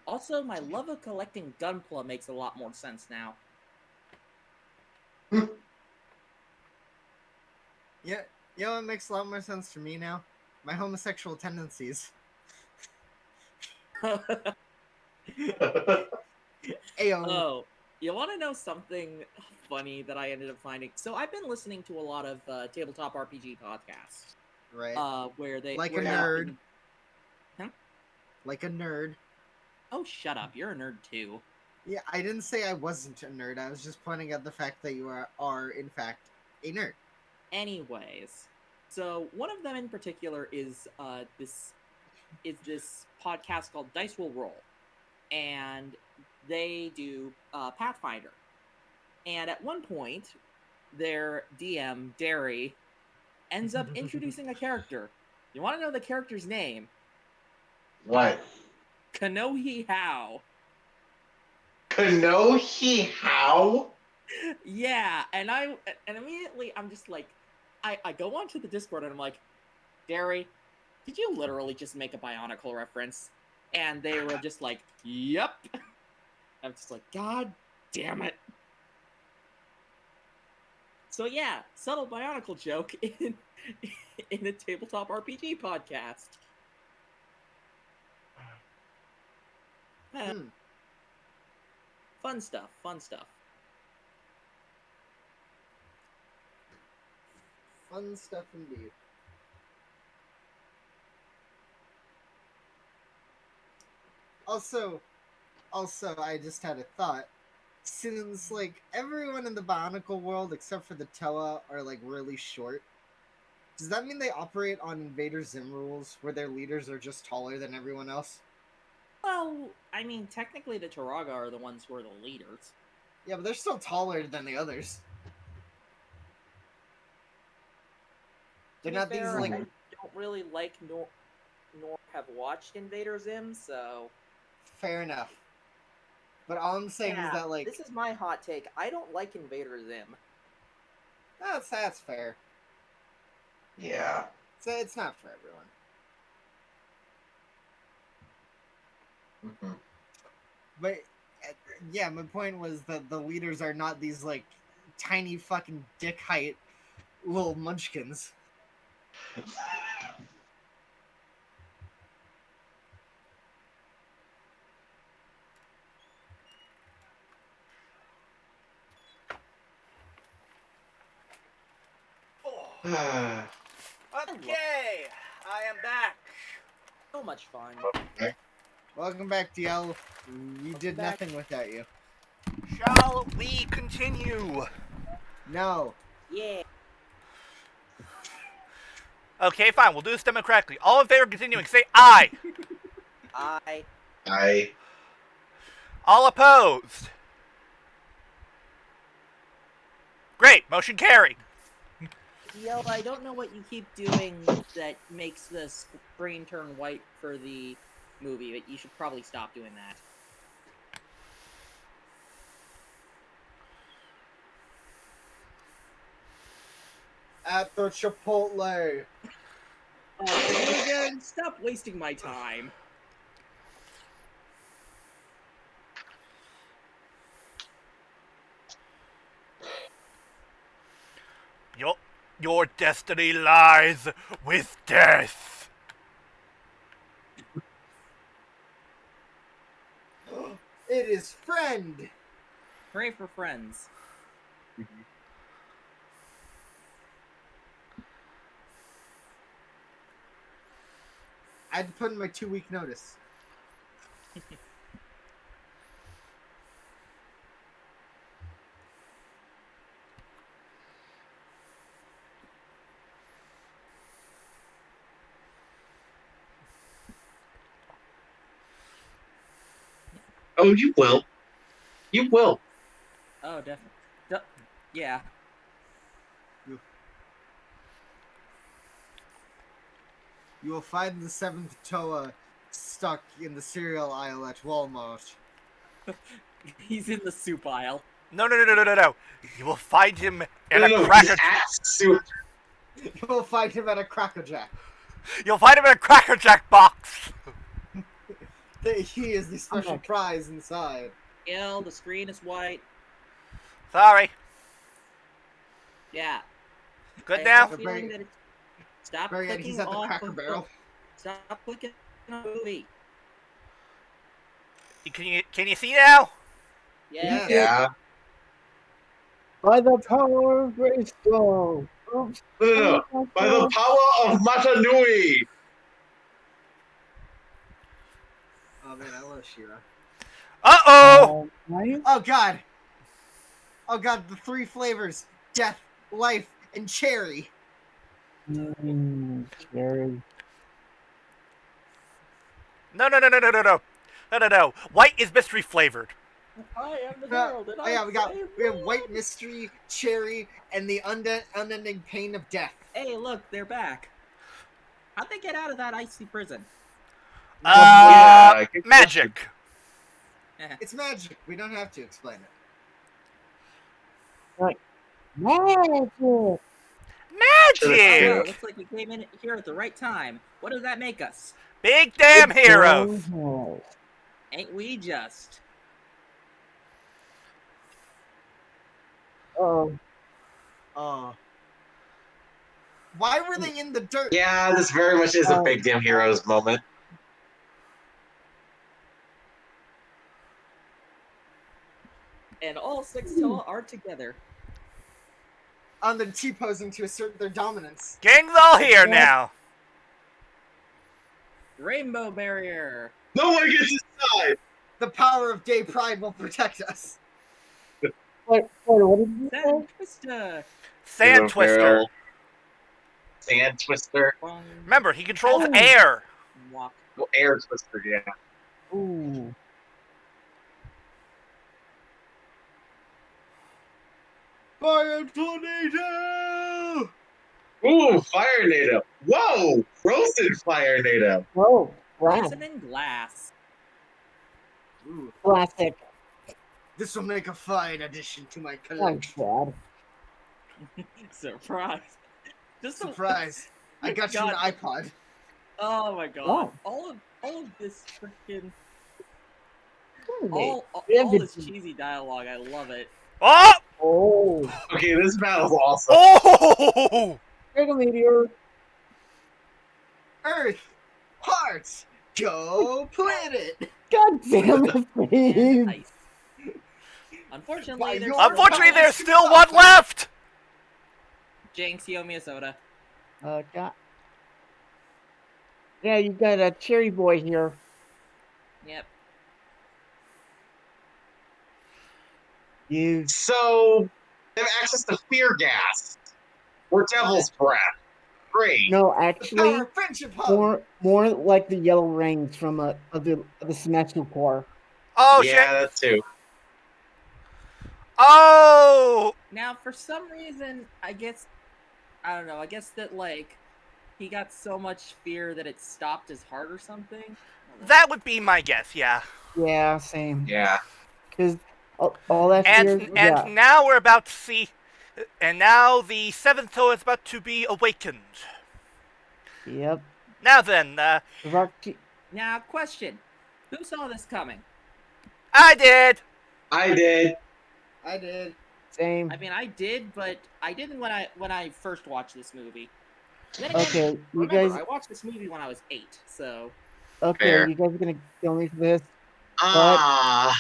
Speaker 5: Also, my love of collecting Gunpla makes a lot more sense now.
Speaker 3: Yeah, you know what makes a lot more sense for me now? My homosexual tendencies. Ayo.
Speaker 5: Oh, you want to know something funny that I ended up finding? So I've been listening to a lot of tabletop RPG podcasts.
Speaker 3: Right.
Speaker 5: Where they
Speaker 3: Like
Speaker 5: where
Speaker 3: a
Speaker 5: they've
Speaker 3: nerd.
Speaker 5: been- Huh?
Speaker 3: Like a nerd.
Speaker 5: Oh, shut up! You're a nerd too.
Speaker 3: Yeah, I didn't say I wasn't a nerd. I was just pointing out the fact that you are in fact a nerd.
Speaker 5: Anyways, so one of them in particular is this podcast called Dice Will Roll, and they do Pathfinder. And at one point, their DM Derry ends up introducing a character. You want to know the character's name?
Speaker 2: What?
Speaker 5: Kanohi How.
Speaker 2: Kanohi how?
Speaker 5: Yeah, and immediately I'm just like, I go onto the Discord and I'm like, Derry, did you literally just make a Bionicle reference? And they were just like, yep. I'm just like, God damn it. So yeah, subtle Bionicle joke in a tabletop RPG podcast. Fun stuff.
Speaker 3: Fun stuff indeed. Also, I just had a thought. Since like everyone in the Bionicle world except for the Toa are like really short, does that mean they operate on Invader Zim rules where their leaders are just taller than everyone else?
Speaker 5: Well, I mean, technically the Turaga are the ones who are the leaders.
Speaker 3: Yeah, but they're still taller than the others. They're not
Speaker 5: fair,
Speaker 3: these like.
Speaker 5: I don't really like nor have watched Invader Zim, so
Speaker 3: Fair enough. But all I'm saying is that like
Speaker 5: this is my hot take. I don't like Invader Zim.
Speaker 3: that's fair.
Speaker 2: Yeah.
Speaker 3: So it's not for everyone.
Speaker 2: Mm-hmm.
Speaker 3: But yeah, my point was that the leaders are not these like tiny fucking dick height little munchkins.
Speaker 1: Okay, I am back.
Speaker 5: So much fun.
Speaker 3: Welcome back, DL. We did nothing without you.
Speaker 1: Shall we continue?
Speaker 3: No.
Speaker 5: Yeah.
Speaker 1: Okay, fine. We'll do this democratically. All in favor of continuing, say aye.
Speaker 5: I.
Speaker 1: All opposed? Great. Motion carried.
Speaker 5: Yo, I don't know what you keep doing that makes the screen turn white for the movie, but you should probably stop doing that.
Speaker 3: At the Chipotle.
Speaker 5: Oh, again, stop wasting my time.
Speaker 1: Your destiny lies with death.
Speaker 3: It is friend.
Speaker 5: Pray for friends.
Speaker 3: I had to put in my 2-week notice.
Speaker 2: Oh, you will. You will.
Speaker 5: Oh, definitely. Yeah.
Speaker 3: You will find the 7th Toa stuck in the cereal aisle at Walmart.
Speaker 5: He's in the soup aisle.
Speaker 1: No. You will find him in
Speaker 2: No,
Speaker 1: a
Speaker 2: no,
Speaker 1: Cracker.
Speaker 2: he's at soup.
Speaker 3: You will find him at a Cracker Jack.
Speaker 1: You'll find him in a Cracker Jack box.
Speaker 3: He is the special prize inside.
Speaker 5: The screen is white.
Speaker 1: Sorry.
Speaker 5: Yeah.
Speaker 1: Good
Speaker 5: I
Speaker 1: now.
Speaker 5: have a feeling that it's... Stop
Speaker 3: Very good.
Speaker 5: clicking
Speaker 3: He's at the
Speaker 5: off
Speaker 3: Cracker
Speaker 5: of
Speaker 3: Barrel.
Speaker 5: Stop clicking on the movie.
Speaker 1: Can you see now?
Speaker 5: Yeah.
Speaker 2: Yeah.
Speaker 4: By the power of Grayskull. Oops.
Speaker 2: No. By the power of Matanui.
Speaker 3: Oh man, I love Shira.
Speaker 1: Uh-oh!
Speaker 4: Right?
Speaker 3: Oh god. Oh god, the 3 flavors: death, life, and cherry.
Speaker 4: Cherry.
Speaker 1: No. White is mystery flavored.
Speaker 5: I am the herald, and
Speaker 3: Oh yeah, we have white
Speaker 5: blood.
Speaker 3: mystery, cherry, and the unending pain of death.
Speaker 5: Hey, look, they're back. How'd they get out of that icy prison?
Speaker 2: Yeah, good
Speaker 1: Magic.
Speaker 3: It's magic. We don't have to explain it.
Speaker 4: Magic.
Speaker 5: Oh,
Speaker 1: Magic!
Speaker 5: looks like we came in here at the right time. What does that make us?
Speaker 1: Big damn heroes!
Speaker 5: Ain't we just?
Speaker 4: Oh.
Speaker 3: Why were they in the dirt?
Speaker 2: Yeah, this very much is a big damn heroes moment.
Speaker 5: And all 6 Toa are together.
Speaker 3: On the T-posing to assert their dominance.
Speaker 1: Gang's all here now.
Speaker 5: Rainbow barrier.
Speaker 2: No one gets inside.
Speaker 3: The power of Day Pride will protect us.
Speaker 4: What did you say?
Speaker 5: Sand twister.
Speaker 1: Sand Twister.
Speaker 2: Sand Twister.
Speaker 1: Remember, he controls air.
Speaker 5: Walk.
Speaker 2: Well, Air Twister, yeah.
Speaker 4: Ooh.
Speaker 3: Fire tornado!
Speaker 2: Ooh, Fire Nado. Whoa! Roasted Fire Nado.
Speaker 4: Oh, wow.
Speaker 5: Prison in glass.
Speaker 3: Ooh,
Speaker 4: Classic.
Speaker 3: this will make a fine addition to my
Speaker 4: Oh,
Speaker 3: collection.
Speaker 4: God.
Speaker 5: Surprise. Just a-
Speaker 3: Surprise! I got you an
Speaker 5: God.
Speaker 3: iPod.
Speaker 5: Oh my god. All of this freaking all this cheesy dialogue, I love it.
Speaker 1: Oh!
Speaker 4: Oh.
Speaker 2: Okay, this battle's awesome.
Speaker 1: Oh!
Speaker 4: Mega Meteor.
Speaker 3: Earth! Hearts! Go planet!
Speaker 4: God damn it,
Speaker 5: And
Speaker 4: please.
Speaker 5: ice. Unfortunately,
Speaker 3: Why,
Speaker 5: there's
Speaker 3: you're-
Speaker 1: Unfortunately, there's still one left.
Speaker 5: Jinx, you owe me a soda.
Speaker 4: God. Yeah, you got a cherry boy here.
Speaker 5: Yep.
Speaker 4: You.
Speaker 2: So, they have access to fear gas. Or devil's breath. Great.
Speaker 4: No,
Speaker 3: The
Speaker 4: actually,
Speaker 3: power of friendship hug!
Speaker 4: more like the yellow rings from the Symmetrical Core.
Speaker 1: Oh,
Speaker 2: yeah,
Speaker 1: shit.
Speaker 2: that too.
Speaker 1: Oh!
Speaker 5: Now, for some reason, I don't know. I guess that like he got so much fear that it stopped his heart or something.
Speaker 1: That would be my guess, yeah.
Speaker 4: Yeah, same.
Speaker 2: Yeah.
Speaker 4: Because all that fear.
Speaker 1: And now we're about to see... And now the 7th Toa is about to be awakened.
Speaker 4: Yep.
Speaker 1: Now then,
Speaker 4: Rakshi.
Speaker 5: Now, question: who saw this coming?
Speaker 1: I did!
Speaker 2: I did.
Speaker 3: I did.
Speaker 4: Same.
Speaker 5: I mean, I did, but I didn't when I first watched this movie. Then again,
Speaker 4: Okay, you
Speaker 5: remember,
Speaker 4: guys.
Speaker 5: I watched this movie when I was 8, so
Speaker 4: Okay,
Speaker 2: Fair.
Speaker 4: you guys are gonna kill me for this.
Speaker 2: Ah,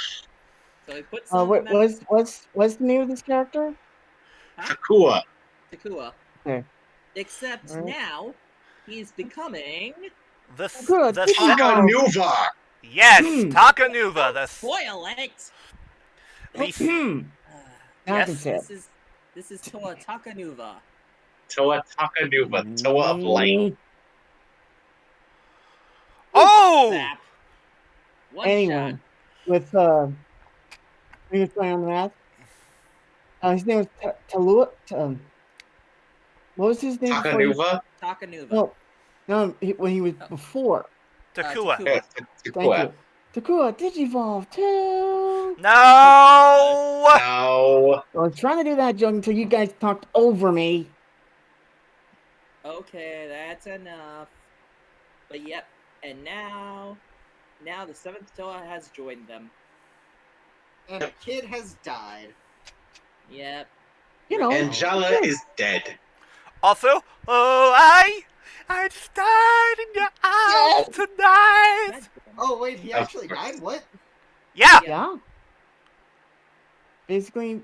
Speaker 5: he put some
Speaker 4: What's the name of this character?
Speaker 2: Takua.
Speaker 5: Takua.
Speaker 4: Okay.
Speaker 5: Except
Speaker 4: Alright.
Speaker 5: now he's becoming
Speaker 4: Good.
Speaker 2: Takanuva.
Speaker 1: Yes,
Speaker 4: Hmm.
Speaker 1: Takanuva, the...
Speaker 5: spoil it.
Speaker 4: Now I can
Speaker 1: Yes.
Speaker 4: say it.
Speaker 5: This is Toa Takanuva.
Speaker 2: Toa Takanuva. Toa of Light.
Speaker 1: Oh!
Speaker 5: Zap. One
Speaker 4: Anyone with he was playing on the math. His name was Talua. What was his name?
Speaker 2: Takanuva.
Speaker 5: shot. Takanuva.
Speaker 4: No, No, when he was
Speaker 5: Oh.
Speaker 4: before.
Speaker 1: Takua.
Speaker 2: Yeah,
Speaker 4: Thank you. Takua, Digivolve too.
Speaker 1: No!
Speaker 2: No.
Speaker 4: I was trying to do that joke until you guys talked over me.
Speaker 5: Okay, that's enough. But yep, and now the seventh Toa has joined them.
Speaker 3: And a kid has died.
Speaker 5: Yep.
Speaker 4: You know.
Speaker 2: And Jala is dead.
Speaker 1: Also, oh, I just died in your arms tonight.
Speaker 5: That's good.
Speaker 3: Oh wait, he
Speaker 2: Of
Speaker 3: actually
Speaker 2: course.
Speaker 3: died? What?
Speaker 1: Yeah.
Speaker 4: Yeah. Basically,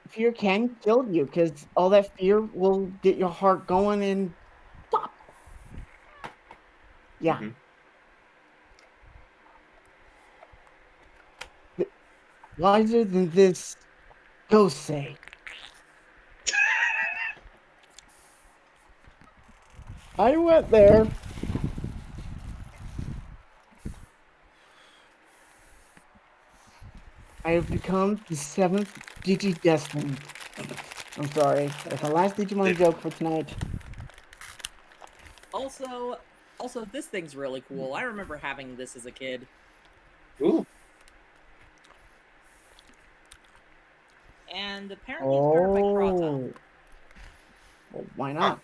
Speaker 4: fear can kill you because all that fear will get your heart going and stop. Yeah.
Speaker 2: Mhm.
Speaker 4: Wiser than this, go say. I went there. I have become the seventh Digi Destined. I'm sorry. That's my last Digimon joke for tonight.
Speaker 5: Also, this thing's really cool. I remember having this as a kid.
Speaker 2: Ooh.
Speaker 5: And apparently it's powered by Krata.
Speaker 4: Well, why not?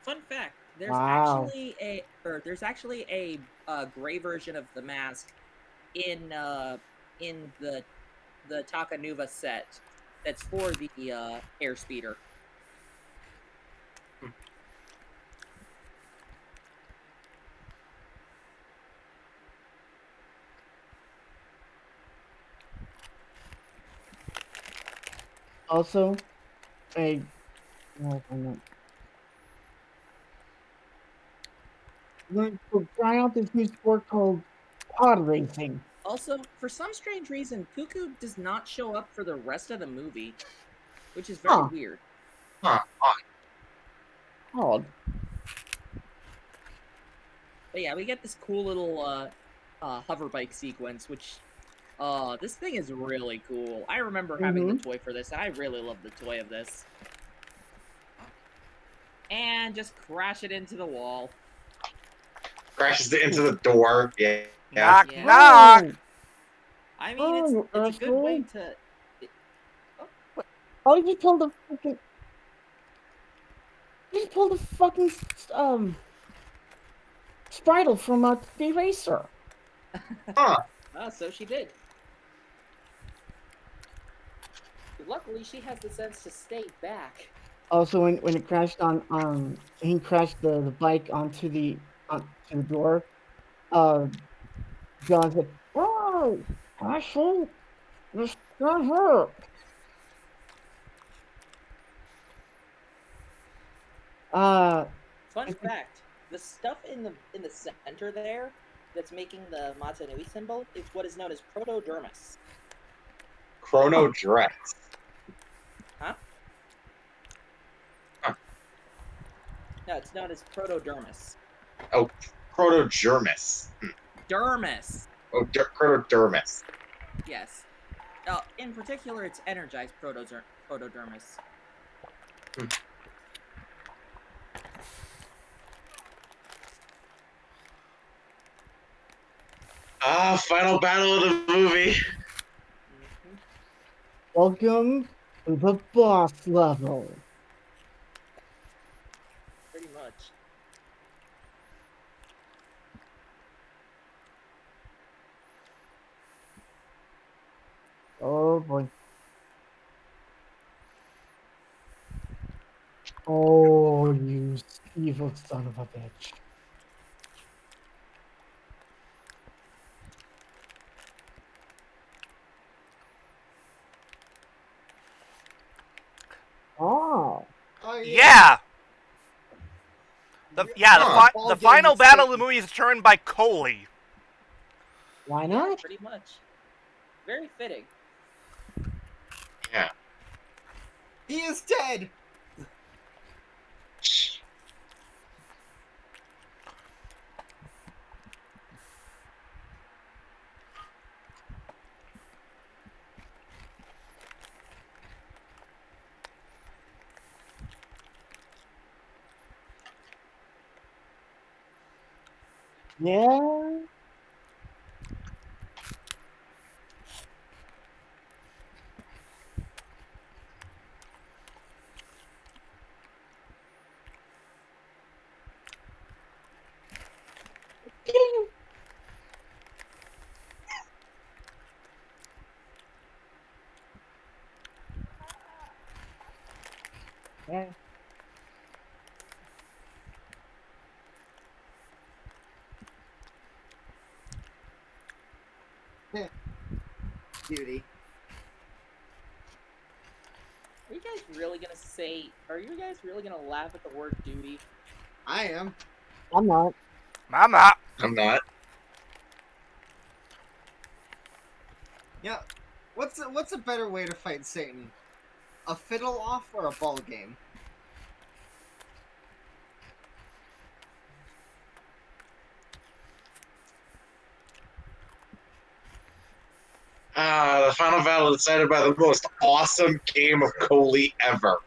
Speaker 5: Fun fact: there's
Speaker 4: Wow.
Speaker 5: actually a gray version of the mask in the Takanuva set that's for the airspeeder.
Speaker 4: Also, well, why not? Learned to try out this new sport called pod racing.
Speaker 5: Also, for some strange reason, Cuckoo does not show up for the rest of the movie, which is very
Speaker 4: Huh.
Speaker 5: weird.
Speaker 2: Huh.
Speaker 4: Odd.
Speaker 5: But yeah, we get this cool little hover bike sequence, which this thing is really cool. I remember having the
Speaker 4: Mm-hmm.
Speaker 5: toy for this. I really love the toy of this. And just crash it into the wall.
Speaker 2: Crashes it into the door. Yeah.
Speaker 1: Knock,
Speaker 5: Yeah.
Speaker 1: knock.
Speaker 5: I mean, it's a good way
Speaker 4: Ursula.
Speaker 5: to.
Speaker 4: Oh, you pulled the fucking. You pulled the fucking Spritle from the Racer.
Speaker 2: Huh.
Speaker 5: So she did. Luckily, she has the sense to stay back.
Speaker 4: Also, when it crashed he crashed the bike onto the door. John said, "Oh, Ashley, this not her."
Speaker 5: Fun fact: the stuff in the center there that's making the Matanui symbol is what is known as protodermis.
Speaker 2: Chrono Dress.
Speaker 5: Huh?
Speaker 2: Huh.
Speaker 5: No, it's known as protodermis.
Speaker 2: Oh, Protogermis.
Speaker 5: Dermis.
Speaker 2: Oh, Protodermis.
Speaker 5: Yes. In particular, it's energized protodermis.
Speaker 2: Final battle of the movie.
Speaker 5: Mhm.
Speaker 4: Welcome to the boss level.
Speaker 5: Pretty much.
Speaker 4: Oh boy. Oh, you evil son of a bitch. Oh.
Speaker 3: Oh
Speaker 1: Yeah.
Speaker 2: Huh.
Speaker 1: The final battle of the movie is determined by Coley.
Speaker 4: Why
Speaker 5: Yeah,
Speaker 4: not?
Speaker 5: pretty much. Very fitting.
Speaker 2: Yeah.
Speaker 3: He is dead.
Speaker 4: Yeah. Yeah.
Speaker 3: Duty.
Speaker 5: Are you guys really gonna say? Are you guys really gonna laugh at the word duty?
Speaker 3: I am.
Speaker 4: I'm not.
Speaker 1: Mama.
Speaker 2: I'm not.
Speaker 3: Yeah. What's a better way to fight Satan? A fiddle off or a ball game?
Speaker 2: The final battle decided by the most awesome game of Coley ever.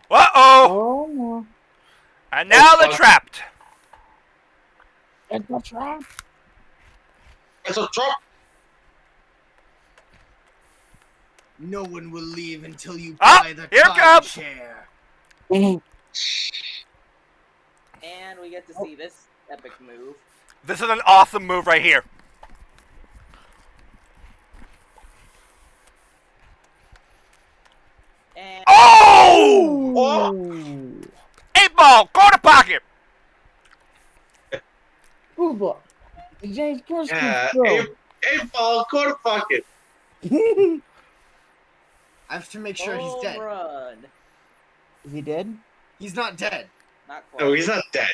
Speaker 1: Uh-oh.
Speaker 4: Oh no.
Speaker 1: And now they're
Speaker 2: fuck.
Speaker 1: trapped.
Speaker 4: It's a trap.
Speaker 2: It's a trap.
Speaker 3: No one will leave until you
Speaker 1: Ah,
Speaker 3: buy the
Speaker 1: here it comes.
Speaker 3: chair.
Speaker 5: And we get to see this epic move.
Speaker 1: This is an awesome move right here.
Speaker 5: And
Speaker 1: Oh!
Speaker 4: Oh!
Speaker 1: 8-ball, corner pocket.
Speaker 4: Booba. James Brooks
Speaker 2: Yeah,
Speaker 4: throw.
Speaker 2: eight ball, quarter pocket.
Speaker 3: I have to make sure he's
Speaker 5: home
Speaker 3: dead.
Speaker 5: run.
Speaker 4: Is he dead?
Speaker 3: He's not dead.
Speaker 5: Not quite.
Speaker 2: No, he's not dead.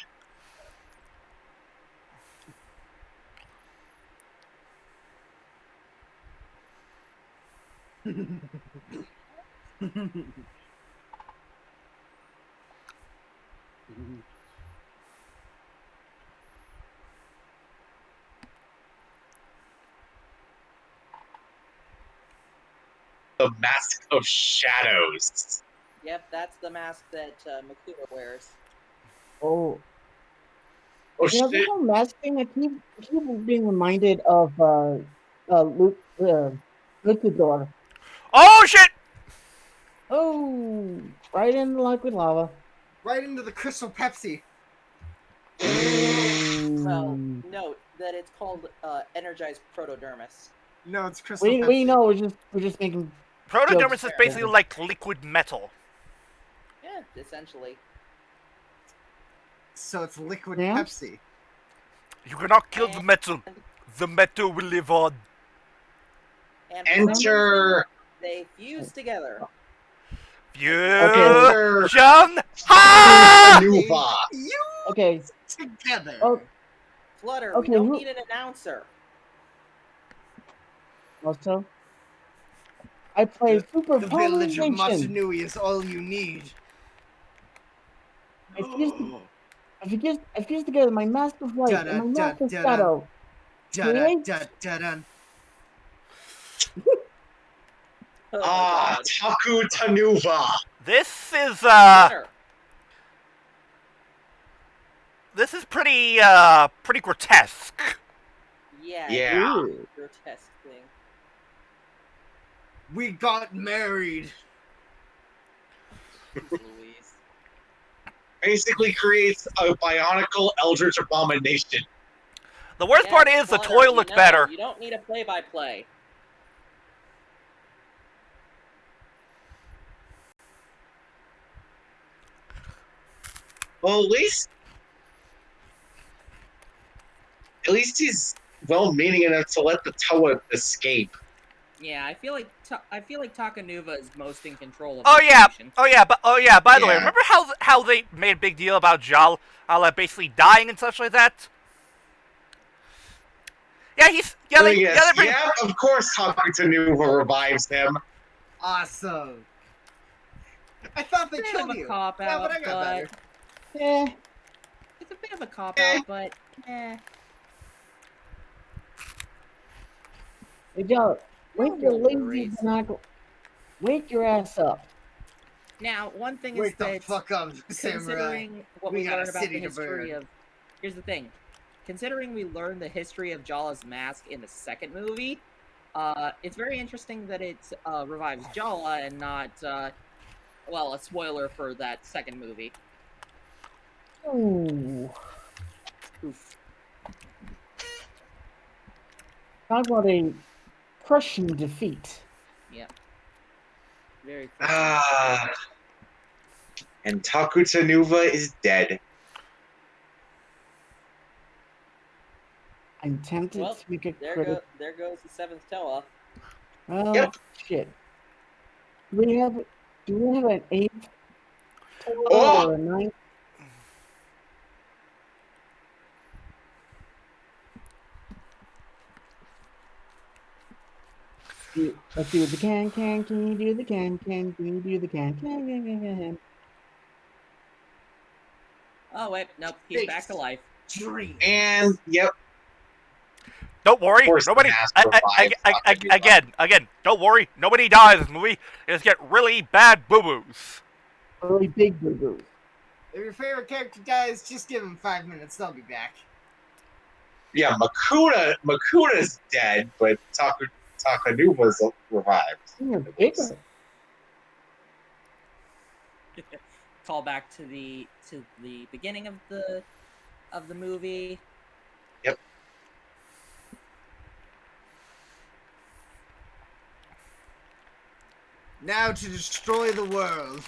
Speaker 2: The Mask of Shadows.
Speaker 5: Yep, that's the mask that Makura wears.
Speaker 4: Oh.
Speaker 2: Oh
Speaker 4: You know, this
Speaker 2: shit!
Speaker 4: whole mask thing, I keep being reminded of Luchador.
Speaker 1: Oh, shit.
Speaker 4: Oh, right in the liquid lava.
Speaker 3: Right into the crystal Pepsi.
Speaker 5: Well,
Speaker 4: Mm.
Speaker 5: note that it's called energized protodermis.
Speaker 3: No, it's crystal Pepsi.
Speaker 4: We know we're just making
Speaker 1: Protodermis
Speaker 4: jokes.
Speaker 1: is basically like liquid metal.
Speaker 5: Yeah, essentially.
Speaker 3: So it's liquid
Speaker 4: Yeah?
Speaker 3: Pepsi.
Speaker 1: You cannot kill the metal. The metal will live on.
Speaker 5: And for some reason,
Speaker 2: Enter
Speaker 5: they fuse together.
Speaker 1: Fusion! Ha!
Speaker 2: Nuva.
Speaker 3: You
Speaker 4: Okay.
Speaker 3: together.
Speaker 4: Oh,
Speaker 5: Flutter,
Speaker 4: Okay,
Speaker 5: we don't
Speaker 4: who-
Speaker 5: need an announcer.
Speaker 4: also, I play Super
Speaker 3: The village of
Speaker 4: Polynation.
Speaker 3: Matanui is all you need.
Speaker 4: I fused together my Mask of Light and my Mask of Shadow. Create
Speaker 3: Da-da-da-da-dun.
Speaker 5: Oh my god.
Speaker 2: Taku Tanuva.
Speaker 1: This is
Speaker 5: Flutter.
Speaker 1: this is pretty grotesque.
Speaker 5: Yeah.
Speaker 2: Yeah.
Speaker 5: it's a grotesque thing.
Speaker 3: We got married.
Speaker 5: Jeez Louise.
Speaker 2: Basically creates a Bionicle Eldritch Abomination.
Speaker 1: The worst part is the toy looked better.
Speaker 5: You don't need a play-by-play.
Speaker 2: Well, at least he's well-meaning enough to let the Toa escape.
Speaker 5: Yeah, I feel like Takanuva is most in control of
Speaker 1: Oh
Speaker 5: the
Speaker 1: yeah,
Speaker 5: situation.
Speaker 1: By the way,
Speaker 2: Yeah.
Speaker 1: remember how they made a big deal about Jal basically dying and such like that? Yeah,
Speaker 2: Of course Taku Tanuva revives him.
Speaker 3: Awesome. I thought they
Speaker 5: Bit
Speaker 3: killed
Speaker 5: of a
Speaker 3: you.
Speaker 5: cop
Speaker 3: Yeah,
Speaker 5: out,
Speaker 3: but I got better.
Speaker 4: Eh,
Speaker 5: it's a bit of a cop out, but
Speaker 4: hey, Joe, wake your
Speaker 5: no
Speaker 4: lazy
Speaker 5: worries.
Speaker 4: binocle. Wake your ass up.
Speaker 5: Now, one thing is
Speaker 3: Wake the
Speaker 5: that
Speaker 3: fuck up, samurai.
Speaker 5: considering what
Speaker 3: We
Speaker 5: we
Speaker 3: got a
Speaker 5: learn about
Speaker 3: city
Speaker 5: the
Speaker 3: to
Speaker 5: history
Speaker 3: burn.
Speaker 5: of, here's the thing, considering we learn the history of Jala's mask in the second movie, it's very interesting that it revives Jala and not, well, a spoiler for that second movie.
Speaker 4: Ooh.
Speaker 5: Oof.
Speaker 4: Talk about a crushing defeat.
Speaker 5: Yep. Very crushing.
Speaker 2: Ah. And Takutanuva is dead.
Speaker 4: I'm tempted
Speaker 5: Well,
Speaker 4: to make a
Speaker 5: there
Speaker 4: critic.
Speaker 5: goes the seventh Toa.
Speaker 4: Well,
Speaker 2: Yep.
Speaker 4: shit. Do we have an eighth
Speaker 2: Oh!
Speaker 4: or a ninth? Let's do the can. Can you do the can? Can you do the can?
Speaker 5: Oh wait, nope, he's back to life.
Speaker 3: Dream.
Speaker 2: And, yep,
Speaker 1: Don't worry,
Speaker 2: of course
Speaker 1: nobody.
Speaker 2: the mask revives Takutanuva.
Speaker 1: Again, don't worry, nobody dies in this movie. They just get really bad boo-boos.
Speaker 4: Really big boo boo.
Speaker 3: If your favorite character dies, just give him 5 minutes. They'll be back.
Speaker 2: Yeah, Makuna's dead, but Takanuva's revived.
Speaker 4: You're bigger.
Speaker 5: Call back to the beginning of the movie.
Speaker 2: Yep.
Speaker 3: Now to destroy the world.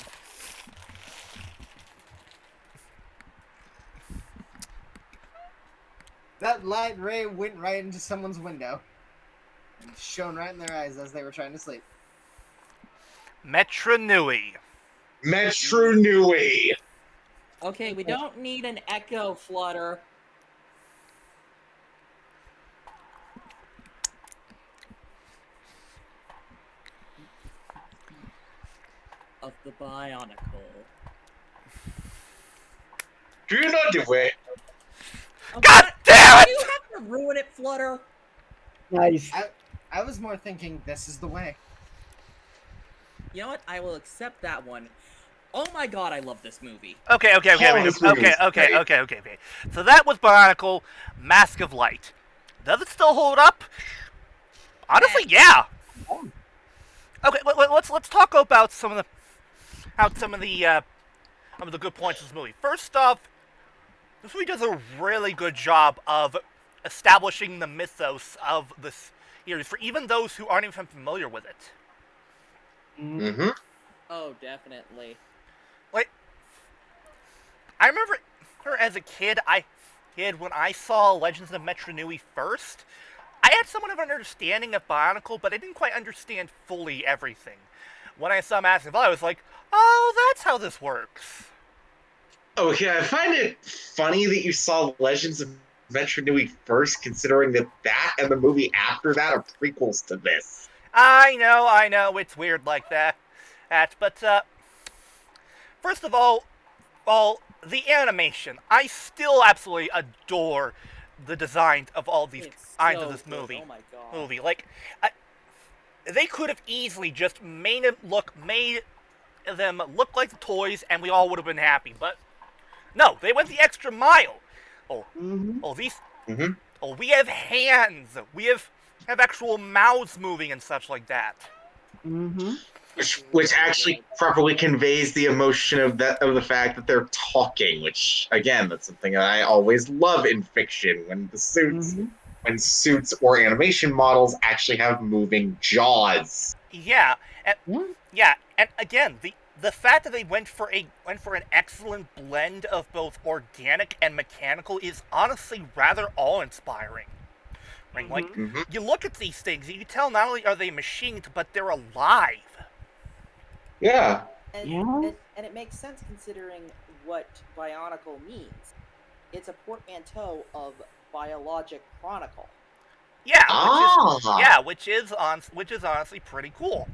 Speaker 3: That light ray went right into someone's window and shone right in their eyes as they were trying to sleep.
Speaker 1: Metra Nui.
Speaker 2: Metro Nui.
Speaker 5: Okay, we don't need an echo, Flutter. Of the Bionicle.
Speaker 2: Do you not do it?
Speaker 1: God damn
Speaker 5: You
Speaker 1: it!
Speaker 5: have to ruin it, Flutter.
Speaker 4: Nice.
Speaker 3: I was more thinking this is the way.
Speaker 5: You know what? I will accept that one. Oh my god, I love this movie.
Speaker 1: Okay.
Speaker 2: Oh, this movie was great.
Speaker 1: So that was Bionicle, Mask of Light. Does it still hold up? Honestly, yeah. Okay, let's talk about some of the good points of this movie. First off, this movie does a really good job of establishing the mythos of this series for even those who aren't even familiar with it.
Speaker 2: Mm-hmm.
Speaker 5: Oh, definitely.
Speaker 1: Like, I remember as a kid, when I saw Legends of Metra Nui first, I had somewhat of an understanding of Bionicle, but I didn't quite understand fully everything. When I saw Mask of Light, I was like, oh, that's how this works.
Speaker 2: Okay, I find it funny that you saw Legends of Metro Nui first, considering that and the movie after that are prequels to this.
Speaker 1: I know, it's weird like that. But, first of all, the animation. I still absolutely adore the design of all these kinds of this movie.
Speaker 5: Oh my god.
Speaker 1: Like, they could have easily just made them look like the toys, and we all would have been happy. But no, they went the extra mile. We have hands. We have actual mouths moving and such like that.
Speaker 2: Which actually properly conveys the emotion of the fact that they're talking. Which again, that's something that I always love in fiction when suits or animation models actually have moving jaws.
Speaker 1: Yeah, and again, the fact that they went for an excellent blend of both organic and mechanical is honestly rather awe-inspiring. Right? Like, you look at these things, and you can tell not only are they machines, but they're alive.
Speaker 2: Yeah.
Speaker 5: And it makes sense considering what Bionicle means. It's a portmanteau of biologic chronicle.
Speaker 1: Yeah, which is honestly pretty cool.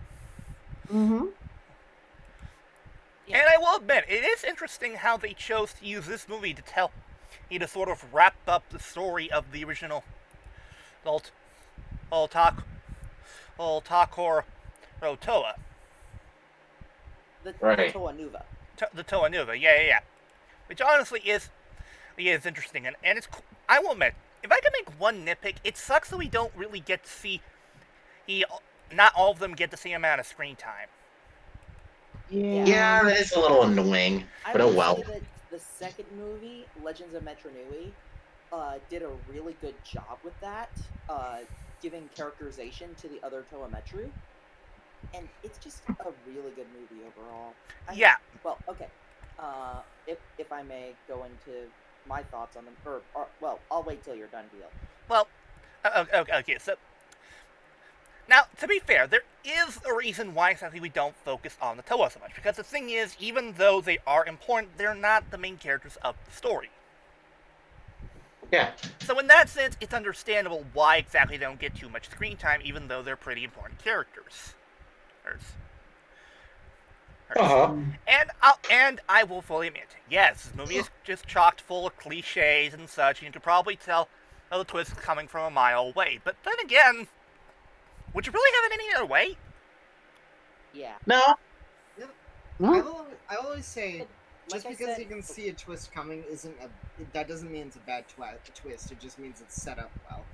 Speaker 5: Yeah.
Speaker 1: And I will admit, it is interesting how they chose to use this movie to sort of wrap up the story of the original old Takor Rotoa.
Speaker 5: The
Speaker 2: Right.
Speaker 5: Toa Nuva.
Speaker 1: The Toa Nuva, yeah. Which honestly is interesting, and it's. I will admit, if I can make one nitpick, it sucks that we don't really get to see. Not all of them get the same amount of screen time.
Speaker 2: Yeah, that is a little annoying,
Speaker 5: I
Speaker 2: but
Speaker 5: will
Speaker 2: oh well.
Speaker 5: say that the second movie, Legends of Metro Nui, did a really good job with that, giving characterization to the other Toa Metru, and it's just a really good movie overall.
Speaker 1: Yeah.
Speaker 5: Well, okay. If I may go into my thoughts on them, or well, I'll wait till you're done, DL.
Speaker 1: Well, okay, so now, to be fair, there is a reason why exactly we don't focus on the Toa so much. Because the thing is, even though they are important, they're not the main characters of the story.
Speaker 2: Yeah.
Speaker 1: So in that sense, it's understandable why exactly they don't get too much screen time, even though they're pretty important characters.
Speaker 2: Uh-huh.
Speaker 1: And I will fully admit, yes, this movie is just chocked full of cliches and such, and you can probably tell the twist is coming from a mile away. But then again, would you really have it any other way?
Speaker 5: Yeah.
Speaker 2: No.
Speaker 3: I always say, just
Speaker 5: Like I
Speaker 3: because
Speaker 5: said,
Speaker 3: you can see a twist coming that doesn't mean it's a bad twist. It just means it's set up well.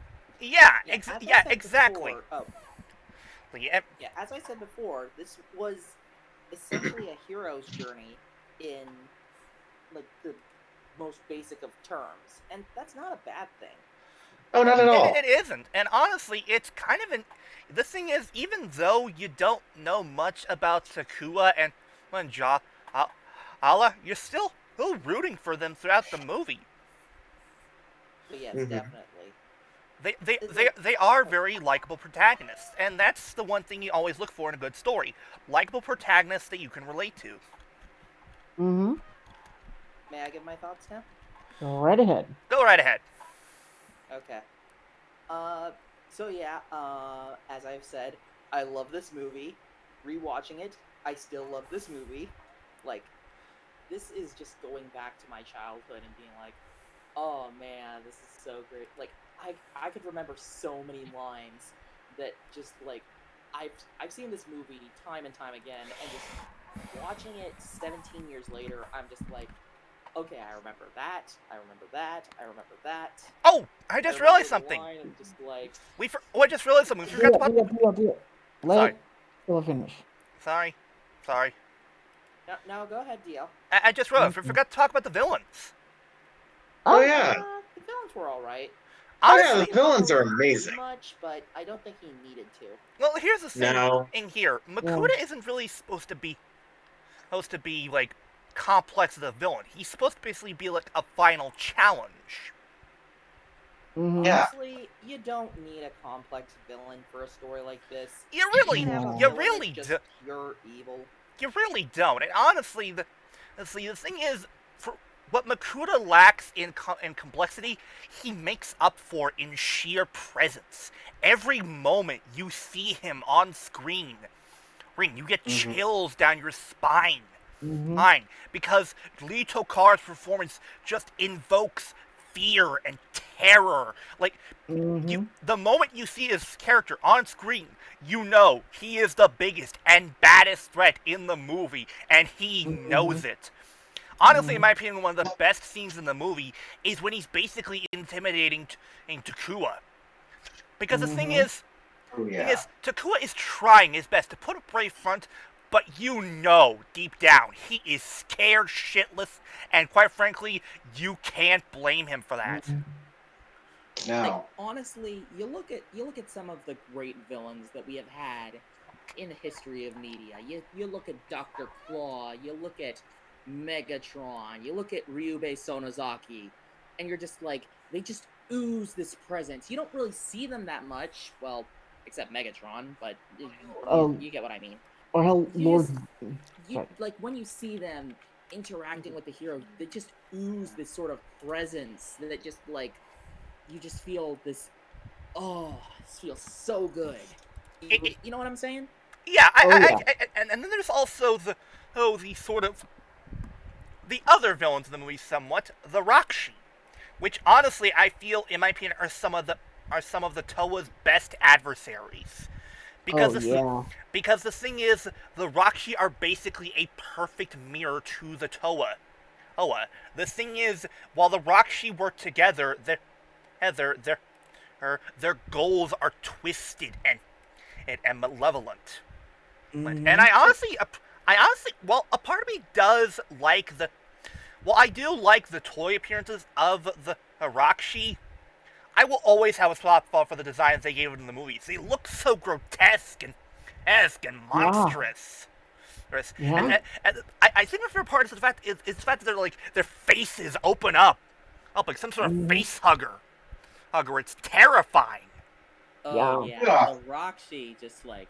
Speaker 1: Yeah,
Speaker 5: as I
Speaker 1: yeah,
Speaker 5: said
Speaker 1: exactly.
Speaker 5: Before,
Speaker 1: Yeah.
Speaker 5: Yeah, as I said before, this was essentially a hero's journey in like the most basic of terms, and that's not a bad thing.
Speaker 2: Oh, not at all.
Speaker 1: It isn't, and honestly, it's kind of the thing is, even though you don't know much about Takua and Allah, you're still rooting for them throughout the movie.
Speaker 5: But yes,
Speaker 2: Mhm.
Speaker 5: definitely.
Speaker 1: They are very likable protagonists, and that's the one thing you always look for in a good story: likable protagonists that you can relate to.
Speaker 4: Mm-hmm.
Speaker 5: May I give my thoughts now?
Speaker 4: Go right ahead.
Speaker 1: Go right ahead.
Speaker 5: Okay. So yeah, as I've said, I love this movie. Rewatching it, I still love this movie. Like, this is just going back to my childhood and being like, oh man, this is so great. Like, I could remember so many lines that just like I've seen this movie time and time again, and just watching it 17 years later, I'm just like, okay, I remember that. I remember that. I remember that.
Speaker 1: Oh, I just realized something.
Speaker 5: And just like,
Speaker 1: I just realized something. We forgot to
Speaker 4: Do it. Let Phil finish.
Speaker 1: Sorry.
Speaker 5: no, go ahead, DL.
Speaker 1: I just realized we forgot to talk about the villains.
Speaker 2: Oh yeah.
Speaker 5: The villains were all right.
Speaker 1: Honestly,
Speaker 2: the villains are amazing.
Speaker 5: Much, but I don't think he needed to.
Speaker 1: well, here's the thing.
Speaker 2: No.
Speaker 1: In here, Makuta isn't really supposed to be like complex as a villain. He's supposed to basically be like a final challenge.
Speaker 4: Mm-hmm.
Speaker 2: Yeah.
Speaker 5: Honestly, you don't need a complex villain for a story like this.
Speaker 1: You really
Speaker 5: just
Speaker 1: do.
Speaker 5: pure evil.
Speaker 1: You really don't. And honestly, the thing is, for what Makuta lacks in complexity, he makes up for in sheer presence. Every moment you see him on screen, you get chills down your spine. Fine, because Lee Tokar's performance just invokes fear and terror. Like, the moment you see his character on screen, you know he is the biggest and baddest threat in the movie, and he knows it. Honestly, in my opinion, one of the best scenes in the movie is when he's basically intimidating Takua. Because the thing is, Takua is trying his best to put a brave front, but you know, deep down, he is scared shitless, and quite frankly, you can't blame him for that.
Speaker 2: No.
Speaker 5: Like, honestly, you look at some of the great villains that we have had in the history of media. You look at Dr. Claw, you look at Megatron, you look at Ryubei Sonozaki, and you're just like, they just ooze this presence. You don't really see them that much, well, except Megatron, but you get what I mean.
Speaker 4: Or how Lord...
Speaker 5: Like, when you see them interacting with the heroes, they just ooze this sort of presence that just, like, you just feel this, this feels so good. You know what I'm saying?
Speaker 1: Yeah, and then there's also the sort of the other villains in the movie somewhat, the Rakshi, which honestly I feel, in my opinion, are some of the Toa's best adversaries. Because because the thing is, the Rakshi are basically a perfect mirror to the Toa. The thing is, while the Rakshi work together, their goals are twisted and malevolent.
Speaker 4: Mhm.
Speaker 1: And I honestly, well, a part of me does like the, well, I do like the toy appearances of the Rakshi. I will always have a soft spot for the designs they gave it in the movies. They look so grotesque and monstrous.
Speaker 4: Yeah.
Speaker 1: And I think my favorite part is the fact that they're like their faces open up like some sort of face hugger. It's terrifying.
Speaker 5: Oh
Speaker 4: Yeah.
Speaker 5: yeah, the Rakshi just like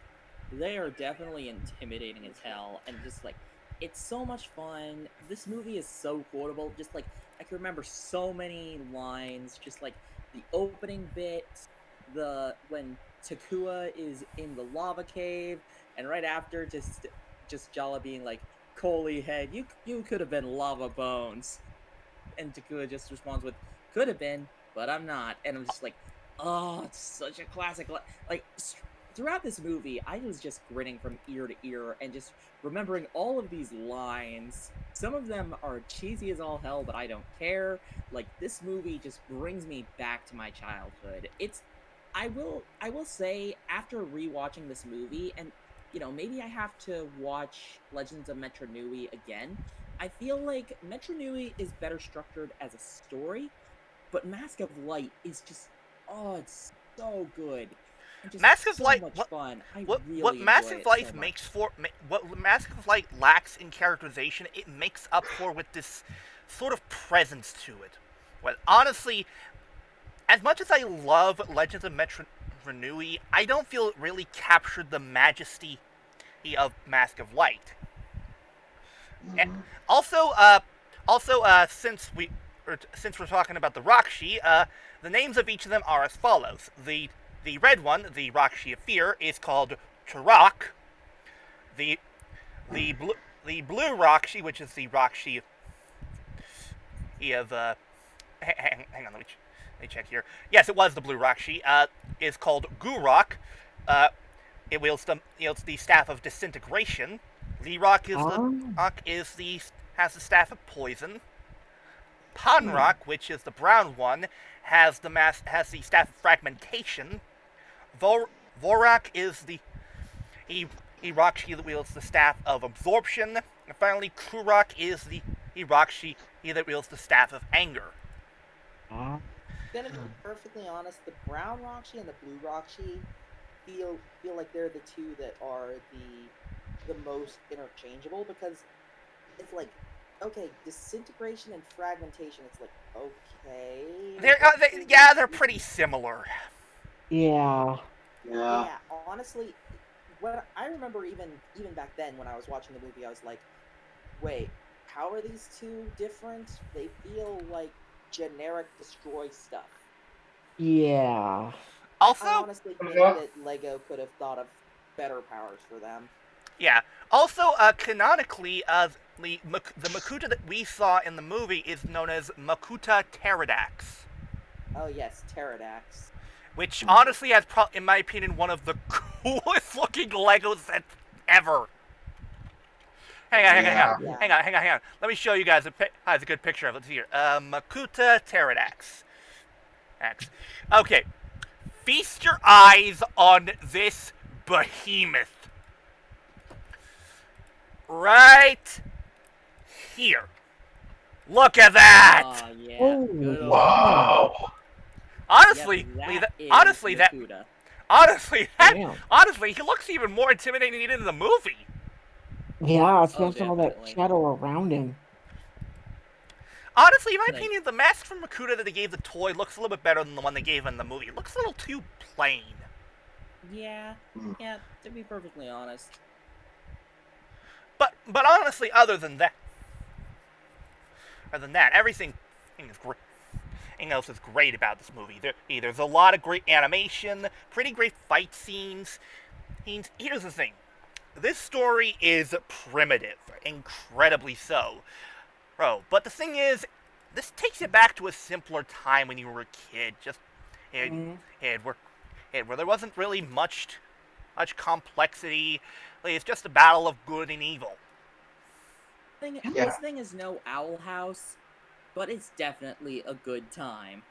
Speaker 5: they are definitely intimidating as hell, and just like it's so much fun. This movie is so quotable. Just like I can remember so many lines. Just like the opening bit, the when Takua is in the lava cave, and right after just Jala being like, "Coley head, you could have been lava bones," and Takua just responds with, "Could have been, but I'm not," and I'm just like. Oh, it's such a classic. Like throughout this movie, I was just grinning from ear to ear and just remembering all of these lines. Some of them are cheesy as all hell, but I don't care. Like this movie just brings me back to my childhood. I will say after rewatching this movie, and maybe I have to watch Legends of Metro Nui again. I feel like Metro Nui is better structured as a story, but Mask of Light is just it's so good and just
Speaker 1: Mask of
Speaker 5: so
Speaker 1: Light,
Speaker 5: much fun. I
Speaker 1: what
Speaker 5: really
Speaker 1: Mask
Speaker 5: enjoy
Speaker 1: of
Speaker 5: it
Speaker 1: Light
Speaker 5: so
Speaker 1: makes
Speaker 5: much.
Speaker 1: for what Mask of Light lacks in characterization, it makes up for with this sort of presence to it. Well, honestly, as much as I love Legends of Metro Nui, I don't feel it really captured the majesty of Mask of Light. Also, since we're talking about the Rakshi, the names of each of them are as follows. The red one, the Rakshi of Fear, is called Turok. The the blue the blue Rakshi, which is the Rakshi of hang on, let me check here. Yes, it was the blue Rakshi. Is called Gurok. Uh, it wields the staff of disintegration. Lerock has the staff of poison. Panrock, which is the brown one, has the staff of fragmentation. Vorak is the Rakshi that wields the staff of absorption. And finally, Kurok is the Rakshi that wields the staff of anger.
Speaker 6: Gonna be perfectly honest, the brown Rakshi and the blue Rakshi feel like they're the two that are the most interchangeable, because it's like, okay, disintegration and fragmentation, it's like, okay,
Speaker 1: They're pretty similar.
Speaker 4: Yeah.
Speaker 6: yeah, honestly, what I remember, even back then when I was watching the movie, I was like, wait, how are these two different? They feel like generic destroy stuff.
Speaker 4: Yeah.
Speaker 1: Also,
Speaker 6: I honestly think that Lego could have thought of better powers for them.
Speaker 1: yeah. Also, canonically, the Makuta that we saw in the movie is known as Makuta Pterodax.
Speaker 6: Oh yes, Pterodax.
Speaker 1: Which honestly has, in my opinion, one of the coolest looking Lego sets ever. Hang on. Let me show you guys a good picture of it here. Makuta Pterodax. Okay. Feast your eyes on this behemoth. Right here. Look at that!
Speaker 5: Oh yeah.
Speaker 4: Oh,
Speaker 5: Good old
Speaker 2: Wow.
Speaker 1: Honestly,
Speaker 5: Makuta.
Speaker 1: honestly, he looks even more intimidating than in the movie.
Speaker 4: Yeah, especially all that
Speaker 5: definitely.
Speaker 4: shadow around him.
Speaker 1: Honestly, in my
Speaker 5: Like-
Speaker 1: opinion, the mask from Makuta that they gave the toy looks a little bit better than the one they gave in the movie. It looks a little too plain.
Speaker 5: Yeah, to be perfectly honest.
Speaker 1: But honestly, other than that, everything is great. Anything else is great about this movie. There's a lot of great animation, pretty great fight scenes. Here's the thing. this story is primitive, incredibly so. Bro, but the thing is, this takes you back to a simpler time when you were a kid. Just it, it, where, where there wasn't really much complexity. Like, it's just a battle of good and evil.
Speaker 5: This thing is no Owl House, but it's definitely a good time.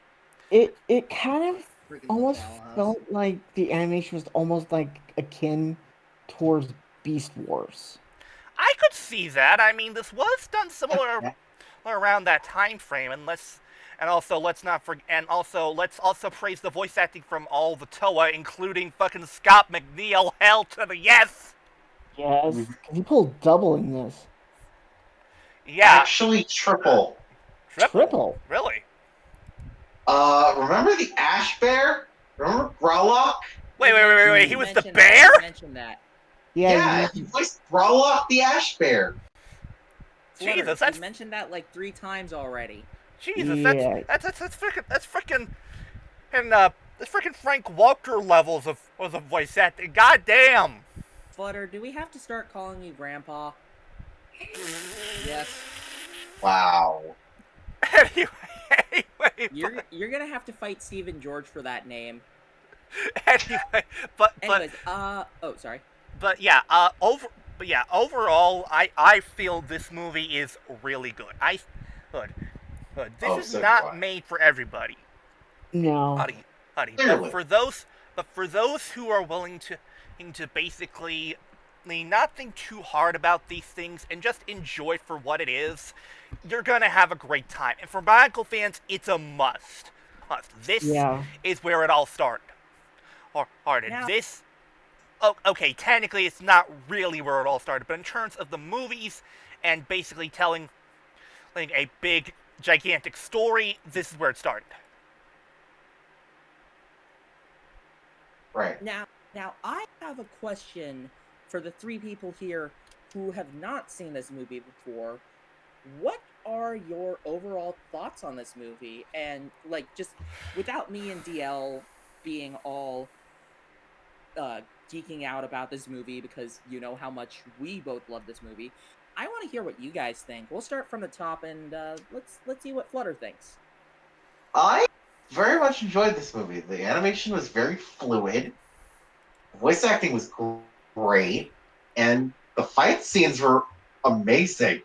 Speaker 4: It kind of
Speaker 3: Freaking
Speaker 4: almost
Speaker 3: Owl House.
Speaker 4: felt like the animation was almost like akin towards Beast Wars.
Speaker 1: I could see that. I mean, this was done similar around that time frame, and let's also praise the voice acting from all the Toa, including fucking Scott McNeil. Hell to the yes.
Speaker 4: Yes, he pulled double in this.
Speaker 1: Yeah,
Speaker 2: Actually, triple.
Speaker 4: Triple.
Speaker 1: Really?
Speaker 2: Remember the Ash Bear? Remember Growlock?
Speaker 1: Wait. He was the bear?
Speaker 5: You mentioned that.
Speaker 2: Yeah, he voiced Growlock the Ash Bear.
Speaker 5: Flutter,
Speaker 1: Jesus,
Speaker 5: you mentioned that like 3 times already.
Speaker 1: Jesus,
Speaker 4: Yeah.
Speaker 1: that's freaking Frank Walker levels of voice acting. God damn.
Speaker 5: Flutter, do we have to start calling you Grandpa?
Speaker 3: Yes.
Speaker 2: Wow.
Speaker 1: Anyway,
Speaker 5: you're gonna have to fight Steve and George for that name.
Speaker 1: Anyways,
Speaker 5: sorry.
Speaker 1: But yeah, overall, I feel this movie is really good. This is not made for everybody.
Speaker 4: No.
Speaker 1: Buddy. But for those who are willing to basically not think too hard about these things and just enjoy it for what it is, you're gonna have a great time. And for Bionicle fans, it's a must. This is where it all started. Okay, technically it's not really where it all started, but in terms of the movies and basically telling a big, gigantic story, this is where it started.
Speaker 2: Right.
Speaker 5: Now I have a question for the 3 people here who have not seen this movie before. What are your overall thoughts on this movie? And just without me and DL being all geeking out about this movie, because you know how much we both love this movie, I want to hear what you guys think. We'll start from the top, and let's see what Flutter thinks.
Speaker 2: I very much enjoyed this movie. The animation was very fluid. The voice acting was great, and the fight scenes were amazing.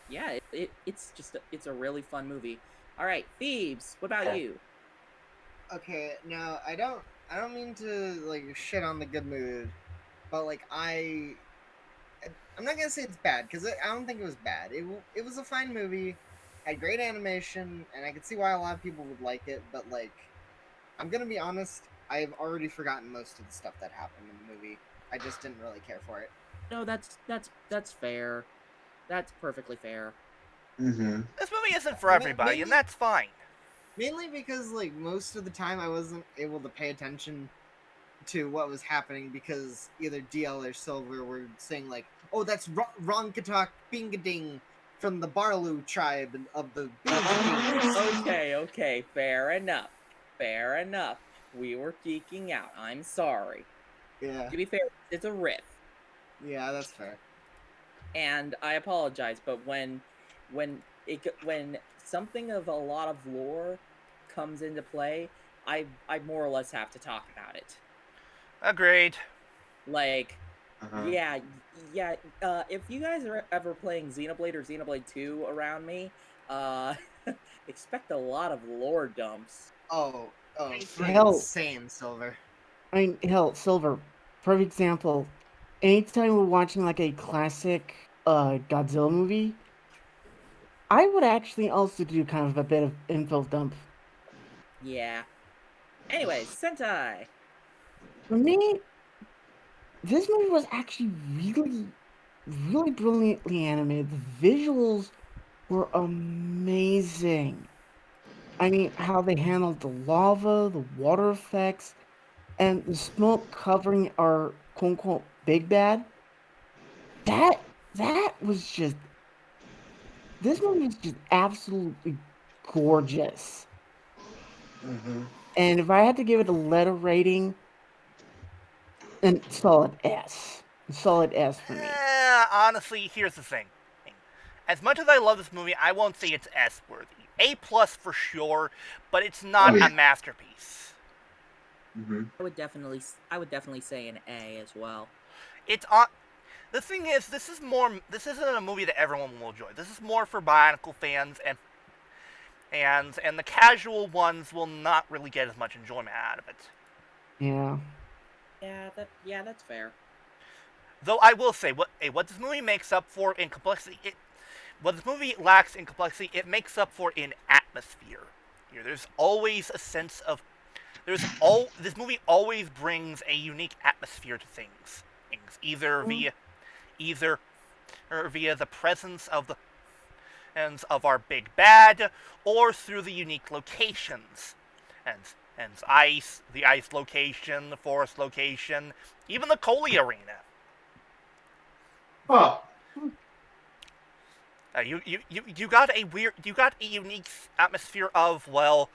Speaker 5: Yeah, it's a really fun movie. All right, Phoebes, what about you?
Speaker 3: Okay, now I don't mean to shit on the good mood, but I'm not gonna say it's bad because I don't think it was bad. It was a fine movie, had great animation, and I could see why a lot of people would like it. But I'm gonna be honest, I've already forgotten most of the stuff that happened in the movie. I just didn't really care for it.
Speaker 5: No, that's fair. That's perfectly fair.
Speaker 2: Mm-hmm.
Speaker 1: This movie isn't for everybody, and that's fine.
Speaker 3: Mainly because most of the time I wasn't able to pay attention to what was happening because either DL or Sylver were saying "Oh, that's Ronkatok Bingading from the Barloo tribe of the Bingading."
Speaker 5: Okay, fair enough. We were geeking out. I'm sorry.
Speaker 3: Yeah.
Speaker 5: To be fair, it's a riff.
Speaker 3: Yeah, that's fair.
Speaker 5: And I apologize, but when something of a lot of lore comes into play, I more or less have to talk about it.
Speaker 1: Agreed.
Speaker 5: Yeah. If you guys are ever playing Xenoblade or Xenoblade 2 around me, expect a lot of lore dumps.
Speaker 3: Oh,
Speaker 4: hell,
Speaker 3: insane, Sylver.
Speaker 4: Sylver, for example, anytime we're watching a classic Godzilla movie, I would actually also do kind of a bit of info dump.
Speaker 5: Yeah. Anyways, Sentai.
Speaker 4: For me, this movie was actually really, really brilliantly animated. The visuals were amazing. I mean, how they handled the lava, the water effects, and the smoke covering our quote-unquote big bad. That was just... This movie is just absolutely gorgeous.
Speaker 2: Mm-hmm.
Speaker 4: And if I had to give it a letter rating, And solid S. Solid S for me.
Speaker 1: Honestly, here's the thing. As much as I love this movie, I won't say it's S worthy. A plus for sure, but it's not
Speaker 2: Oh, yeah.
Speaker 1: a masterpiece.
Speaker 2: Mm-hmm.
Speaker 5: I would definitely say an A as well.
Speaker 1: It's on. The thing is, this isn't a movie that everyone will enjoy. This is more for Bionicle fans, and the casual ones will not really get as much enjoyment out of it.
Speaker 4: Yeah.
Speaker 5: Yeah, that's fair.
Speaker 1: Though I will say, what this movie makes up for in complexity, what this movie lacks in complexity, it makes up for in atmosphere. There's always a sense of this movie always brings a unique atmosphere to things, either either via the presence of the and of our big bad, or through the unique locations, and the ice location, the forest location, even the Coley arena.
Speaker 2: Huh.
Speaker 1: You got a unique atmosphere of, well,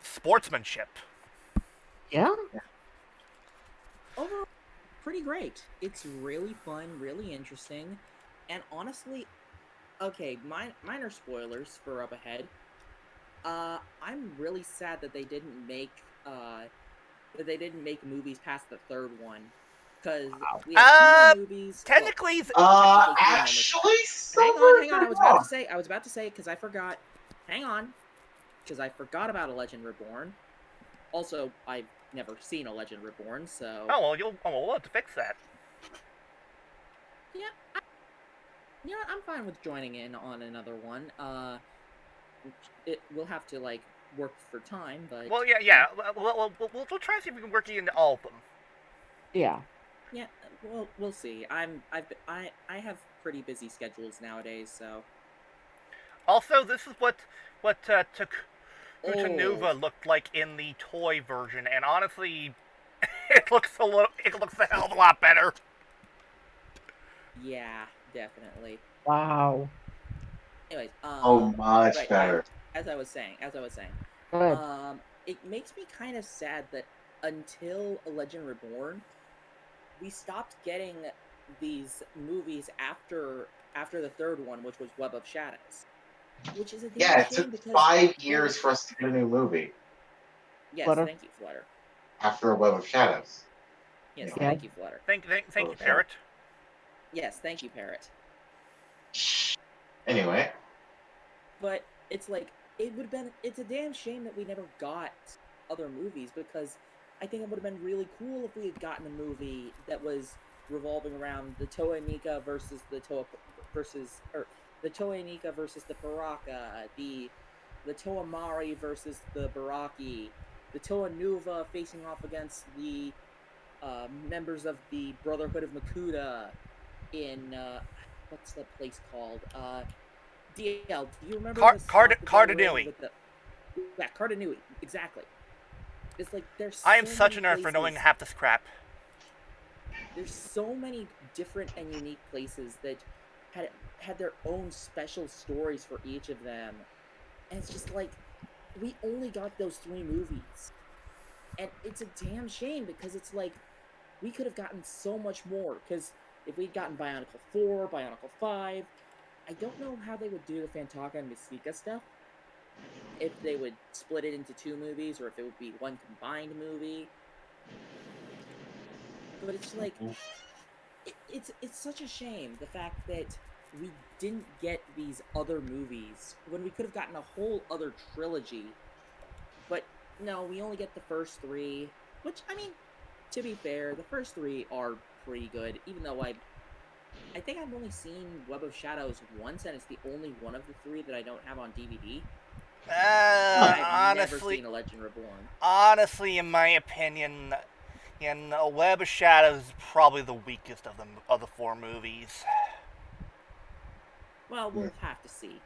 Speaker 1: sportsmanship.
Speaker 4: Yeah.
Speaker 5: Overall, pretty great. It's really fun, really interesting, and honestly, okay, minor spoilers for up ahead. I'm really sad that they didn't make movies past the third one, because we have two more movies.
Speaker 1: Technically,
Speaker 2: Actually,
Speaker 5: hang on. I was about to say because I forgot. Hang on, because I forgot about A Legend Reborn. Also, I've never seen A Legend Reborn, so
Speaker 1: we'll have to fix that.
Speaker 5: Yeah, I'm fine with joining in on another one. We'll have to like work for time, but
Speaker 1: Well, yeah. We'll try to see if we can work into all of them.
Speaker 4: Yeah.
Speaker 5: yeah. Well, we'll see. I have pretty busy schedules nowadays, so.
Speaker 1: Also, this is what Utanuva looked like in the toy version, and honestly, it looks a hell of a lot better.
Speaker 5: Yeah, definitely.
Speaker 4: Wow.
Speaker 5: Anyways,
Speaker 2: much
Speaker 5: right,
Speaker 2: better.
Speaker 5: As I was saying,
Speaker 4: Good.
Speaker 5: it makes me kind of sad that until A Legend Reborn, we stopped getting these movies after the third one, which was Web of Shadows, which is a damn
Speaker 2: It
Speaker 5: shame
Speaker 2: took
Speaker 5: because
Speaker 2: 5 years for us to get a new movie
Speaker 5: Yes,
Speaker 4: Flutter.
Speaker 5: thank you, Flutter.
Speaker 2: after A Web of Shadows.
Speaker 5: Yes,
Speaker 4: Yeah.
Speaker 5: thank you, Flutter.
Speaker 1: Thank you, Parrot.
Speaker 5: Yes, thank you, Parrot.
Speaker 2: Anyway.
Speaker 5: But it's like it's a damn shame that we never got other movies, because I think it would have been really cool if we had gotten a movie that was revolving around the Toei Nika versus the Toei Nika versus the Baraka, the Toa Mari versus the Baraki, the Toa Nuva facing off against the members of the Brotherhood of Makuta in what's the place called? DL, do you remember the spot that they were in with the Cardanui, exactly. It's like there's
Speaker 1: I am
Speaker 5: so
Speaker 1: such a
Speaker 5: many
Speaker 1: nerd for
Speaker 5: places-
Speaker 1: knowing half this crap.
Speaker 5: There's so many different and unique places that had their own special stories for each of them. And it's just like we only got those 3 movies. And it's a damn shame, because it's like we could have gotten so much more, because if we'd gotten Bionicle 4, Bionicle 5, I don't know how they would do the Fantaga and Mystica stuff. If they would split it into 2 movies, or if it would be one combined movie. But it's like, it's such a shame, the fact that we didn't get these other movies when we could have gotten a whole other trilogy. But no, we only get the first 3, which, I mean, to be fair, the first 3 are pretty good, even though I think I've only seen Web of Shadows once, and it's the only one of the 3 that I don't have on DVD. I've never seen A Legend Reborn.
Speaker 1: Honestly, in my opinion, Web of Shadows is probably the weakest of the 4 movies.
Speaker 5: Well, we'll have to see.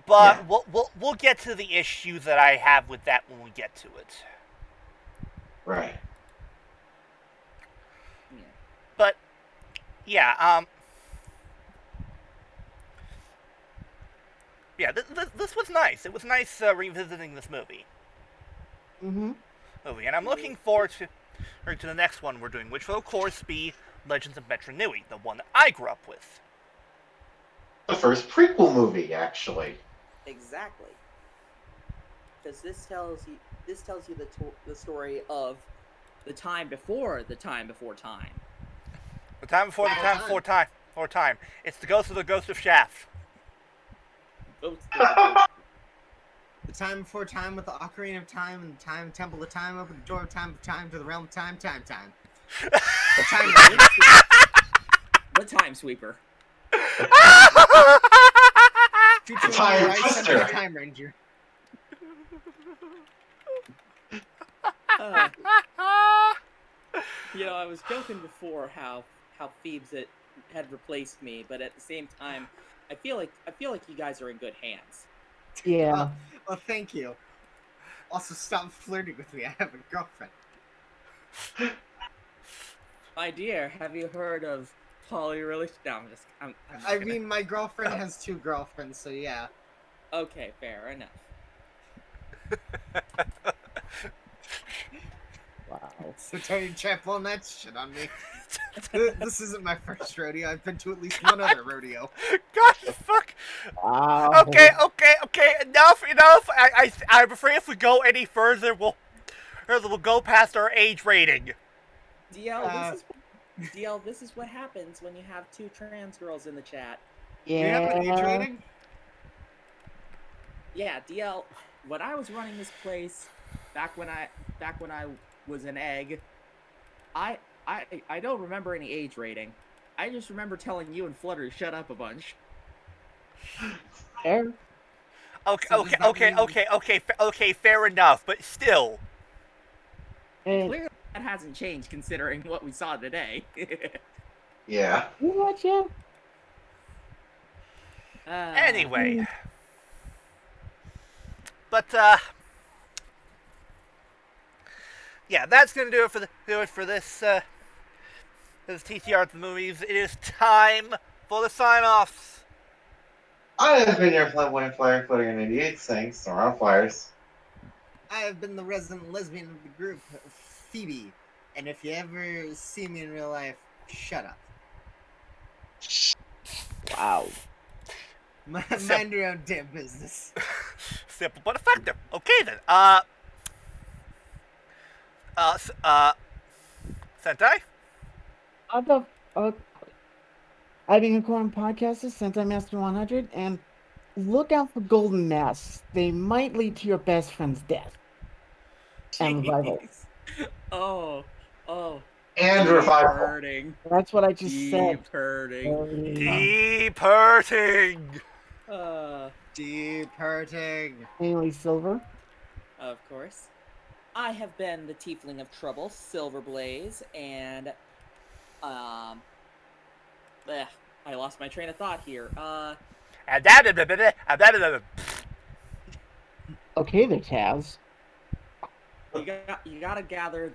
Speaker 1: But we'll get to the issue that I have with that when we get to it.
Speaker 2: Right.
Speaker 1: Yeah. But yeah, this was nice. It was nice revisiting this movie.
Speaker 4: Mm-hmm.
Speaker 1: And I'm looking forward or to the next one we're doing, which will of course be Legends of Metra Nui, the one that I grew up with.
Speaker 2: The first prequel movie, actually.
Speaker 6: Exactly. Because this tells you the story of the time before the time before time.
Speaker 1: The time before the time before time or time. It's the ghost of Shaft.
Speaker 6: Ghost of the ghost.
Speaker 3: The time before time with the Ocarina of Time and the time temple of time opened the door of time to the realm of time. The time
Speaker 5: The Time Sweeper.
Speaker 3: featuring
Speaker 2: Time
Speaker 3: Rise
Speaker 2: Twister.
Speaker 3: Sentai Time Ranger.
Speaker 5: I was joking before how Phoebes had replaced me, but at the same time, I feel like you guys are in good hands.
Speaker 4: Yeah.
Speaker 3: Well, thank you. Also, stop flirting with me. I have a girlfriend.
Speaker 5: My dear, have you heard of polyrelationship? No, I'm just
Speaker 3: I
Speaker 5: gonna-
Speaker 3: mean, my girlfriend has 2 girlfriends, so yeah.
Speaker 5: Okay, fair enough.
Speaker 4: Wow.
Speaker 3: So Tony Champ on that shit on me. This isn't my first rodeo. I've been to at least one other rodeo.
Speaker 1: God, fuck.
Speaker 4: Wow.
Speaker 1: Okay. Enough. I'm afraid if we go any further, we'll go past our age rating.
Speaker 5: DL, this is what happens when you have 2 trans girls in the chat.
Speaker 3: Do you have an age
Speaker 4: Yeah.
Speaker 3: rating?
Speaker 5: Yeah, DL. When I was running this place, back when I was an egg, I don't remember any age rating. I just remember telling you and Flutter to shut up a bunch.
Speaker 4: Fair.
Speaker 1: Okay, fair enough, but still.
Speaker 4: And
Speaker 5: Clearly, that hasn't changed considering what we saw today.
Speaker 2: Yeah.
Speaker 4: you watch it?
Speaker 1: Anyway. But, yeah, that's gonna do it for this TTR of the movies. It is time for the sign-offs.
Speaker 2: I have been your flamboyant flyer floating in 88 saying Storm on Flyers.
Speaker 3: I have been the resident lesbian of the group, Phoebe. And if you ever see me in real life, shut up.
Speaker 4: Wow.
Speaker 3: Mind your own damn business.
Speaker 1: Simple but effective. Okay then. Sentai?
Speaker 4: I've been recording podcasts Sentai Master 100, and look out for golden masks. They might lead to your best friend's death. And revival.
Speaker 5: Jeez. Oh.
Speaker 2: And
Speaker 5: Deep
Speaker 2: revival.
Speaker 5: hurting.
Speaker 4: That's what I just said.
Speaker 5: Deep hurting.
Speaker 1: Deep hurting.
Speaker 3: Deep hurting.
Speaker 4: Mainly Sylver.
Speaker 5: Of course. I have been the Tiefling of Trouble, Silverblaze, and I lost my train of thought here.
Speaker 4: Okay, there, Taz.
Speaker 5: You gotta gather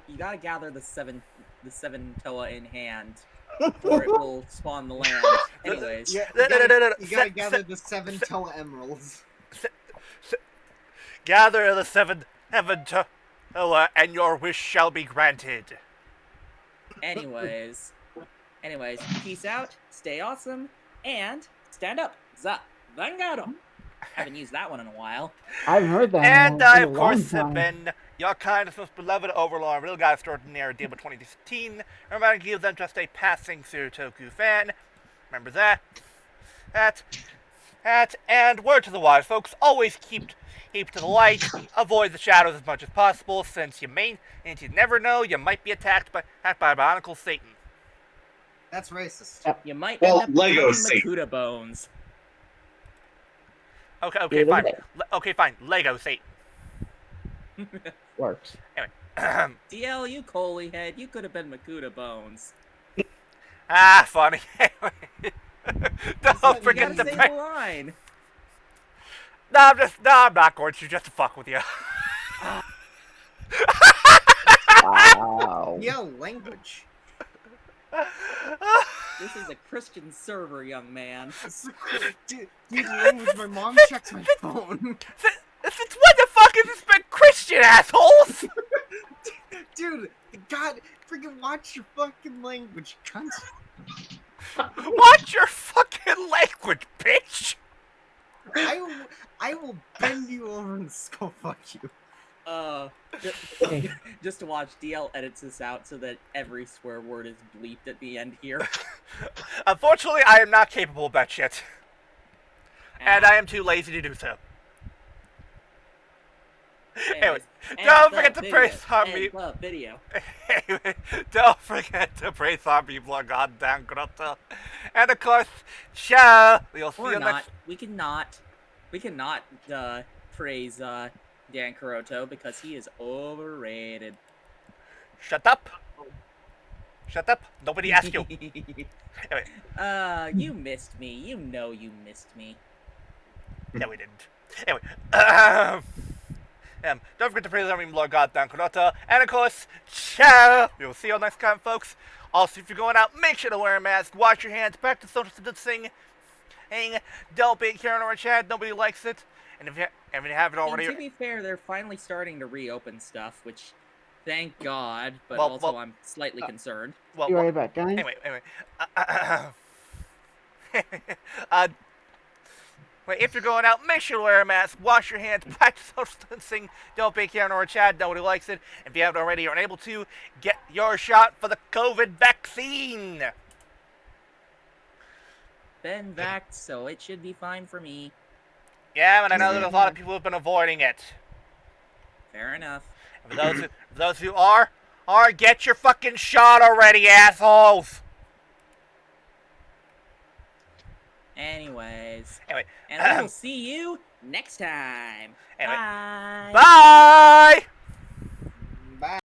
Speaker 5: the seven Toa in hand, or it will spawn the land. Anyways,
Speaker 3: You gotta gather the 7 Toa emeralds.
Speaker 1: Gather the 7 heaven Toa, and your wish shall be granted.
Speaker 5: anyways, peace out, stay awesome, and stand up. Za Vangado. Haven't used that one in a while.
Speaker 4: I haven't heard that.
Speaker 1: And
Speaker 4: in
Speaker 1: I,
Speaker 4: a
Speaker 1: of
Speaker 4: long
Speaker 1: course, have
Speaker 4: time.
Speaker 1: been your kindest, most beloved overlord, real guy extraordinaire, deal with 2016. Reminding you that I'm just a passing Surutoku fan. Remember that. And word to the wise, folks, always keep to the light, avoid the shadows as much as possible, since you never know, you might be attacked by Bionicle Satan.
Speaker 3: That's racist.
Speaker 5: You might
Speaker 2: Well,
Speaker 5: end up
Speaker 2: Lego
Speaker 5: becoming
Speaker 2: Satan.
Speaker 5: Makuta bones.
Speaker 1: Okay, fine. Lego Satan.
Speaker 4: Works.
Speaker 1: Anyway.
Speaker 5: DL, you Coley head, you could have been Makuta bones.
Speaker 1: Funny. Don't
Speaker 5: You
Speaker 1: forget
Speaker 5: gotta
Speaker 1: to
Speaker 5: say
Speaker 1: pray.
Speaker 5: the line.
Speaker 1: No, I'm not going to, just to fuck with you.
Speaker 4: Wow.
Speaker 3: Yo, language.
Speaker 5: This is a Christian server, young man.
Speaker 3: Dude, language, my mom checks my phone.
Speaker 1: Since when the fuck has this been Christian, assholes?
Speaker 3: Dude, God, freaking watch your fucking language, cunt.
Speaker 1: Watch your fucking language, bitch!
Speaker 3: I will bend you over and skull fuck you.
Speaker 5: Just to watch, DL edits this out so that every swear word is bleeped at the end here.
Speaker 1: Unfortunately, I am not capable of that shit. And I am too lazy to do so. Anyway, don't forget to praise on me.
Speaker 5: Video.
Speaker 1: Anyway, don't forget to praise on me, goddamn grotto. And of course, ciao. We'll see you next.
Speaker 5: We cannot praise Dan Caroto because he is overrated.
Speaker 1: Shut up. Shut up. Nobody asked you. Anyway.
Speaker 5: You missed me. You know you missed me.
Speaker 1: No, we didn't. Anyway, don't forget to praise on me, Lord Goddamn Kurota. And of course, ciao! We will see you next time, folks. Also, if you're going out, make sure to wear a mask, wash your hands, practice social distancing, and don't be Karen or Chad. Nobody likes it. And if you haven't already...
Speaker 5: to be fair, they're finally starting to reopen stuff, which, thank God, but also I'm slightly concerned.
Speaker 4: Be right back, guys.
Speaker 1: Anyway. If you're going out, make sure to wear a mask, wash your hands, practice social distancing, don't be Karen or Chad, nobody likes it. If you haven't already or unable to, get your shot for the COVID vaccine.
Speaker 5: Been vaxxed, so it should be fine for me.
Speaker 1: Yeah, and I know that a lot of people have been avoiding it.
Speaker 5: Fair enough.
Speaker 1: And for those who are, get your fucking shot already, assholes.
Speaker 5: Anyways.
Speaker 1: Anyway.
Speaker 5: And we will see you next time.
Speaker 1: Anyway.
Speaker 5: Bye.
Speaker 1: Bye.